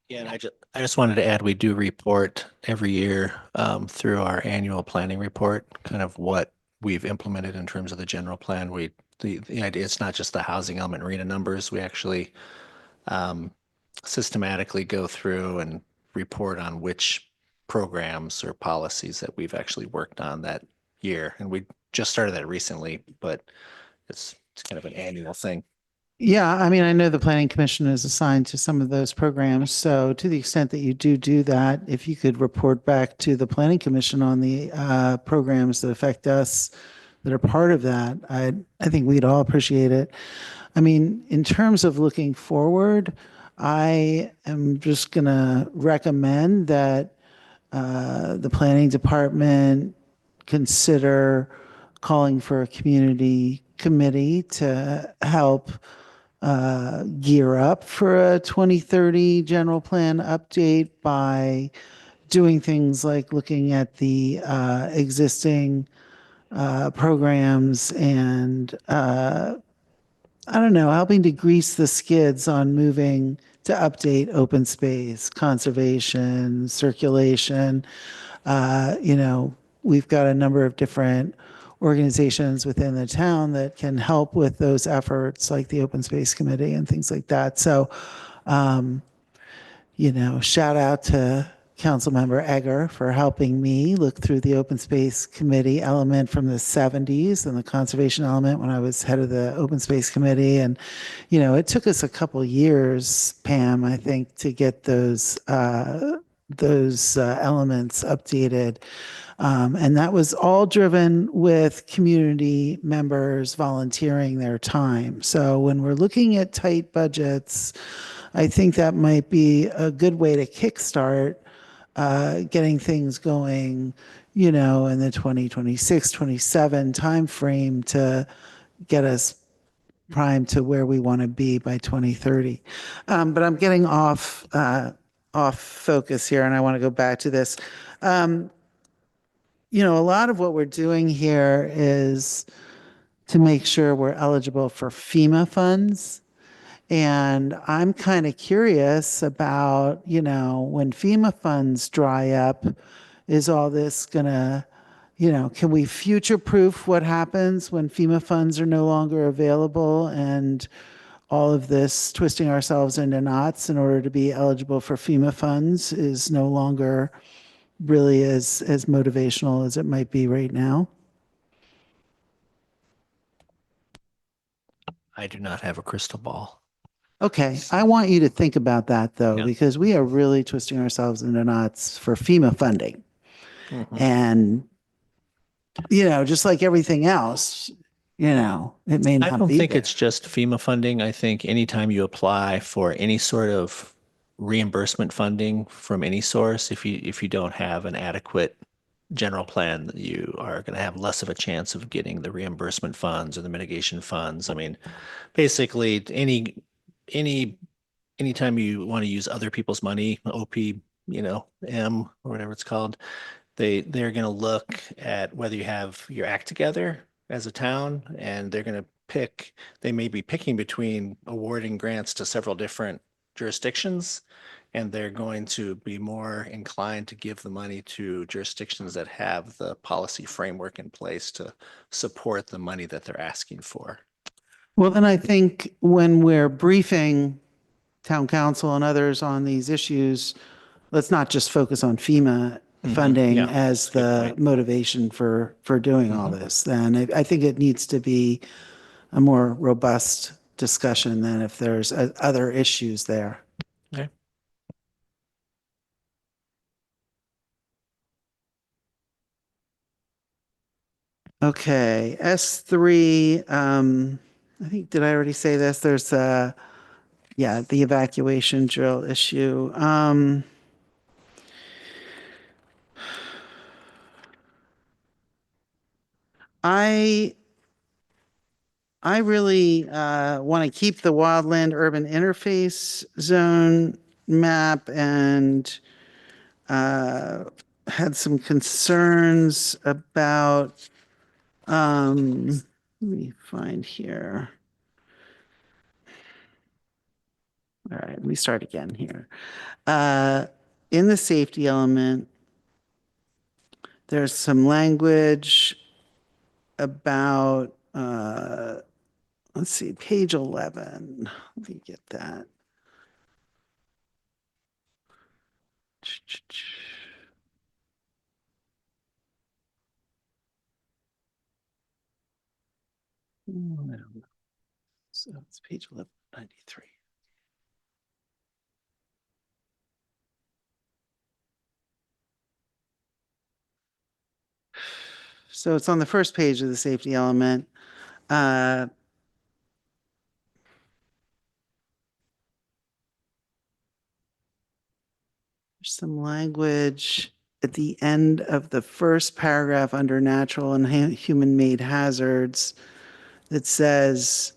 Yeah, and I just wanted to add, we do report every year through our annual planning report, kind of what we've implemented in terms of the general plan. The idea, it's not just the housing element arena numbers. We actually systematically go through and report on which programs or policies that we've actually worked on that year. And we just started that recently, but it's kind of an annual thing. Yeah, I mean, I know the Planning Commission is assigned to some of those programs. So to the extent that you do that, if you could report back to the Planning Commission on the programs that affect us that are part of that, I think we'd all appreciate it. I mean, in terms of looking forward, I am just going to recommend that the planning department consider calling for a community committee to help gear up for a 2030 general plan update by doing things like looking at the existing programs and I don't know, helping to grease the skids on moving to update open space, conservation, circulation. We've got a number of different organizations within the town that can help with those efforts, like the Open Space Committee and things like that. So, shout out to Councilmember Egger for helping me look through the Open Space Committee element from the 70s and the conservation element when I was head of the Open Space Committee. And, it took us a couple years, Pam, I think, to get those elements updated. And that was all driven with community members volunteering their time. So when we're looking at tight budgets, I think that might be a good way to kickstart getting things going, in the 2026, 27 timeframe to get us prime to where we want to be by 2030. But I'm getting off focus here, and I want to go back to this. You know, a lot of what we're doing here is to make sure we're eligible for FEMA funds. And I'm kind of curious about, you know, when FEMA funds dry up, is all this gonna, you know, can we future-proof what happens when FEMA funds are no longer available and all of this twisting ourselves into knots in order to be eligible for FEMA funds is no longer really as motivational as it might be right now? I do not have a crystal ball. Okay, I want you to think about that though, Yeah. because we are really twisting ourselves into knots for FEMA funding. And, you know, just like everything else, you know, it may I not don't be think there. it's just FEMA funding. I think anytime you apply for any sort of reimbursement funding from any source, if you don't have an adequate general plan, you are going to have less of a chance of getting the reimbursement funds or the mitigation funds. I mean, basically any anytime you want to use other people's money, OP, you know, M or whatever it's called, they're going to look at whether you have your act together as a town, and they're going to pick, they may be picking between awarding grants to several different jurisdictions, and they're going to be more inclined to give the money to jurisdictions that have the policy framework in place to support the money that they're asking for. Well, then I think when we're briefing town council and others on these issues, let's not just focus on FEMA funding Yeah, as that's a good the point. motivation for doing all this. Then I think it needs to be a more robust discussion than if there's other issues there. Okay. Okay, S3, I think, did I already say this? There's yeah, the evacuation drill issue. I really want to keep the wildland urban interface zone map and had some concerns about, let me find here. All right, let me start again here. In the safety element, there's some language about, let's see, page 11. Let me get that. I don't know. So it's page 1193. So it's on the first page of the safety element. There's some language at the end of the first paragraph under natural and human-made hazards that says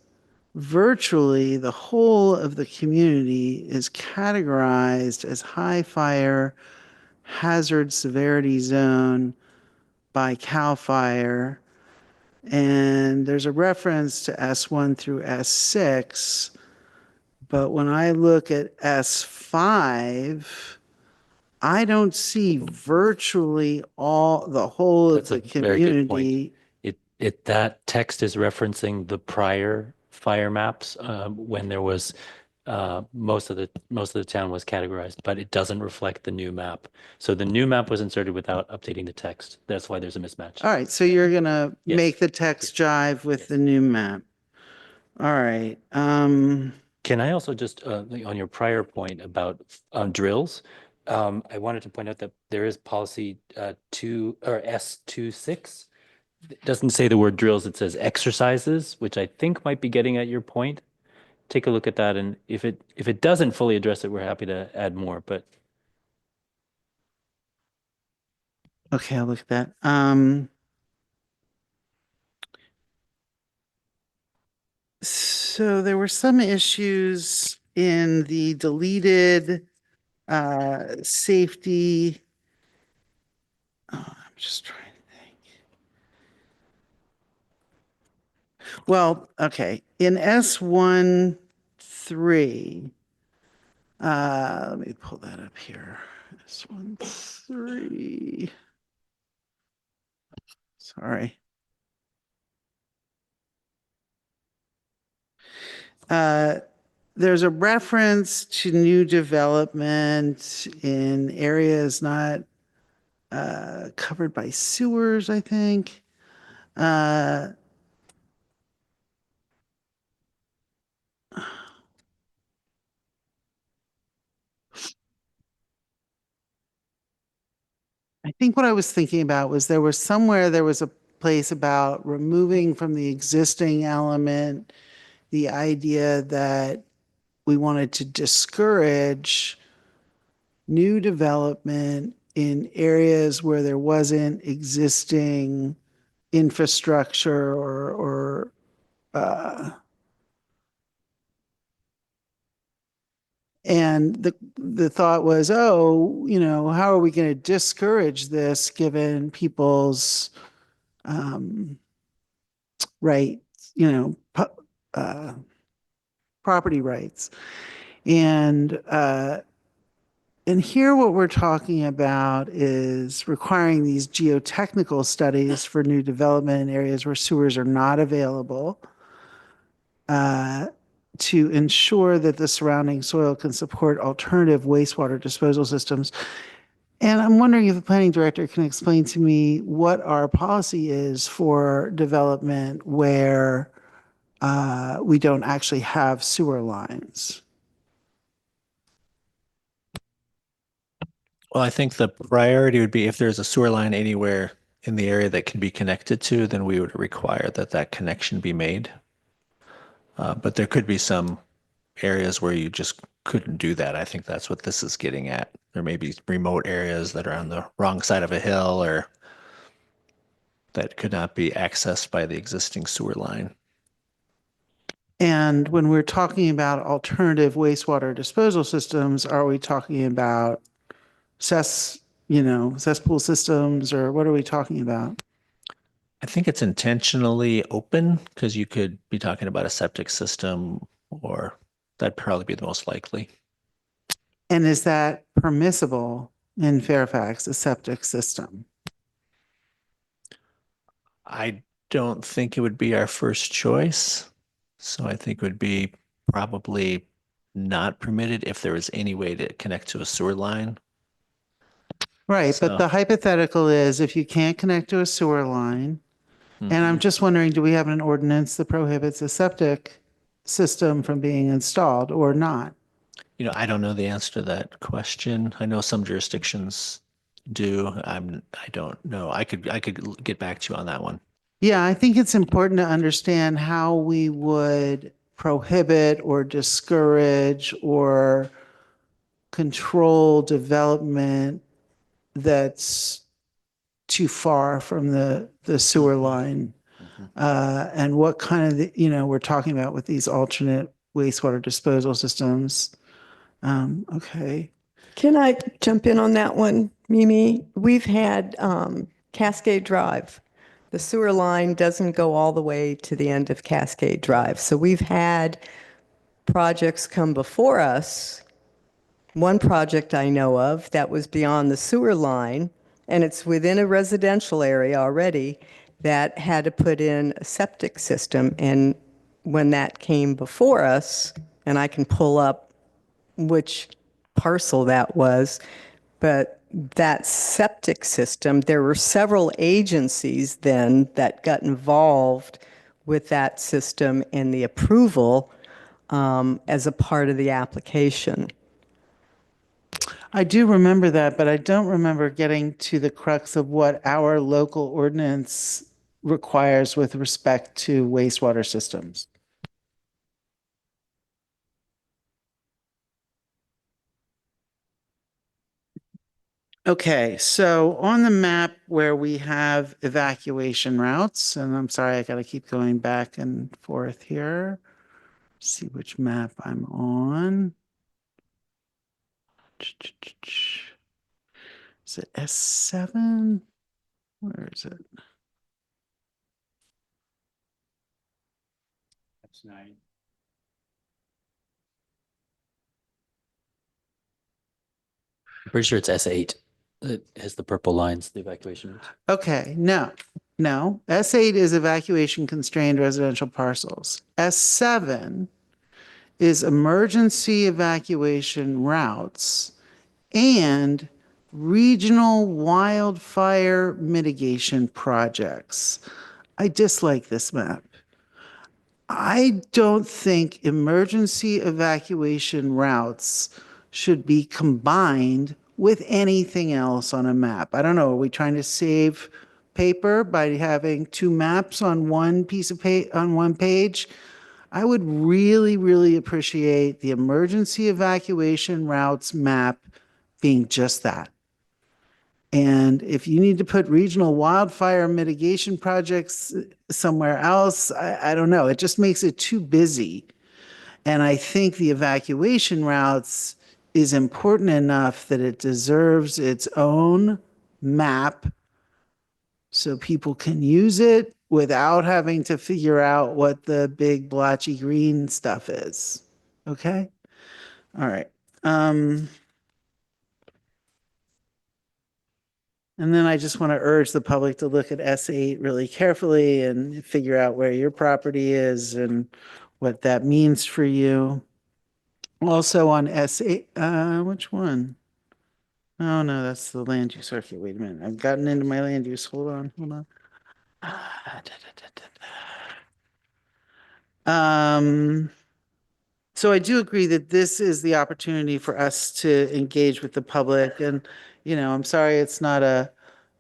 virtually the whole of the community is categorized as high fire hazard severity zone by CAL FIRE. And there's a reference to S1 through S6. But when I look at S5, I don't see virtually the whole of That's a the very good point. community. That text is referencing the prior fire maps when there was most of the town was categorized, but it doesn't reflect the new map. So the new map was inserted without updating the text. That's why there's a mismatch. All right, so you're gonna Yes. make the text jive with the new map. All right. Can I also just, on your prior point about drills, I wanted to point out that there is policy S26. It doesn't say the word drills, it says exercises, which I think might be getting at your point. Take a look at that, and if it doesn't fully address it, we're happy to add more, but Okay, I'll look at that. So there were some issues in the deleted safety. Oh, I'm just trying to think. Well, okay, in S1 3, let me pull that up here. S1 3. Sorry. There's a reference to new development in areas not covered by sewers, I think. I think what I was thinking about was there was a place about removing from the existing element the idea that we wanted to discourage new development in areas where there wasn't existing infrastructure or and the thought was, oh, how are we going to discourage this given people's right, property rights. And here what we're talking about is requiring these geotechnical studies for new development in areas where sewers are not available to ensure that the surrounding soil can support alternative wastewater disposal systems. And I'm wondering if the planning director can explain to me what our policy is for development where we don't actually have sewer lines. Well, I think the priority would be if there's a sewer line anywhere in the area that can be connected to, then we would require that that connection be made. But there could be some areas where you just couldn't do that. I think that's what this is getting at. There may be remote areas that are on the wrong side of a hill or that could not be accessed by the existing sewer line. And when we're talking about alternative wastewater disposal systems, are we talking about cesspool systems, or what are we talking about? I think it's intentionally open because you could be talking about a septic system, or that'd probably be the most likely. And is that permissible in Fairfax, a septic system? I don't think it would be our first choice. So I think it would be probably not permitted if there was any way to connect to a sewer line. Right, So- but the hypothetical is if you can't connect to a sewer line, and I'm Mhm. just wondering, do we have an ordinance that prohibits a septic system from being installed or not? I don't know the answer to that question. I know some jurisdictions do. I don't know. I could get back to you on that one. Yeah, I think it's important to understand how we would prohibit or discourage or control development that's too far from the sewer line. And what kind of, we're talking about with these alternate wastewater disposal systems. Okay. Can I jump in on that one, Mimi? We've had Cascade Drive. The sewer line doesn't go all the way to the end of Cascade Drive. So we've had projects come before us. One project I know of that was beyond the sewer line, and it's within a residential area already, that had to put in a septic system. And when that came before us, and I can pull up which parcel that was, but that septic system, there were several agencies then that got involved with that system and the approval as a part of the application. I do remember that, but I don't remember getting to the crux of what our local ordinance requires with respect to wastewater systems. Okay, so on the map where we have evacuation routes, and I'm sorry, I got to keep going back and forth here. see which map I'm on. Is it S7? Where is it? That's 9. Pretty sure it's S8. It has the purple lines, the evacuation routes. Okay, no. S8 is evacuation constrained residential parcels. S7 is emergency evacuation routes and regional wildfire mitigation projects. I dislike this map. I don't think emergency evacuation routes should be combined with anything else on a map. I don't know, are we trying to save paper by having two maps on one piece of on one page? I would really, really appreciate the emergency evacuation routes map being just that. And if you need to put regional wildfire mitigation projects somewhere else, I don't know. It just makes it too busy. And I think the evacuation routes is important enough that it deserves its own map so people can use it without having to figure out what the big blotchy green stuff is. Okay? All right. And then I just want to urge the public to look at S8 really carefully and figure out where your property is and what that means for you. Also on S8, which one? Oh no, that's the land use. Okay, wait a minute. I've gotten into my land use. Hold on. So I do agree that this is the opportunity for us to engage with the public. And, I'm sorry it's not a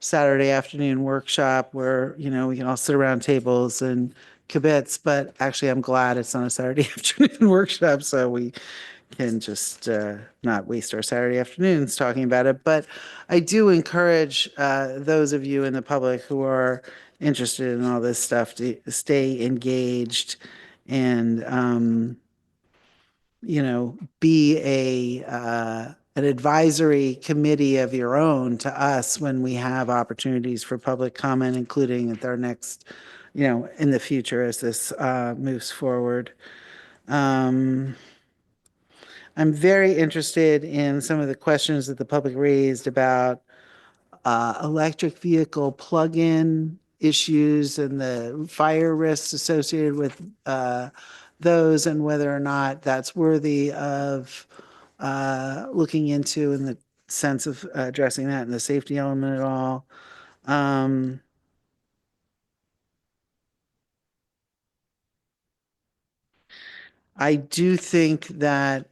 Saturday afternoon workshop where, we can all sit around tables and kibitz, but actually I'm glad it's not a Saturday afternoon workshop so we can just not waste our Saturday afternoons talking about it. But I do encourage those of you in the public who are interested in all this stuff to stay engaged and, be an advisory committee of your own to us when we have opportunities for public comment, including at our next, in the future as this moves forward. I'm very interested in some of the questions that the public raised about electric vehicle plug-in issues and the fire risks associated with those and whether or not that's worthy of looking into in the sense of addressing that in the safety element at all. I do think that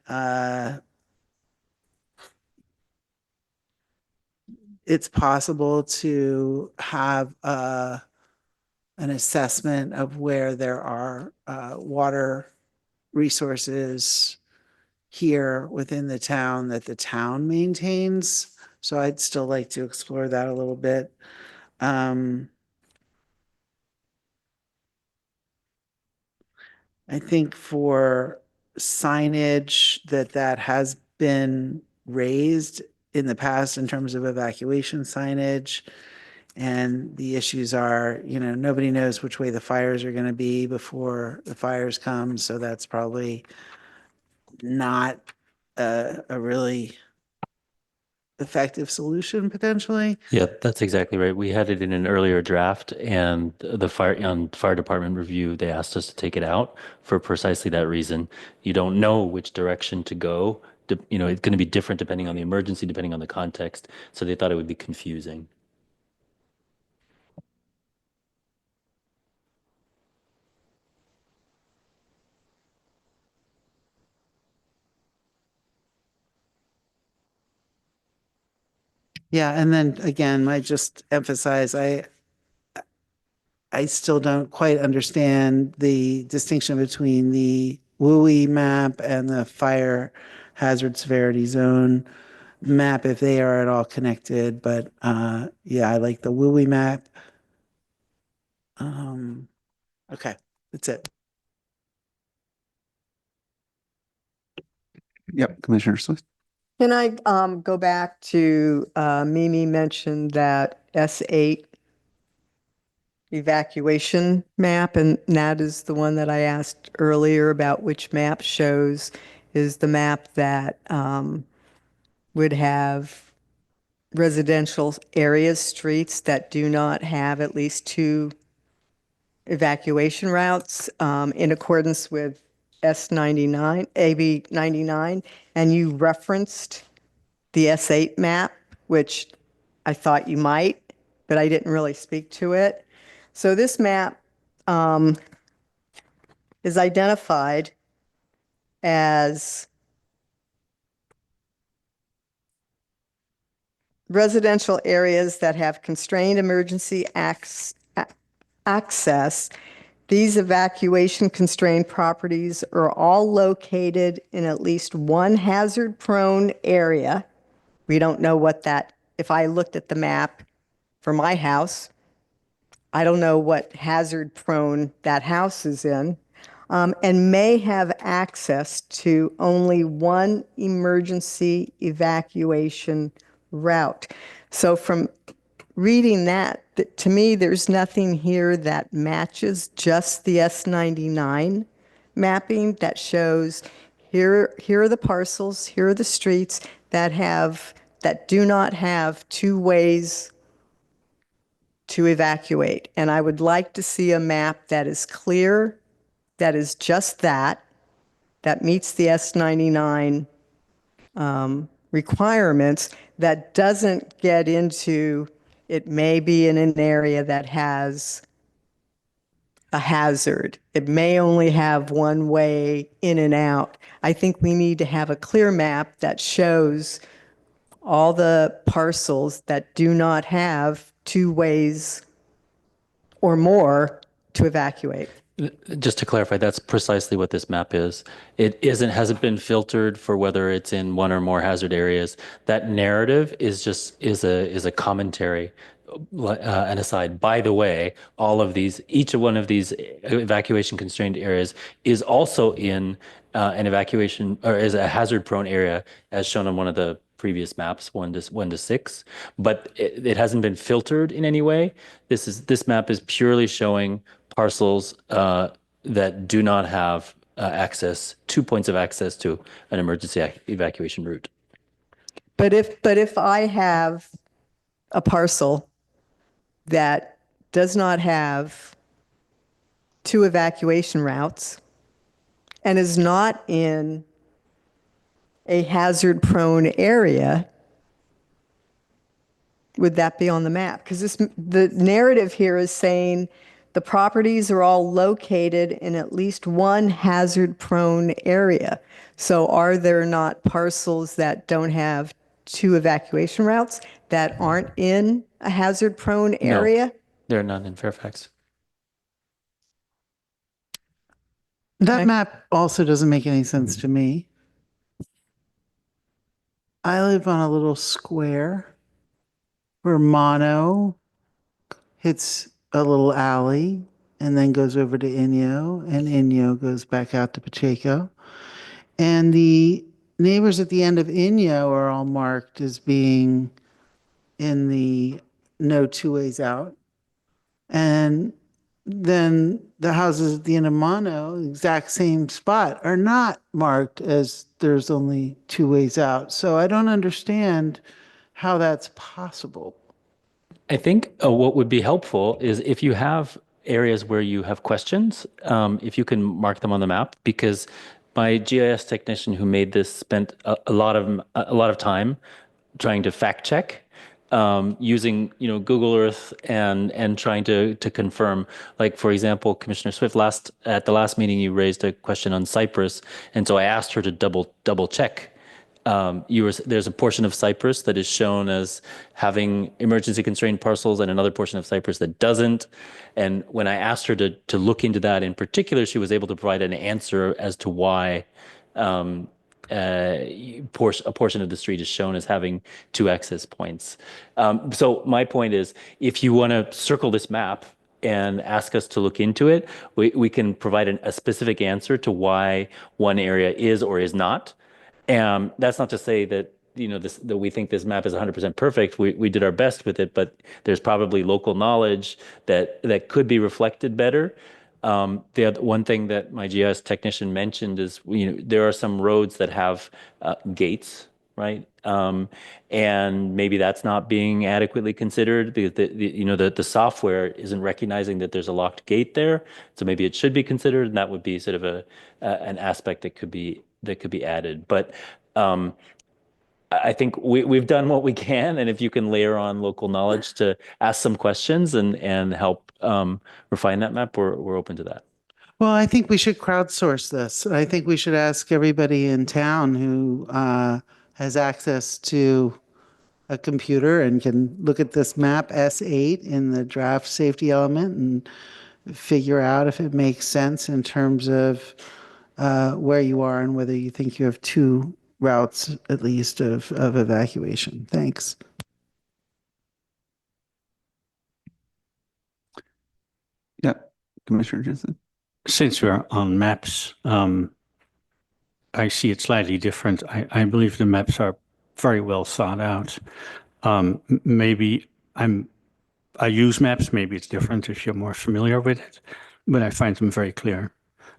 it's possible to have an assessment of where there are water resources here within the town that the town maintains. So I'd still like to explore that a little bit. I think for signage that has been raised in the past in terms of evacuation signage. And the issues are, nobody knows which way the fires are going to be before the fires come. So that's probably not a really effective solution potentially. Yeah, that's exactly right. We had it in an earlier draft, and the fire department review, they asked us to take it out for precisely that reason. You don't know which direction to go. It's going to be different depending on the emergency, depending on the context. So they thought it would be confusing. Yeah, and then again, I just emphasize I still don't quite understand the distinction between the WUI map and the fire hazard severity zone map if they are at all connected. But yeah, I like the WUI map. Okay, that's it. Yep, Commissioner Swift. Can I go back to Mimi mentioned that S8 evacuation map, and that is the one that I asked earlier about which map shows is the map that would have residential areas, streets that do not have at least 2 evacuation routes in accordance with S99, AB 99, and you referenced the S8 map, which I thought you might, but I didn't really speak to it. So this map is identified as residential areas that have constrained emergency access. These evacuation constrained properties are all located in at least one hazard prone area. We don't know what that, if I looked at the map for my house, I don't know what hazard prone that house is in, and may have access to only one emergency evacuation route. So from reading that, to me, there's nothing here that matches just the S99 mapping that shows here are the parcels, here are the streets that do not have 2 ways to evacuate. And I would like to see a map that is clear, that is just that meets the S99 requirements, that doesn't get into it may be in an area that has a hazard. It may only have one way in and out. I think we need to have a clear map that shows all the parcels that do not have 2 ways or more to evacuate. Just to clarify, that's precisely what this map is. Hasn't been filtered for whether it's in one or more hazard areas. That narrative is a commentary. An aside, by the way, each one of these evacuation constrained areas is also in an evacuation or is a hazard prone area, as shown on one of the previous maps, 1 to 6, but it hasn't been filtered in any way. This map is purely showing parcels that do not have 2 points of access to an emergency evacuation route. But if I have a parcel that does not have 2 evacuation routes and is not in a hazard prone area, would that be on the map? Because the narrative here is saying the properties are all located in at least one hazard prone area. So are there not parcels that don't have 2 evacuation routes that aren't in a hazard prone area? No, there are none in Fairfax. That map also doesn't make any sense to me. I live on a little square where Mono hits a little alley and then goes over to Inyo, and Inyo goes back out to Pacheco. And the neighbors at the end of Inyo are all marked as being in the no 2 ways out. And then the houses at the end of Mono, exact same spot, are not marked as there's only 2 ways out. So I don't understand how that's possible. I think what would be helpful is if you have areas where you have questions, if you can mark them on the map, because my GIS technician who made this spent a lot of time trying to fact check, using Google Earth and trying to confirm. Like, for example, Commissioner Swift, at the last meeting you raised a question on Cyprus, and so I asked her to double check. There's a portion of Cyprus that is shown as having emergency constrained parcels and another portion of Cyprus that doesn't. And when I asked her to look into that in particular, she was able to provide an answer as to why a portion of the street is shown as having 2 access points. So my point is, if you want to circle this map and ask us to look into it, we can provide a specific answer to why one area is or is not. And that's not to say that, that we think this map is 100% perfect. We did our best with it, but there's probably local knowledge that could be reflected better. The other one thing that my GIS technician mentioned is, there are some roads that have gates, right? And maybe that's not being adequately considered because the software isn't recognizing that there's a locked gate there. So maybe it should be considered, and that would be sort of an aspect that could be added. But I think we've done what we can, and if you can layer on local knowledge to ask some questions and help refine that map, we're open to that. Well, I think we should crowdsource this. I think we should ask everybody in town who has access to a computer and can look at this map S8 in the draft safety element and figure out if it makes sense in terms of where you are and whether you think you have two routes at least of evacuation. Thanks. Yeah, Commissioner Jensen. Since we're on maps, I see it slightly different. I believe the maps are very well thought out. Maybe I use maps. Maybe it's different if you're more familiar with it, but I find them very clear.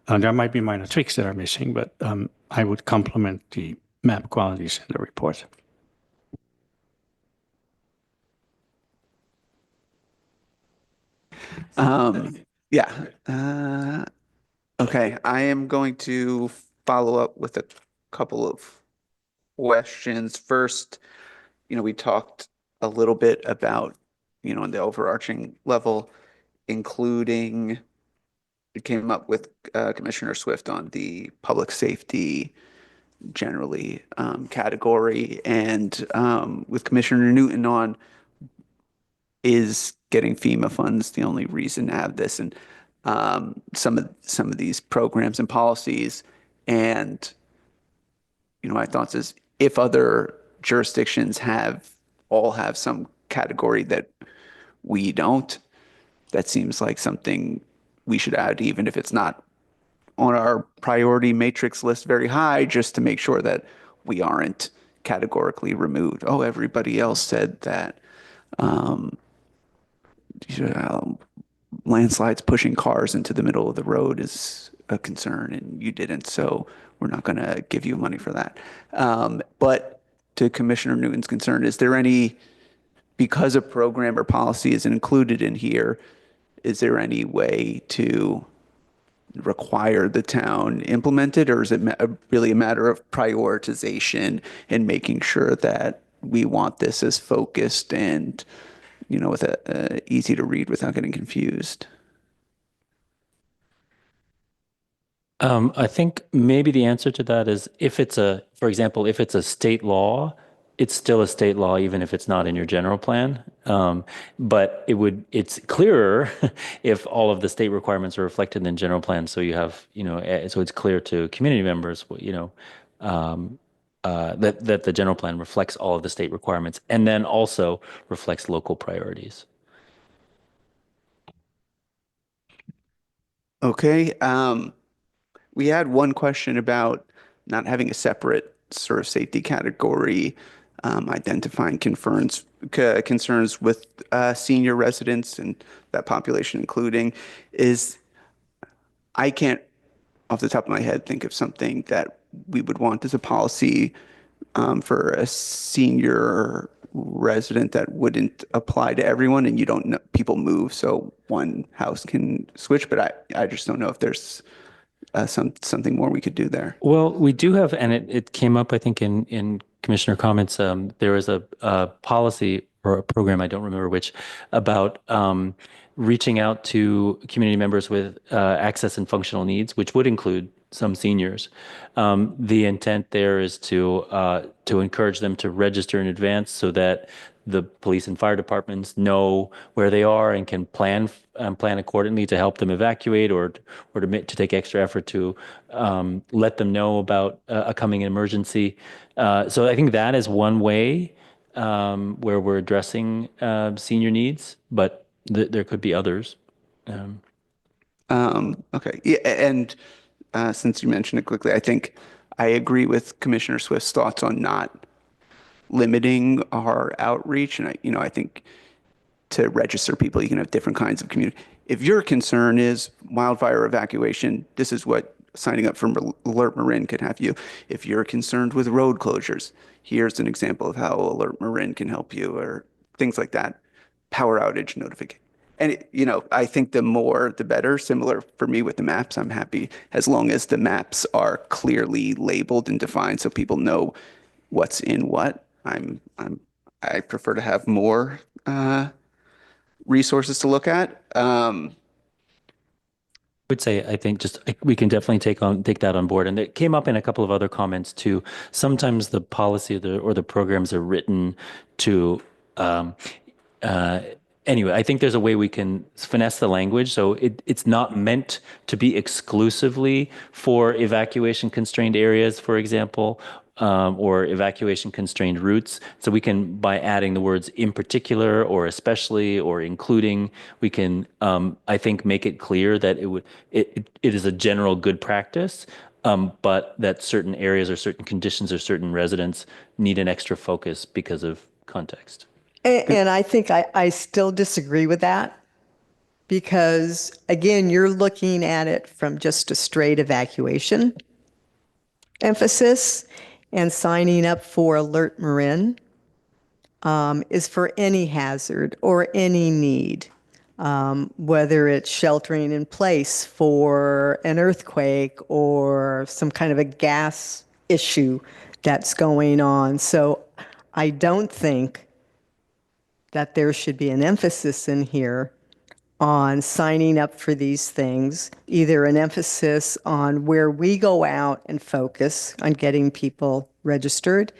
There might be minor tweaks that are missing, but I would compliment the map qualities in the report. Yeah. Okay, I am going to follow up with a couple of questions. First, we talked a little bit about, in the overarching level, including, it came up with Commissioner Swift on the public safety generally category, and with Commissioner Newton on, is getting FEMA funds the only reason to have this, and some of these programs and policies, and my thoughts is if other jurisdictions all have some category that we don't, that seems like something we should add, even if it's not on our priority matrix list very high, just to make sure that we aren't categorically removed. Oh, everybody else said that landslides pushing cars into the middle of the road is a concern, and you didn't, so we're not going to give you money for that. But to Commissioner Newton's concern, is there any, because a program or policy isn't included in here, is there any way to require the town implement it, or is it really a matter of prioritization and making sure that we want this as focused and with a easy to read without getting confused? I think maybe the answer to that is for example, if it's a state law, it's still a state law, even if it's not in your general plan. But it's clearer if all of the state requirements are reflected in the general plan. So you have, so it's clear to community members, that the general plan reflects all of the state requirements and then also reflects local priorities. Okay. We had one question about not having a separate sort of safety category, identifying concerns with senior residents and that population including I can't off the top of my head think of something that we would want as a policy for a senior resident that wouldn't apply to everyone, and you don't know, people move, so one house can switch, but I just don't know if there's something more we could do there. Well, we do have, and it came up, I think, in commissioner comments. There is a policy or a program, I don't remember which, about reaching out to community members with access and functional needs, which would include some seniors. The intent there is to encourage them to register in advance so that the police and fire departments know where they are and can plan accordingly to help them evacuate or to take extra effort to let them know about a coming emergency. So I think that is one way where we're addressing senior needs, but there could be others. Okay. Yeah, and since you mentioned it quickly, I think I agree with Commissioner Swift's thoughts on not limiting our outreach. And I think to register people, you can have different kinds of community. If your concern is wildfire evacuation, this is what signing up for Alert Marin can have you. If you're concerned with road closures, here's an example of how Alert Marin can help you, or things like that. Power outage notification. And, I think the more, the better. Similar for me with the maps. I'm happy as long as the maps are clearly labeled and defined so people know what's in what. I prefer to have more resources to look at. Would say I think just we can definitely take that on board, and it came up in a couple of other comments too. Sometimes the policy or the programs are written to. Anyway, I think there's a way we can finesse the language so it's not meant to be exclusively for evacuation constrained areas, for example, or evacuation constrained routes. So we can, by adding the words in particular or especially or including, we can, I think, make it clear that it is a general good practice, but that certain areas or certain conditions or certain residents need an extra focus because of context. And I think I still disagree with that because, again, you're looking at it from just a straight evacuation emphasis, and signing up for Alert Marin is for any hazard or any need, whether it's sheltering in place for an earthquake or some kind of a gas issue that's going on. So I don't think that there should be an emphasis in here on signing up for these things, either an emphasis on where we go out and focus on getting people registered,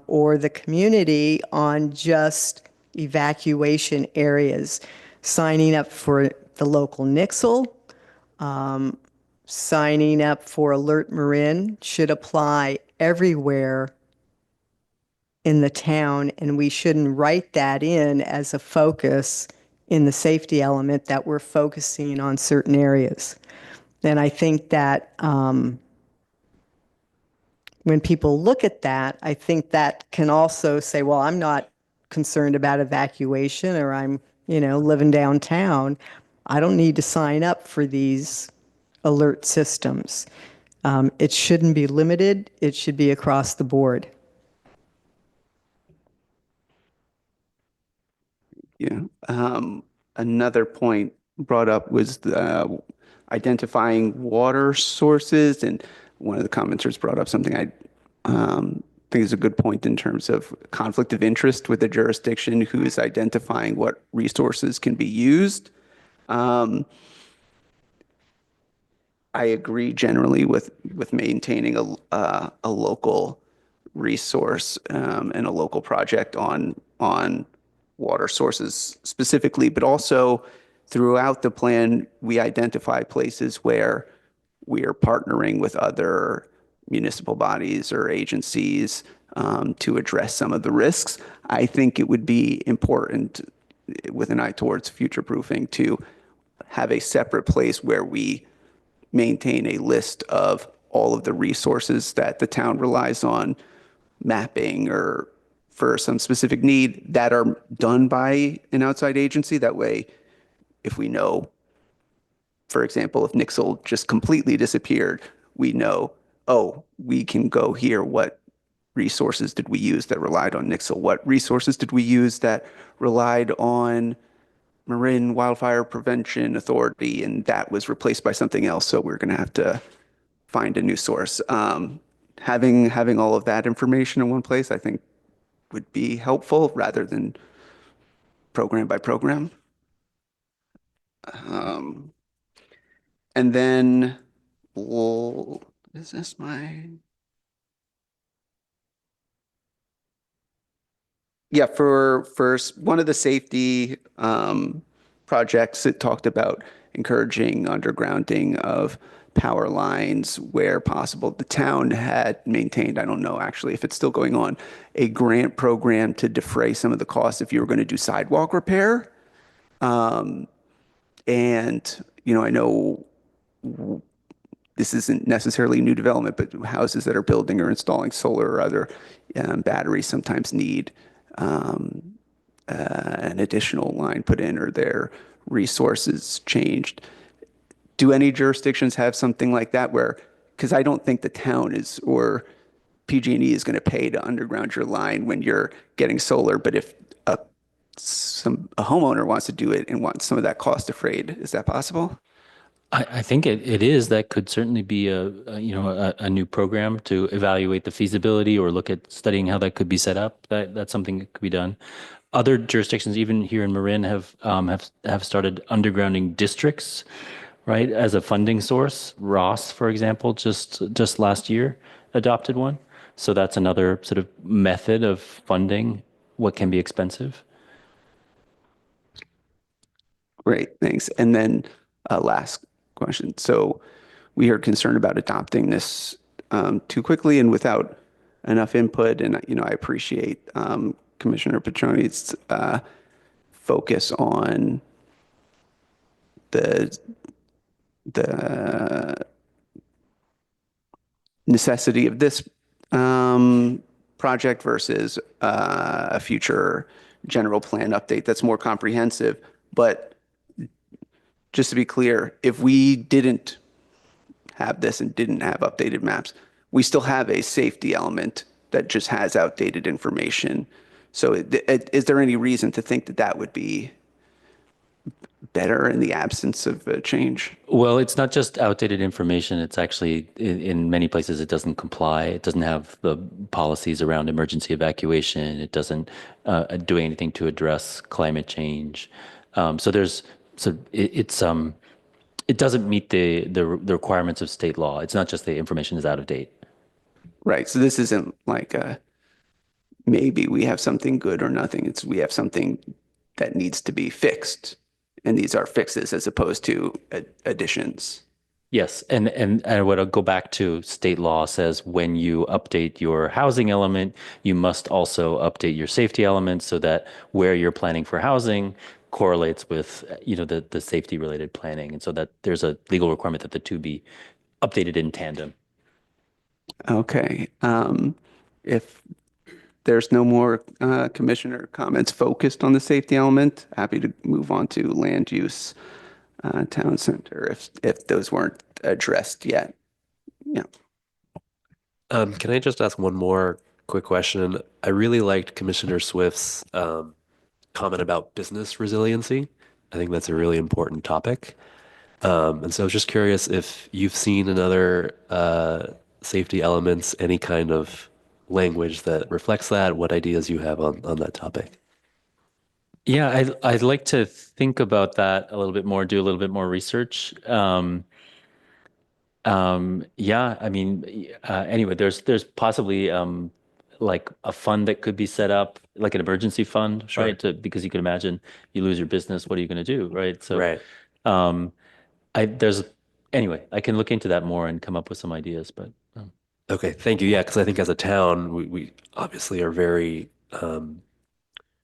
or the community on just evacuation areas, signing up for the local Nixle, signing up for Alert Marin should apply everywhere in the town, and we shouldn't write that in as a focus in the safety element that we're focusing on certain areas. And I think that when people look at that, I think that can also say, well, I'm not concerned about evacuation, or I'm, living downtown. I don't need to sign up for these alert systems. It shouldn't be limited. It should be across the board. Yeah. Another point brought up was identifying water sources, and one of the commenters brought up something I think is a good point in terms of conflict of interest with the jurisdiction who is identifying what resources can be used. I agree generally with maintaining a local resource and a local project on water sources specifically, but also throughout the plan, we identify places where we are partnering with other municipal bodies or agencies to address some of the risks. I think it would be important, with an eye towards future proofing, to have a separate place where we maintain a list of all of the resources that the town relies on, mapping or for some specific need, that are done by an outside agency. That way, if we know, for example, if Nixle just completely disappeared, we know, oh, we can go here. What resources did we use that relied on Nixle? What resources did we use that relied on Marin Wildfire Prevention Authority, and that was replaced by something else? So we're going to have to find a new source. Having all of that information in one place, I think, would be helpful rather than program by program. And then, is this my? Yeah, for one of the safety projects, it talked about encouraging undergrounding of power lines where possible. The town had maintained, I don't know actually if it's still going on, a grant program to defray some of the costs if you were going to do sidewalk repair. And, I know this isn't necessarily new development, but houses that are building or installing solar or other batteries sometimes need an additional line put in or their resources changed. Do any jurisdictions have something like that where, because I don't think the town is, or PG&E is going to pay to underground your line when you're getting solar, but if a homeowner wants to do it and wants some of that cost defrayed, is that possible? I think it is. That could certainly be a new program to evaluate the feasibility or look at studying how that could be set up. That's something that could be done. Other jurisdictions, even here in Marin, have started undergrounding districts, right, as a funding source. Ross, for example, just last year adopted one. So that's another sort of method of funding what can be expensive. Great, thanks. And then last question. So we are concerned about adopting this too quickly and without enough input. And, I appreciate Commissioner Petroni's focus on the necessity of this project versus a future general plan update that's more comprehensive. But just to be clear, if we didn't have this and didn't have updated maps, we still have a safety element that just has outdated information. So is there any reason to think that that would be better in the absence of a change? Well, it's not just outdated information. It's actually, in many places, it doesn't comply. It doesn't have the policies around emergency evacuation. It doesn't do anything to address climate change. It doesn't meet the requirements of state law. It's not just the information is out of date. Right. So this isn't like maybe we have something good or nothing. It's we have something that needs to be fixed. And these are fixes as opposed to additions. Yes, and I would go back to state law says when you update your housing element, you must also update your safety element so that where you're planning for housing correlates with the safety related planning, and so that there's a legal requirement that the two be updated in tandem. Okay. If there's no more commissioner comments focused on the safety element, happy to move on to land use, town center, if those weren't addressed yet. Yeah. Can I just ask one more quick question? I really liked Commissioner Swift's comment about business resiliency. I think that's a really important topic. And so I was just curious if you've seen in other safety elements any kind of language that reflects that, what ideas you have on that topic. Yeah, I'd like to think about that a little bit more, do a little bit more research. Yeah, I mean, anyway, there's possibly like a fund that could be set up, like an emergency fund, Sure. right? Because you can imagine you lose your business, what are you going to do, right? So, Right. anyway, I can look into that more and come up with some ideas, but. Okay, thank you. Yeah, because I think as a town, we obviously are very,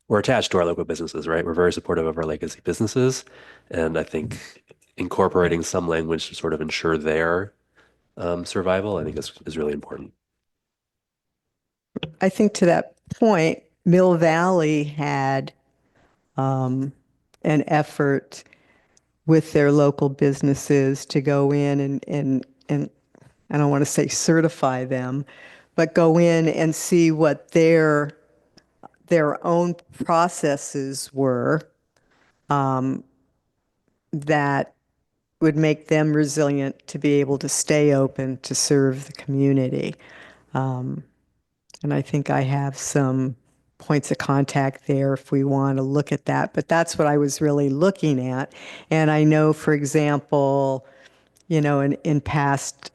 we're attached to our local businesses, right? We're very supportive of our legacy businesses. And I think incorporating some language to sort of ensure their survival, I think is really important. I think to that point, Mill Valley had an effort with their local businesses to go in and I don't want to say certify them, but go in and see what their own processes were that would make them resilient to be able to stay open to serve the community. And I think I have some points of contact there if we want to look at that. But that's what I was really looking at. And I know, for example, in past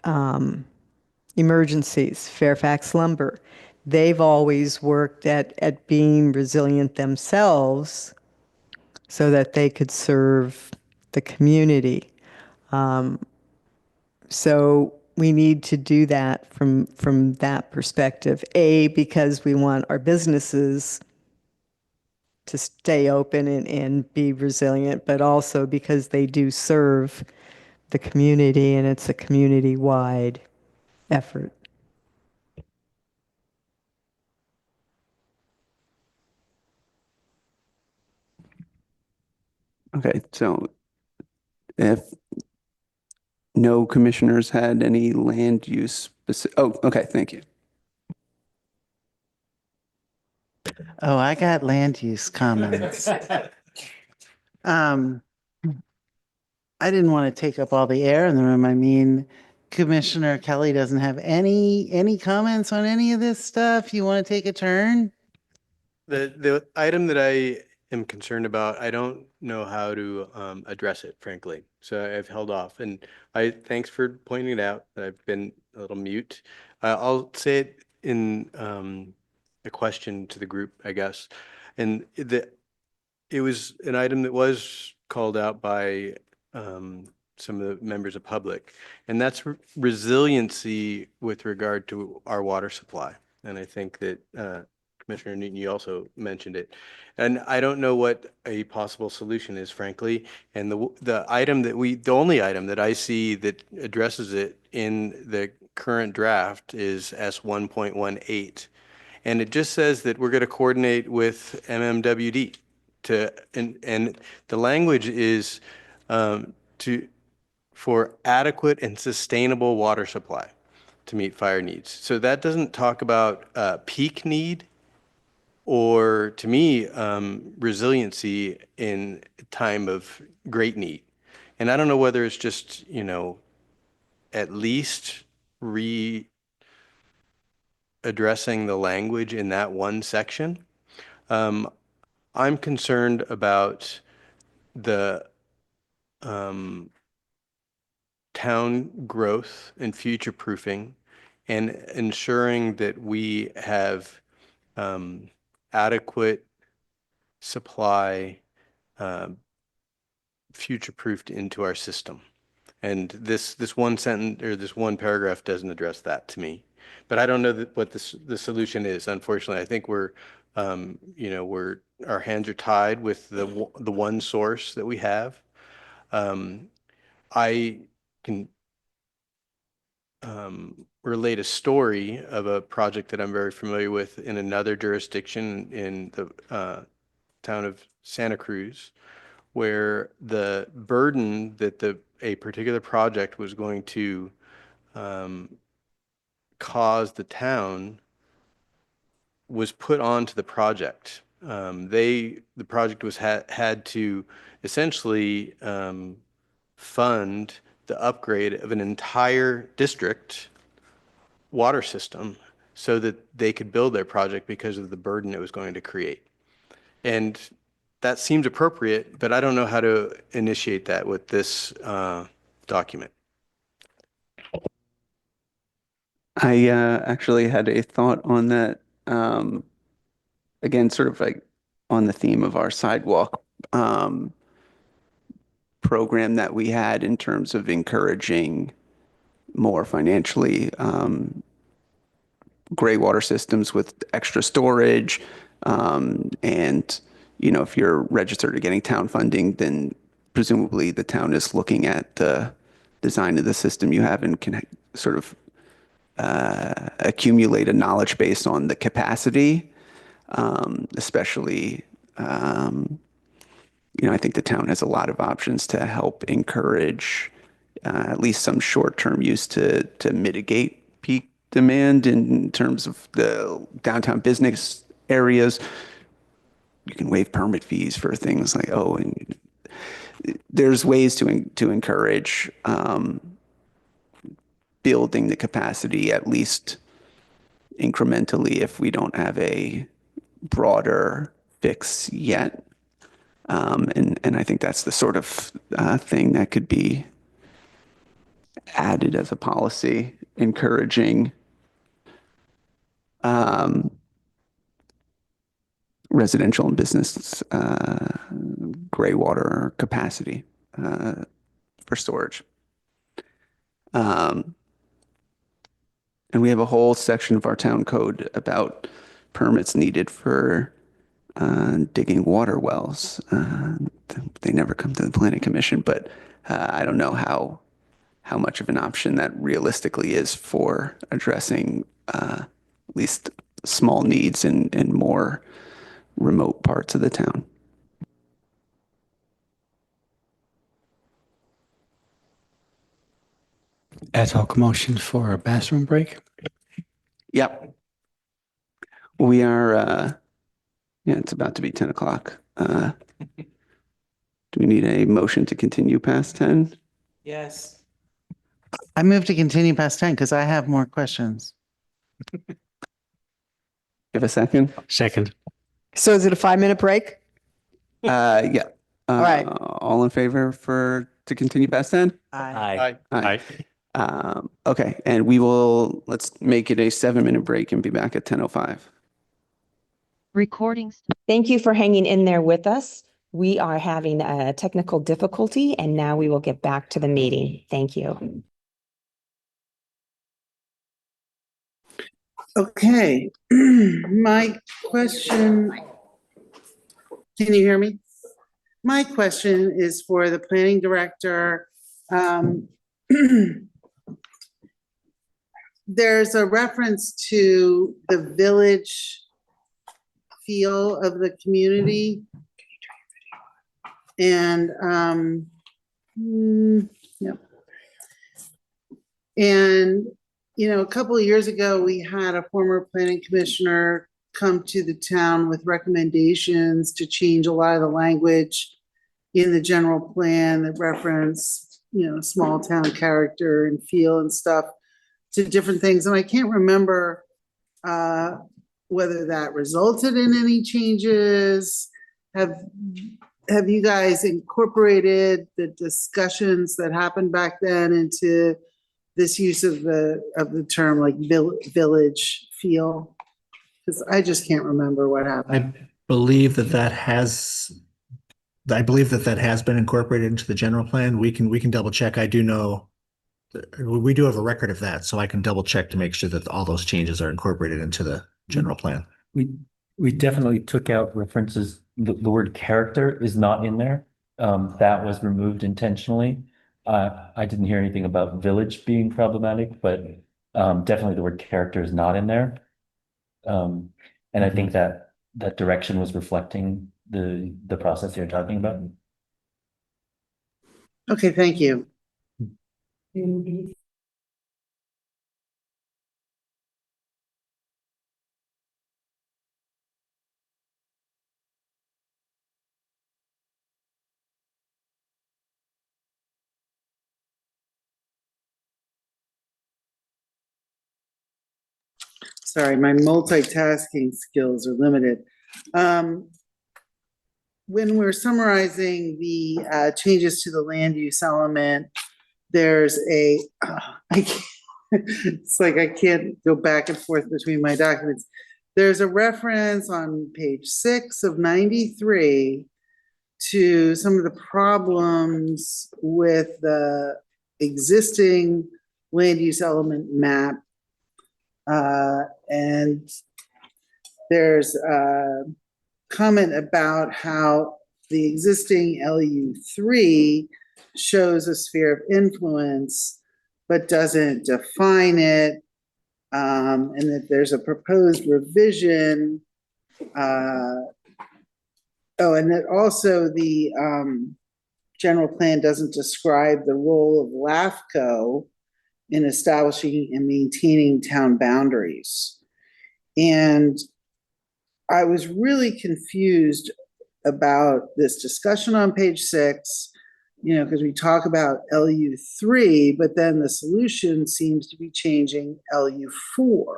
emergencies, Fairfax Lumber, they've always worked at being resilient themselves so that they could serve the community. So we need to do that from that perspective. A, because we want our businesses to stay open and be resilient, but also because they do serve the community, and it's a community-wide effort. Okay, so if no commissioners had any land use, oh, okay, thank you. Oh, I got land use comments. I didn't want to take up all the air in the room. I mean, Commissioner Kelly doesn't have any comments on any of this stuff. You want to take a turn? The item that I am concerned about, I don't know how to address it, frankly. So I've held off. And thanks for pointing it out. I've been a little mute. I'll say it in a question to the group, I guess. And it was an item that was called out by some of the members of public, and that's resiliency with regard to our water supply. And I think that Commissioner Newton, you also mentioned it. And I don't know what a possible solution is, frankly. And the only item that I see that addresses it in the current draft is S1.18. And it just says that we're going to coordinate with MMWD and the language is for adequate and sustainable water supply to meet fire needs. So that doesn't talk about peak need or, to me, resiliency in time of great need. And I don't know whether it's just, at least addressing the language in that one section. I'm concerned about the town growth and future proofing and ensuring that we have adequate supply future proofed into our system. And this one sentence or this one paragraph doesn't address that to me. But I don't know what the solution is. Unfortunately, I think we're our hands are tied with the one source that we have. I can relate a story of a project that I'm very familiar with in another jurisdiction in the town of Santa Cruz, where the burden that a particular project was going to cause the town was put onto the project. The project was had to essentially fund the upgrade of an entire district water system so that they could build their project because of the burden it was going to create. And that seems appropriate, but I don't know how to initiate that with this document. I actually had a thought on that. Again, sort of like on the theme of our sidewalk program that we had in terms of encouraging more financially gray water systems with extra storage. And, if you're registered or getting town funding, then presumably the town is looking at the design of the system you have and can sort of accumulate a knowledge base on the capacity, especially, I think the town has a lot of options to help encourage at least some short-term use to mitigate peak demand in terms of the downtown business areas. You can waive permit fees for things like, and there's ways to encourage building the capacity at least incrementally if we don't have a broader fix yet. And I think that's the sort of thing that could be added as a policy, encouraging residential and business gray water capacity for storage. And we have a whole section of our town code about permits needed for digging water wells. They never come to the planning commission, but I don't know how how much of an option that realistically is for addressing at least small needs in more remote parts of the town. Ad hoc motion for a bathroom break. Yep. We are, yeah, it's about to be 10 o'clock. Do we need a motion to continue past 10? Yes. I move to continue past 10 because I have more questions. Give a second? Second. So is it a 5-minute break? Yeah. All right. All in favor to continue past 10? Aye. Aye. Okay, and let's make it a 7-minute break and be back at 10:05. Recordings. Thank you for hanging in there with us. We are having a technical difficulty, and now we will get back to the meeting. Thank you. Okay, my question, can you hear me? My question is for the planning director. There's a reference to the village feel of the community. And, yeah. And, you know, a couple of years ago, we had a former planning commissioner come to the town with recommendations to change a lot of the language in the general plan that reference, you know, small town character and feel and stuff to different things. And I can't remember whether that resulted in any changes. Have you guys incorporated the discussions that happened back then into this use of the term like village feel? Because I just can't remember what happened. I believe that has been incorporated into the general plan. We can double check. I do know we do have a record of that, so I can double check to make sure that all those changes are incorporated into the general plan. We definitely took out references. The word character is not in there. That was removed intentionally. I didn't hear anything about village being problematic, but definitely the word character is not in there. And I think that direction was reflecting the process you're talking about. Okay, thank you. Sorry, my multitasking skills are limited. When we're summarizing the changes to the land use element, there's it's like I can't go back and forth between my documents. There's a reference on page 6 of 93 to some of the problems with the existing land use element map. And there's a comment about how the existing LU3 shows a sphere of influence, but doesn't define it. And that there's a proposed revision. And that also the general plan doesn't describe the role of LAFCO in establishing and maintaining town boundaries. And I was really confused about this discussion on page 6, you know, because we talk about LU3, but then the solution seems to be changing LU4.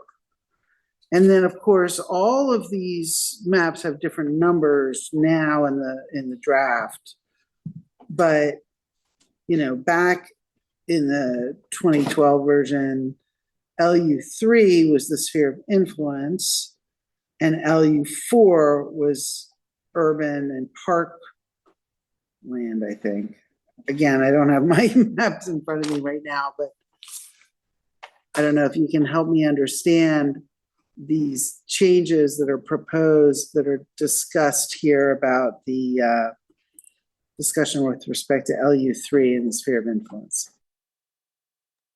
And then, of course, all of these maps have different numbers now in the draft. But, you know, back in the 2012 version, LU3 was the sphere of influence, and LU4 was urban and park land, I think. Again, I don't have my maps in front of me right now, but I don't know if you can help me understand these changes that are proposed, that are discussed here about the discussion with respect to LU3 and the sphere of influence.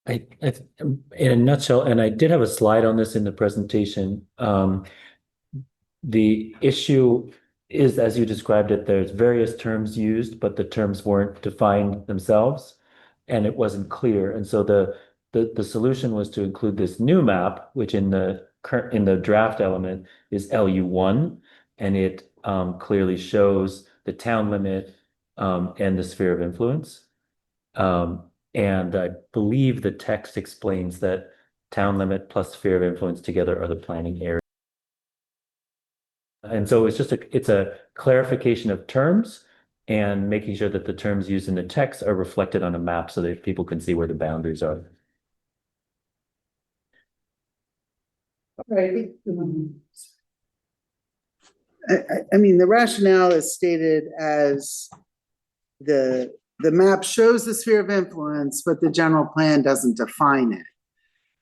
In a nutshell, and I did have a slide on this in the presentation. The issue is, as you described it, there's various terms used, but the terms weren't defined themselves, and it wasn't clear. And so the solution was to include this new map, which in the draft element is LU1, and it clearly shows the town limit and the sphere of influence. And I believe the text explains that town limit plus sphere of influence together are the planning area. And so it's a clarification of terms and making sure that the terms used in the text are reflected on a map so that people can see where the boundaries are. Right. I mean, the rationale is stated as the map shows the sphere of influence, but the general plan doesn't define it.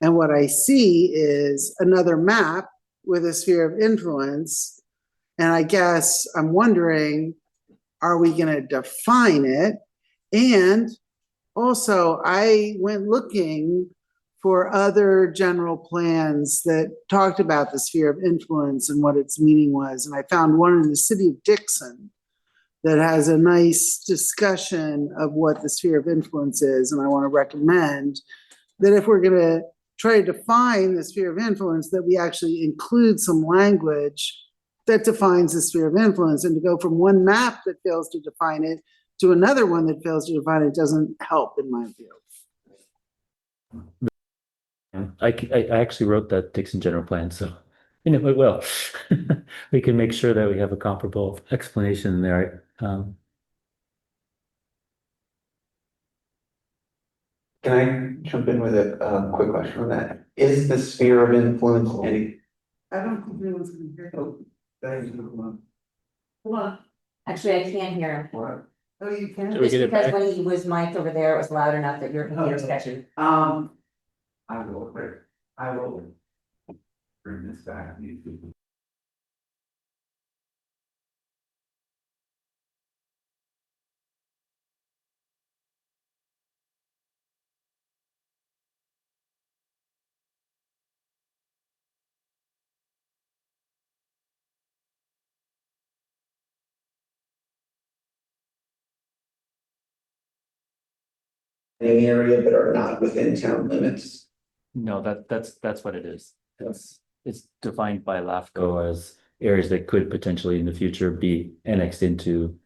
And what I see is another map with a sphere of influence. And I guess I'm wondering, are we going to define it? And also, I went looking for other general plans that talked about the sphere of influence and what its meaning was. And I found one in the city of Dixon that has a nice discussion of what the sphere of influence is. And I want to recommend that if we're going to try to define the sphere of influence, that we actually include some language that defines the sphere of influence. And to go from one map that fails to define it to another one that fails to define it doesn't help, in my view. I actually wrote that Dixon general plan, so it will. We can make sure that we have a comparable explanation there. Can I jump in with a quick question on that? Is the sphere of influence any? I don't think anyone's going to hear it. Hold on. Actually, I can't hear him. Oh, you can? Just because when he was mic'd over there, it was loud enough that your computer's catching. I will bring this back. Area but are not within town limits. No, that's what it is. It's defined by LAFCO as areas that could potentially in the future be annexed into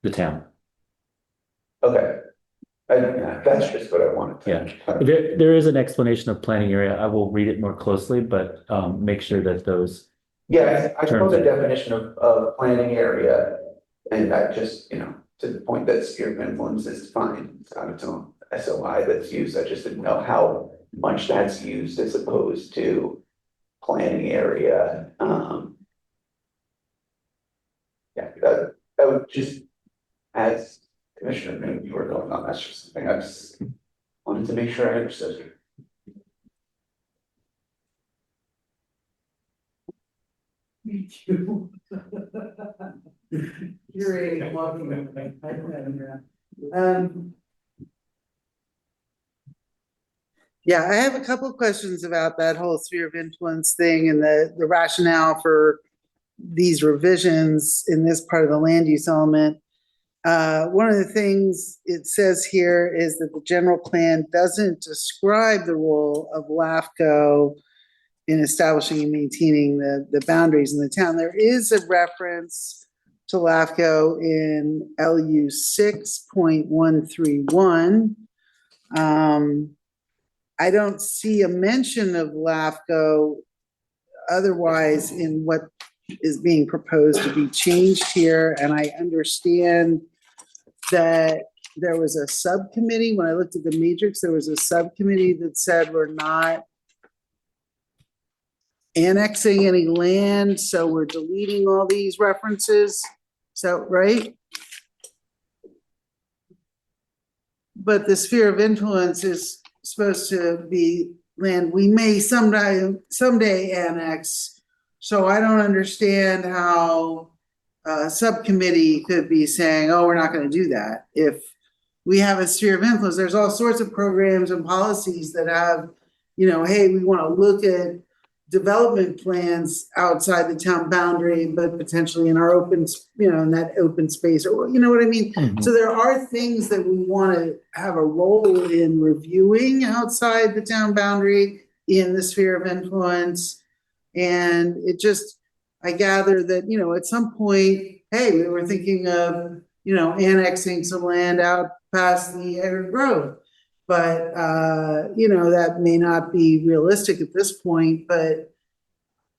the town. Okay. That's just what I wanted to. Yeah, there is an explanation of planning area. I will read it more closely, but make sure that those. Yeah, I know terms the are- definition of planning area, and I just, to the point that sphere of influence is defined, it's got its own SOI that's used. I just didn't know how much that's used as opposed to planning area. Yeah, that would just, as Commissioner knew you were going on, that's just something I just wanted to make sure I understood. Me too. You're a walking. Yeah, I have a couple of questions about that whole sphere of influence thing and the rationale for these revisions in this part of the land use element. One of the things it says here is that the general plan doesn't describe the role of LAFCO in establishing and maintaining the boundaries in the town. There is a reference to LAFCO in LU 6.131. I don't see a mention of LAFCO otherwise in what is being proposed to be changed here. And I understand that there was a subcommittee, when I looked at the matrix, there was a subcommittee that said we're not annexing any land, so we're deleting all these references. Is that right? But the sphere of influence is supposed to be land we may someday annex. So I don't understand how a subcommittee could be saying, oh, we're not going to do that if we have a sphere of influence. There's all sorts of programs and policies that have, hey, we want to look at development plans outside the town boundary, but potentially in our in that open space, or you know what I mean? So there are things that we want to have a role in reviewing outside the town boundary in the sphere of influence. And I gather that, at some point, hey, we were thinking of, annexing some land out past the Edward Grove. But, that may not be realistic at this point, but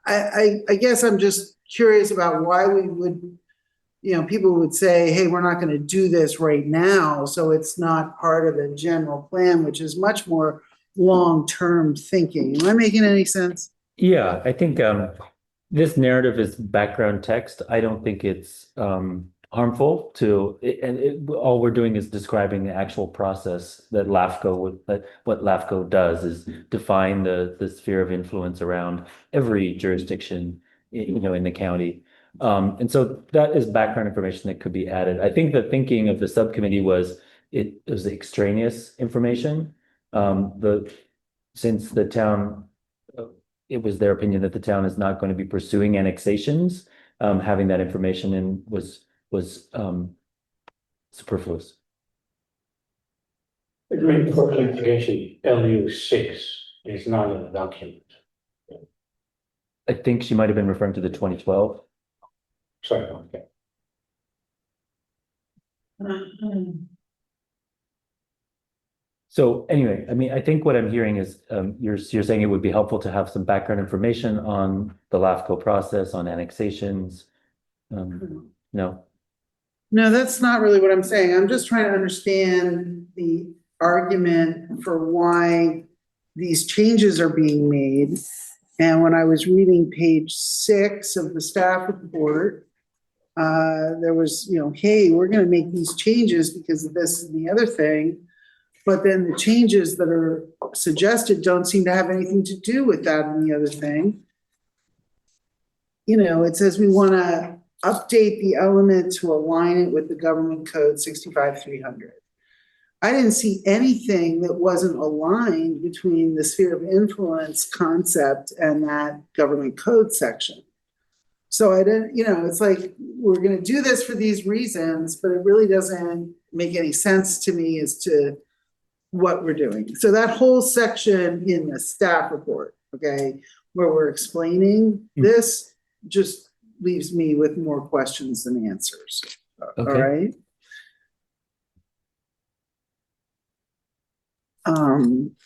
I guess I'm just curious about why we would, people would say, hey, we're not going to do this right now. So it's not part of the general plan, which is much more long-term thinking. Am I making any sense? Yeah, I think this narrative is background text. I don't think it's harmful all we're doing is describing the actual process that what LAFCO does is define the sphere of influence around every jurisdiction, in the county. And so that is background information that could be added. I think the thinking of the subcommittee was it was extraneous information. Since the town, it was their opinion that the town is not going to be pursuing annexations, having that information in was superfluous. Agreement for clarification, LU6 is not in the document. I think she might have been referring to the 2012. Sorry, okay. So anyway, I mean, I think what I'm hearing is you're saying it would be helpful to have some background information on the LAFCO process, on annexations. No. No, that's not really what I'm saying. I'm just trying to understand the argument for why these changes are being made. And when I was reading page 6 of the staff report, there was, hey, we're going to make these changes because of this and the other thing. But then the changes that are suggested don't seem to have anything to do with that and the other thing. It says we want to update the element to align it with the government code 65300. I didn't see anything that wasn't aligned between the sphere of influence concept and that government code section. So I didn't, it's like, we're going to do this for these reasons, but it really doesn't make any sense to me as to what we're doing. So that whole section in the staff report, okay, where we're explaining this just leaves me with more questions than answers. All right.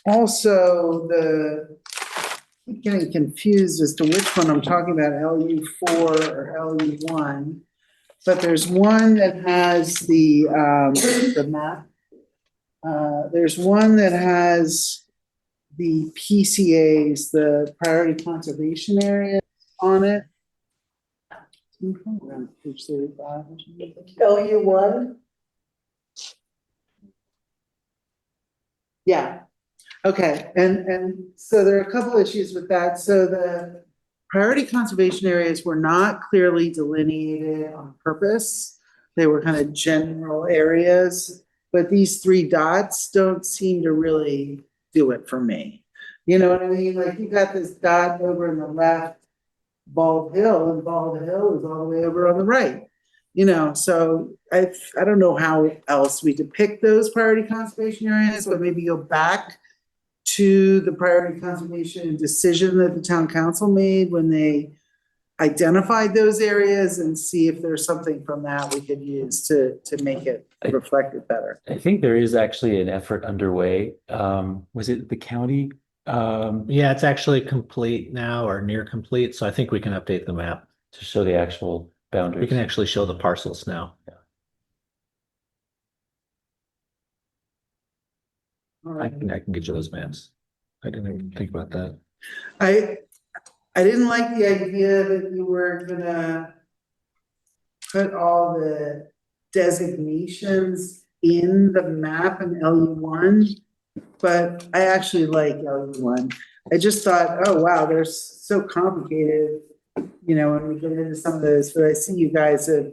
Also, I'm getting confused as to which one I'm talking about, LU4 or LU1, but there's one that has the map. There's one that has the PCAs, the priority conservation area on it. Page 35. LU1? Yeah. Okay. And so there are a couple issues with that. So the priority conservation areas were not clearly delineated on purpose. They were kind of general areas, but these 3 dots don't seem to really do it for me. You know what I mean? Like you got this dot over in the left, Bald Hill, and Bald Hill is all the way over on the right. So I don't know how else we depict those priority conservation areas, but maybe go back to the priority conservation decision that the town council made when they identified those areas and see if there's something from that we could use to make it reflect it better. I think there is actually an effort underway. Was it the county? Yeah, it's actually complete now or near complete. So I think we can update the map to show the actual boundaries. We can actually show the parcels now. Yeah. All right. I can get you those maps. I didn't even think about that. I didn't like the idea that you were gonna put all the designations in the map in LU1, but I actually like LU1. I just thought, oh wow, they're so complicated, when we get into some of those, but I see you guys have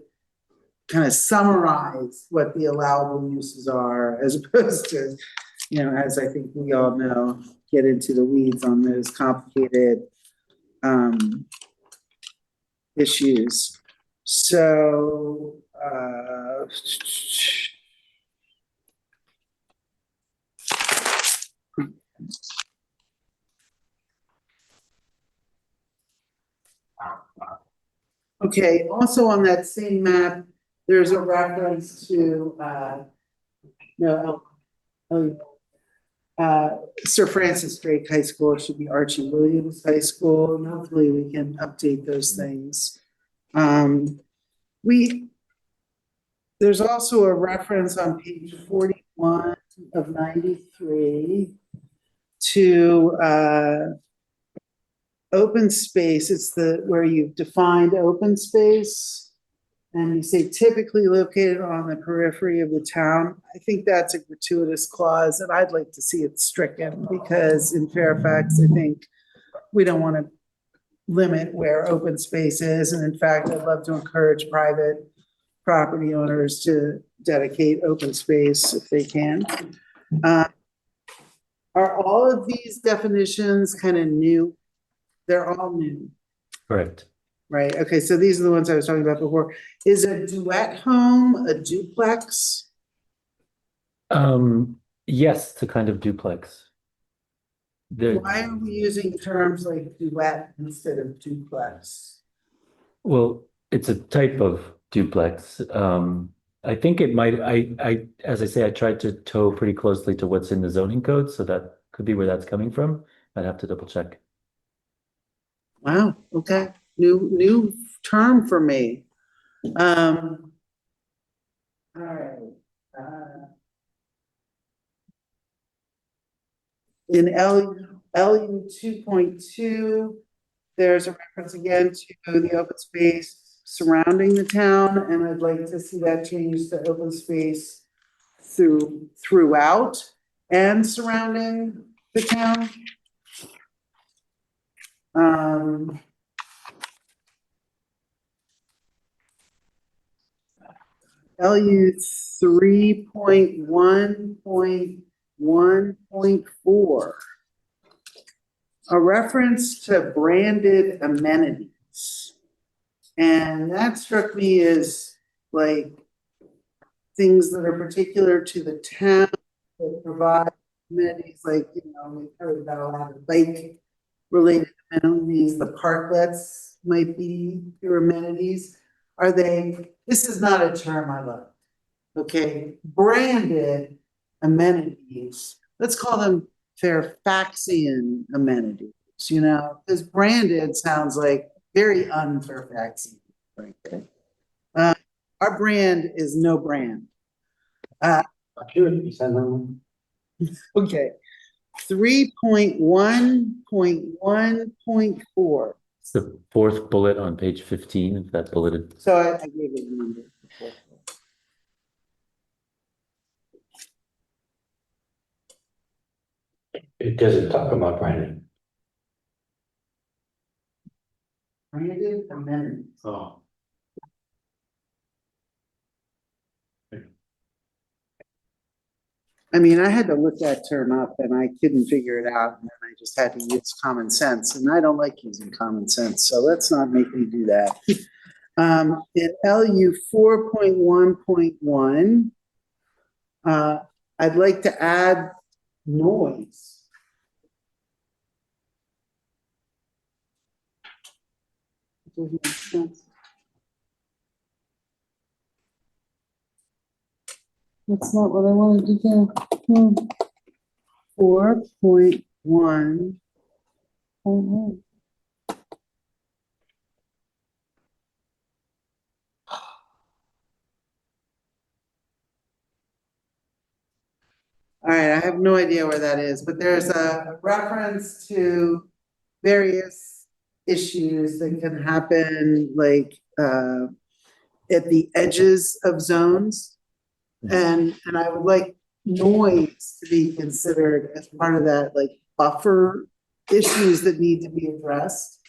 kind of summarize what the allowable uses are as opposed to, as I think we all know, get into the weeds on those complicated issues. So, okay, also on that same map, there's a reference to, Sir Francis Drake High School. It should be Archie Williams High School, and hopefully we can update those things. There's also a reference on page 41 of 93 to open space. It's where you've defined open space. And you say typically located on the periphery of the town. I think that's a gratuitous clause, and I'd like to see it stricken because in Fairfax, I think we don't want to limit where open space is. And in fact, I'd love to encourage private property owners to dedicate open space if they can. Are all of these definitions kind of new? They're all new. Correct. Right, okay, so these are the ones I was talking about before. Is a duet home a duplex? Yes, to kind of duplex. Why are we using terms like duet instead of duplex? Well, it's a type of duplex. I think it might, as I say, I tried to toe pretty closely to what's in the zoning code, so that could be where that's coming from. I'd have to double check. Wow, okay. New term for me. All right. In LU 2.2, there's a reference again to the open space surrounding the town, and I'd like to see that changed to open space throughout and surrounding the town. LU 3.1.1.4, a reference to branded amenities. And that struck me as like things that are particular to the town that provide amenities, like, we've heard about a lot of bike related amenities, the parklets might be your amenities. Are they, this is not a term I love, okay? Branded amenities, let's call them Fairfaxian amenities, because branded sounds like very un-Fairfaxian, frankly. Our brand is no brand. Okay, 3.1.1.4. It's the fourth bullet on page 15 of that bulleted. So I gave it a number. It doesn't talk about branding. Branded amenities. Oh. I mean, I had to look that term up and I couldn't figure it out, and then I just had to use common sense, and I don't like using common sense, so let's not make me do that. In LU 4.1.1, I'd like to add noise. Doesn't make sense. That's not what I wanted to do. 4.1. All right, I have no idea where that is, but there's a reference to various issues that can happen, like at the edges of zones. And I would like noise to be considered as part of that, like buffer issues that need to be addressed.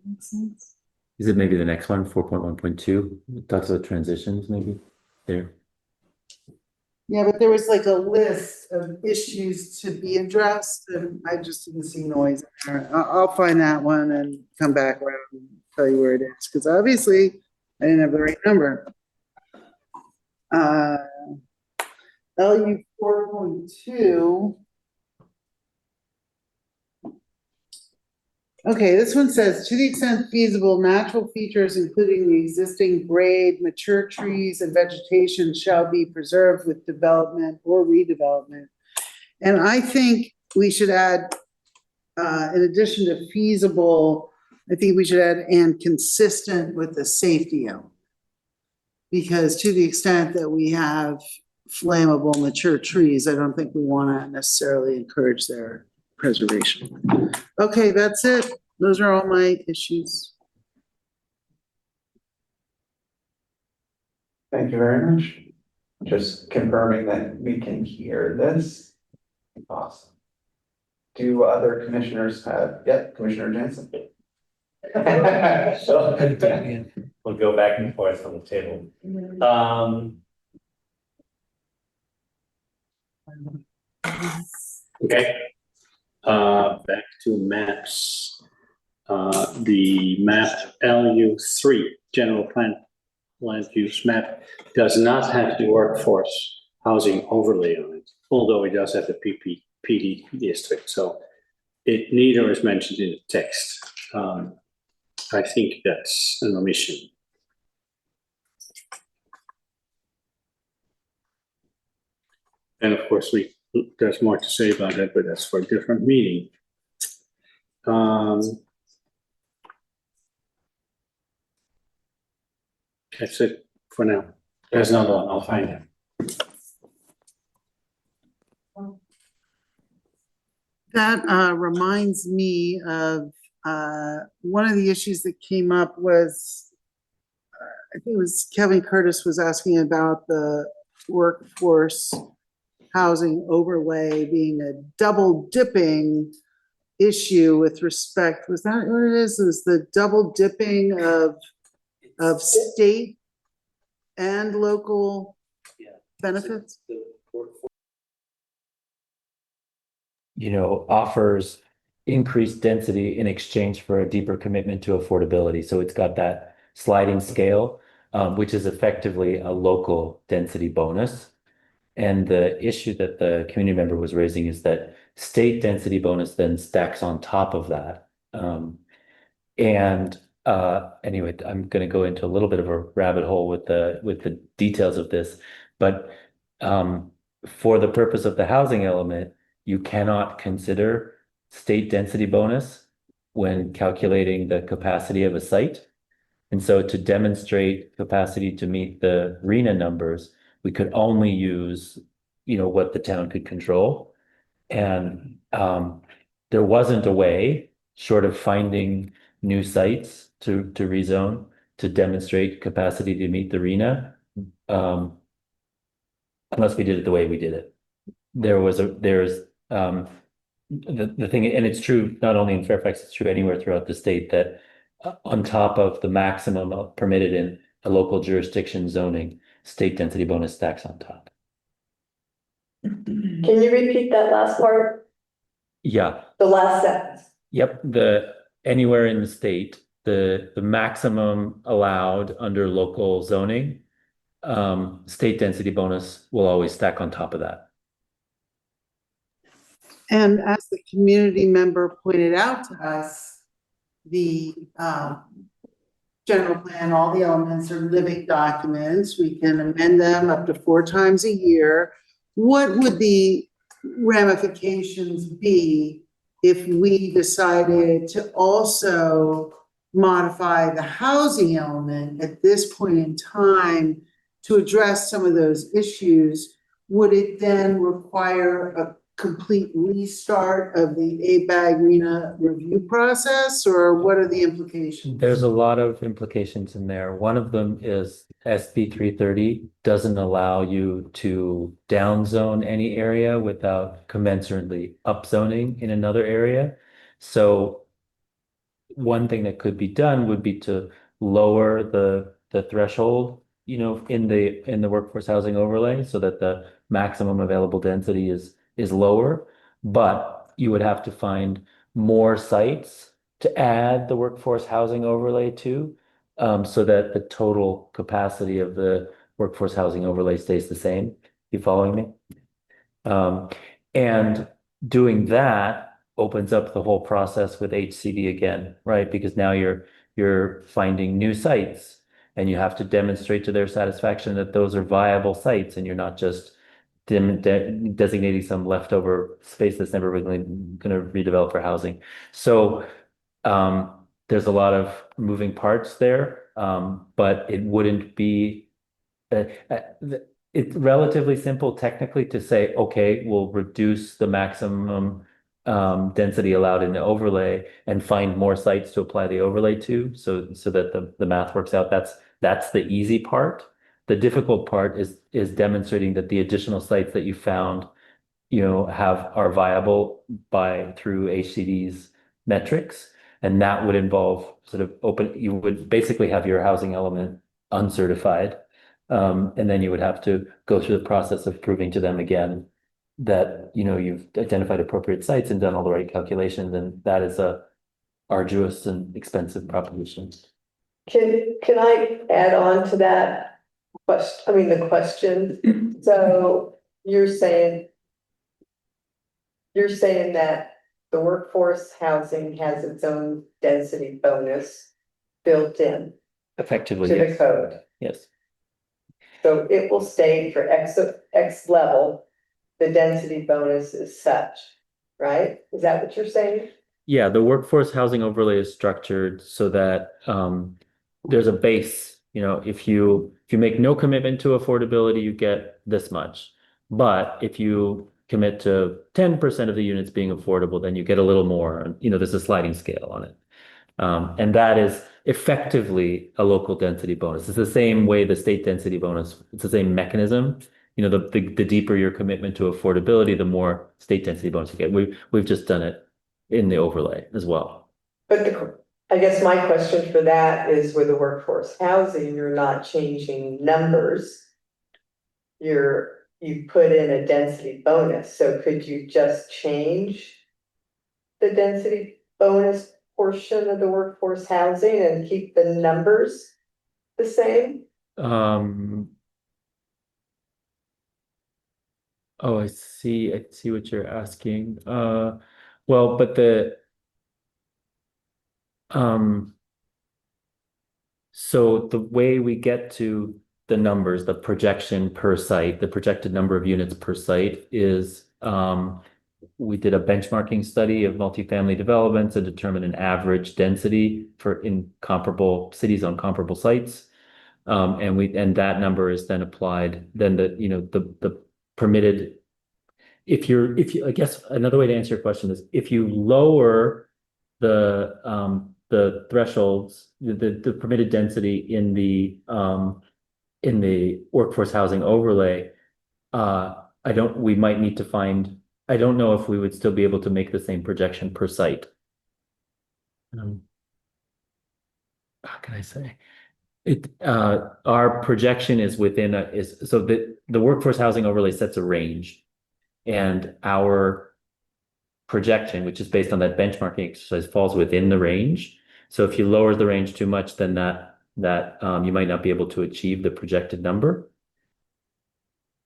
Makes sense? Is it maybe the next one, 4.1.2? Talks about transitions, maybe there. Yeah, but there was like a list of issues to be addressed and I just didn't see noise in there. I'll find that one and come back around and tell you where it is, because obviously I didn't have the right number. LU 4.2. Okay, this one says, to the extent feasible, natural features, including the existing grade, mature trees and vegetation shall be preserved with development or redevelopment. And I think we should add, in addition to feasible, I think we should add and consistent with the safety element. Because to the extent that we have flammable mature trees, I don't think we want to necessarily encourage their preservation. Okay, that's it. Those are all my issues. Thank you very much. Just confirming that we can hear this. Awesome. Do other commissioners have, yep, Commissioner Jansen. We'll go back and forth on the table. Okay. Back to maps. The map LU3, general plan land use map, does not have the workforce housing overlay on it, although it does have the PD district. So it neither is mentioned in the text. I think that's an omission. And of course, there's more to say about that, but that's for a different meeting. That's it for now. There's another one, I'll find it. That reminds me of one of the issues that came up was, I think it was Kevin Curtis was asking about the workforce housing overlay being a double dipping issue with respect, was that what it is? It was the double dipping of state and local benefits? Offers increased density in exchange for a deeper commitment to affordability. So it's got that sliding scale, which is effectively a local density bonus. And the issue that the community member was raising is that state density bonus then stacks on top of that. Anyway, I'm going to go into a little bit of a rabbit hole with the details of this, but for the purpose of the housing element, you cannot consider state density bonus when calculating the capacity of a site. And so to demonstrate capacity to meet the RENA numbers, we could only use, what the town could control. And there wasn't a way, short of finding new sites to rezone, to demonstrate capacity to meet the RENA, unless we did it the way we did it. There's the thing, and it's true not only in Fairfax, it's true anywhere throughout the state, that on top of the maximum permitted in a local jurisdiction zoning, state density bonus stacks on top. Can you repeat that last part? Yeah. The last sentence? Yep. Anywhere in the state, the maximum allowed under local zoning, state density bonus will always stack on top of that. And as the community member pointed out to us, the general plan, all the elements are living documents. We can amend them up to 4 times a year. What would the ramifications be if we decided to also modify the housing element at this point in time to address some of those issues? Would it then require a complete restart of the ABAG RENA review process, or what are the implications? There's a lot of implications in there. One of them is SB 330 doesn't allow you to downzone any area without commensurately upzoning in another area. So one thing that could be done would be to lower the threshold, you know, in the workforce housing overlay so that the maximum available density is lower, but you would have to find more sites to add the workforce housing overlay to, so that the total capacity of the workforce housing overlay stays the same. You following me? And doing that opens up the whole process with HCD again, right? Because now you're finding new sites and you have to demonstrate to their satisfaction that those are viable sites and you're not just designating some leftover space that's never really going to redevelop for housing. So there's a lot of moving parts there, but it wouldn't be it's relatively simple technically to say, okay, we'll reduce the maximum density allowed in the overlay and find more sites to apply the overlay to, so that the math works out. That's the easy part. The difficult part is demonstrating that the additional sites that you found, you know, are viable through HCD's metrics. And that would involve sort of you would basically have your housing element uncertified. And then you would have to go through the process of proving to them again that, you know, you've identified appropriate sites and done all the right calculations. And that is a arduous and expensive proposition. Can I add on to that question? I mean, the question. So you're saying that the workforce housing has its own density bonus built in Effectively, to the yes. code. Yes. So it will state for X level, the density bonus is such, right? Is that what you're saying? Yeah, the workforce housing overlay is structured so that there's a base. You know, if you make no commitment to affordability, you get this much. But if you commit to 10% of the units being affordable, then you get a little more. You know, there's a sliding scale on it. And that is effectively a local density bonus. It's the same way the state density bonus, it's the same mechanism. You know, the deeper your commitment to affordability, the more state density bonus you get. We've just done it in the overlay as well. But I guess my question for that is with the workforce housing, you're not changing numbers. You put in a density bonus. So could you just change the density bonus portion of the workforce housing and keep the numbers the same? Oh, I see what you're asking. Well, but so the way we get to the numbers, the projection per site, the projected number of units per site is, we did a benchmarking study of multifamily developments and determined an average density in comparable cities on comparable sites. And that number is then applied, then the permitted, I guess another way to answer your question is if you lower the thresholds, the permitted density in the workforce housing overlay, we might need to find, I don't know if we would still be able to make the same projection per site. How can I say? Our projection is so the workforce housing overlay sets a range, and our projection, which is based on that benchmarking exercise, falls within the range. So if you lower the range too much, then that you might not be able to achieve the projected number.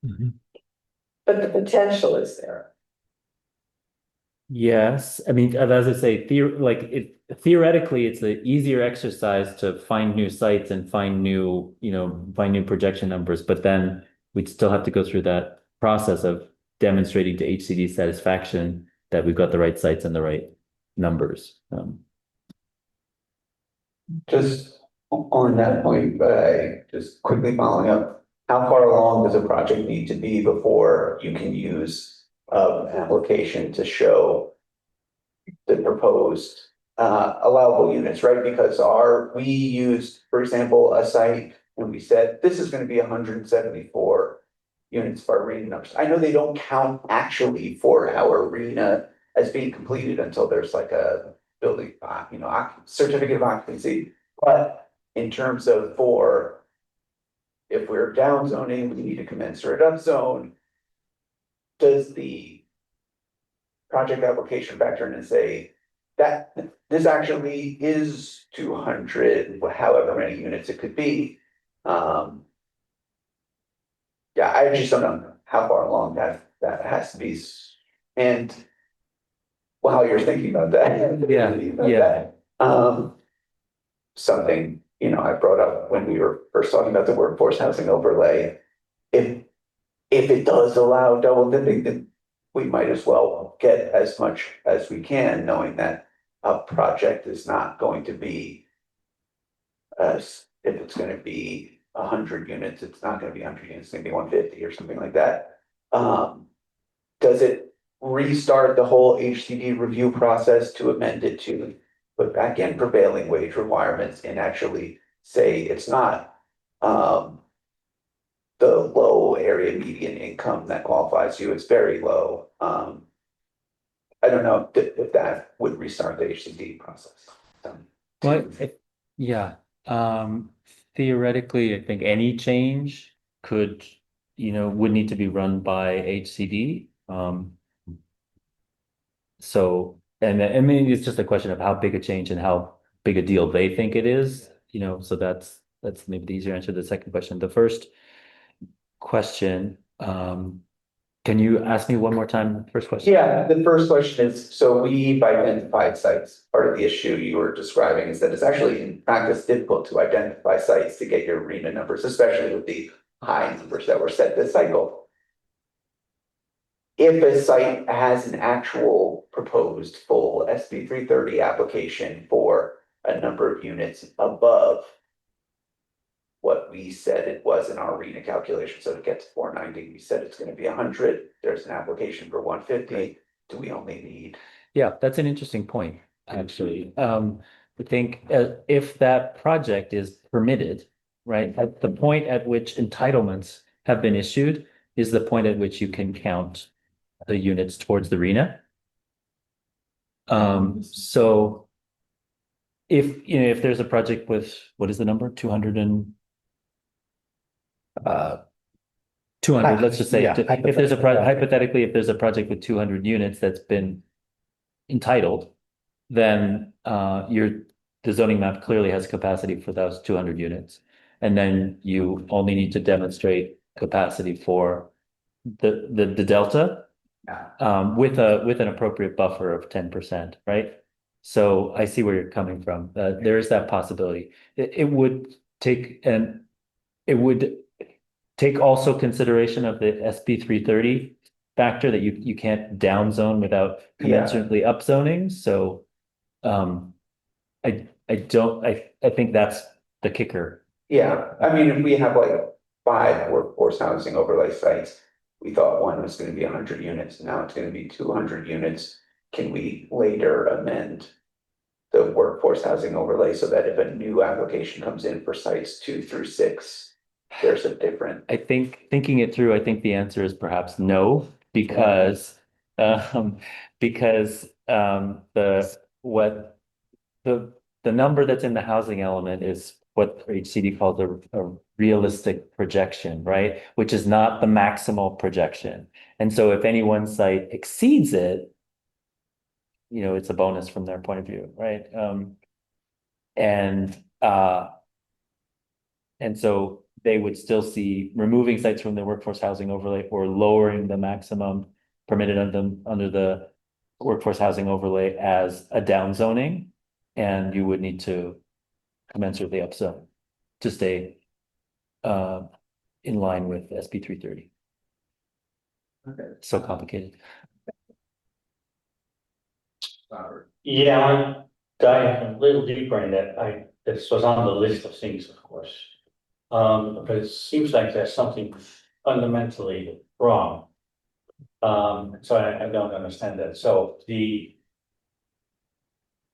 But the potential is there. Yes, I mean, as I say, theoretically, it's an easier exercise to find new sites and find new projection numbers, but then we'd still have to go through that process of demonstrating to HCD satisfaction that we've got the right sites and the right numbers. Just on that point, just quickly following up, how far along does a project need to be before you can use an application to show the proposed allowable units, right? Because we used, for example, a site and we said, this is going to be 174 units for arena numbers. I know they don't count actually for our arena as being completed until there's like a building, certificate of occupancy. But in terms of for if we're down zoning, we need a commensurate up zone. Does the project application factor in and say that this actually is 200, however many units it could be? Yeah, I just don't know how far along that has to be. And while you're thinking about that, something, I brought up when we were first talking about the workforce housing overlay. If it does allow double dipping, then we might as well get as much as we can, knowing that a project is not going to be if it's gonna be 100 units, it's not gonna be 100 units, it's gonna be 150 or something like that. Does it restart the whole HCD review process to amend it to put back in prevailing wage requirements and actually say it's not the low area median income that qualifies you, it's very low. I don't know if that would restart the HCD process. Yeah, theoretically, I think any change could, would need to be run by HCD. So, and I mean, it's just a question of how big a change and how big a deal they think it is, so that's maybe the easier answer to the second question. The first question, can you ask me one more time, first question? Yeah, the first question is, so we've identified sites. Part of the issue you were describing is that it's actually in practice difficult to identify sites to get your arena numbers, especially with the high numbers that were set this cycle. If a site has an actual proposed full SB 330 application for a number of units above what we said it was in our arena calculation, so to get to 490, we said it's gonna be 100, there's an application for 150, do we only need? Yeah, that's an interesting point, actually. I think if that project is permitted, right, at the point at which entitlements have been issued is the point at which you can count the units towards the arena. So if there's a project with, what is the number? 200 and 200, let's just say, Yeah, if there's hypothetically, if there's a project with 200 units that's been entitled, then the zoning map clearly has capacity for those 200 units. And then you only need to demonstrate capacity for the delta with an appropriate buffer of 10%, right? So I see where you're coming from. There is that possibility. It would take also consideration of the SB 330 factor that you can't down zone without commensurately up zoning. So I think that's the kicker. Yeah, I mean, if we have like 5 workforce housing overlay sites, we thought one was gonna be 100 units, now it's gonna be 200 units. Can we later amend the workforce housing overlay so that if a new application comes in for sites 2 through 6, there's a different? I think thinking it through, I think the answer is perhaps no, because the number that's in the housing element is what HCD calls a realistic projection, right? Which is not the maximal projection. And so if any one site exceeds it, it's a bonus from their point of view, right? And so they would still see removing sites from the workforce housing overlay or lowering the maximum permitted under the workforce housing overlay as a down zoning. And you would need to commensurately upzone to stay in line with SB 330. Okay. So complicated. Yeah, I dive a little deeper in that. This was on the list of things, of course. But it seems like there's something fundamentally wrong. So I don't understand that. So we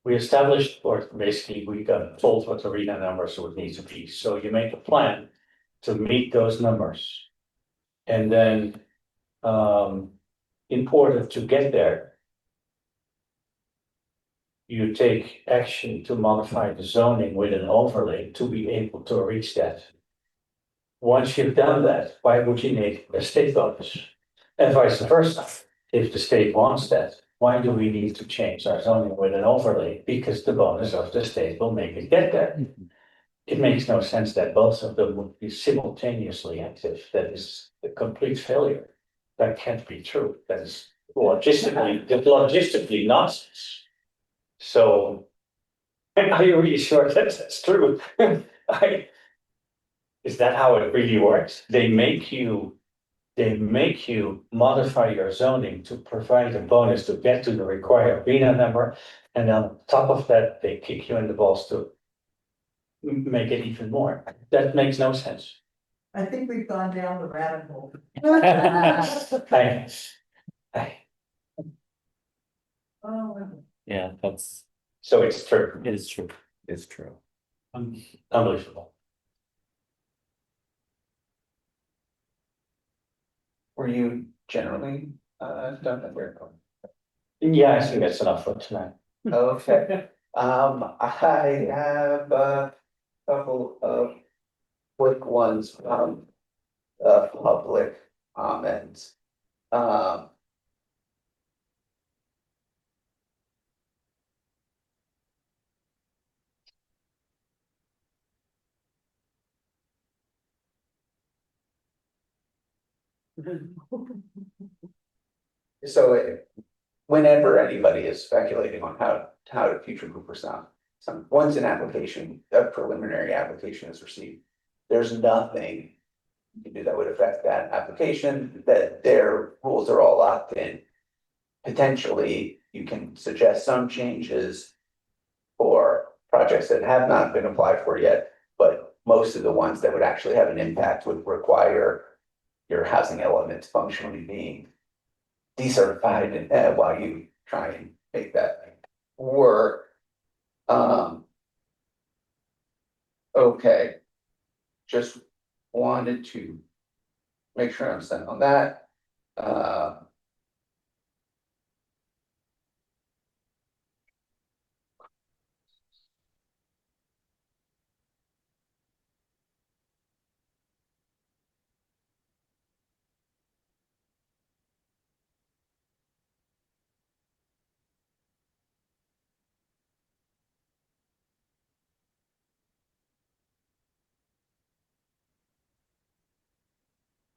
established, or basically we got told what the arena numbers would need to be. So you make a plan to meet those numbers. And then in order to get there, you take action to modify the zoning with an overlay to be able to reach that. Once you've done that, why would you need a state bonus? And vice versa, if the state wants that, why do we need to change our zoning with an overlay? Because the bonus of the state will make it get there. It makes no sense that both of them would be simultaneously active. That is a complete failure. That can't be true. That is logistically nonsense. So, are you really sure that that's true? Is that how it really works? They make you modify your zoning to provide a bonus to get to the required RENA number. And on top of that, they kick you in the balls to make it even more. That makes no sense. I think we've gone down the rabbit hole. Yeah, so it's true. It is true. It's true. Unbelievable. Were you generally done with your Yeah, I think that's enough for tonight. Okay. I have a couple of quick ones from public comments. So whenever anybody is speculating on how to future proof or once an application, a preliminary application is received, there's nothing you can do that would affect that application, that their rules are all locked in. Potentially, you can suggest some changes for projects that have not been applied for yet, but most of the ones that would actually have an impact would require your housing elements functionally being decertified and while you try and make that work. Okay. Just wanted to make sure I'm set on that.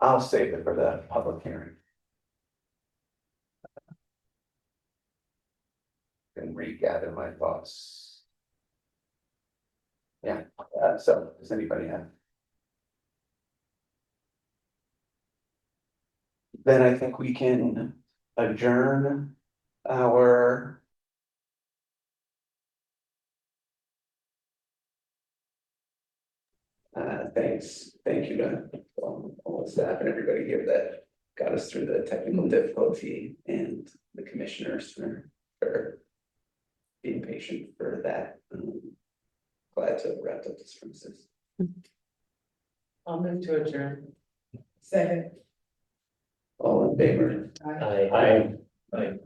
I'll save it for the public hearing. And regather my thoughts. Yeah, so does anybody have? Then I think we can adjourn our. Thanks, thank you to all the staff and everybody here that got us through the technical difficulty and the commissioners for being patient for that. Glad to wrap up this process. I'll move to adjourn. Second. All in favor? Aye. Aye.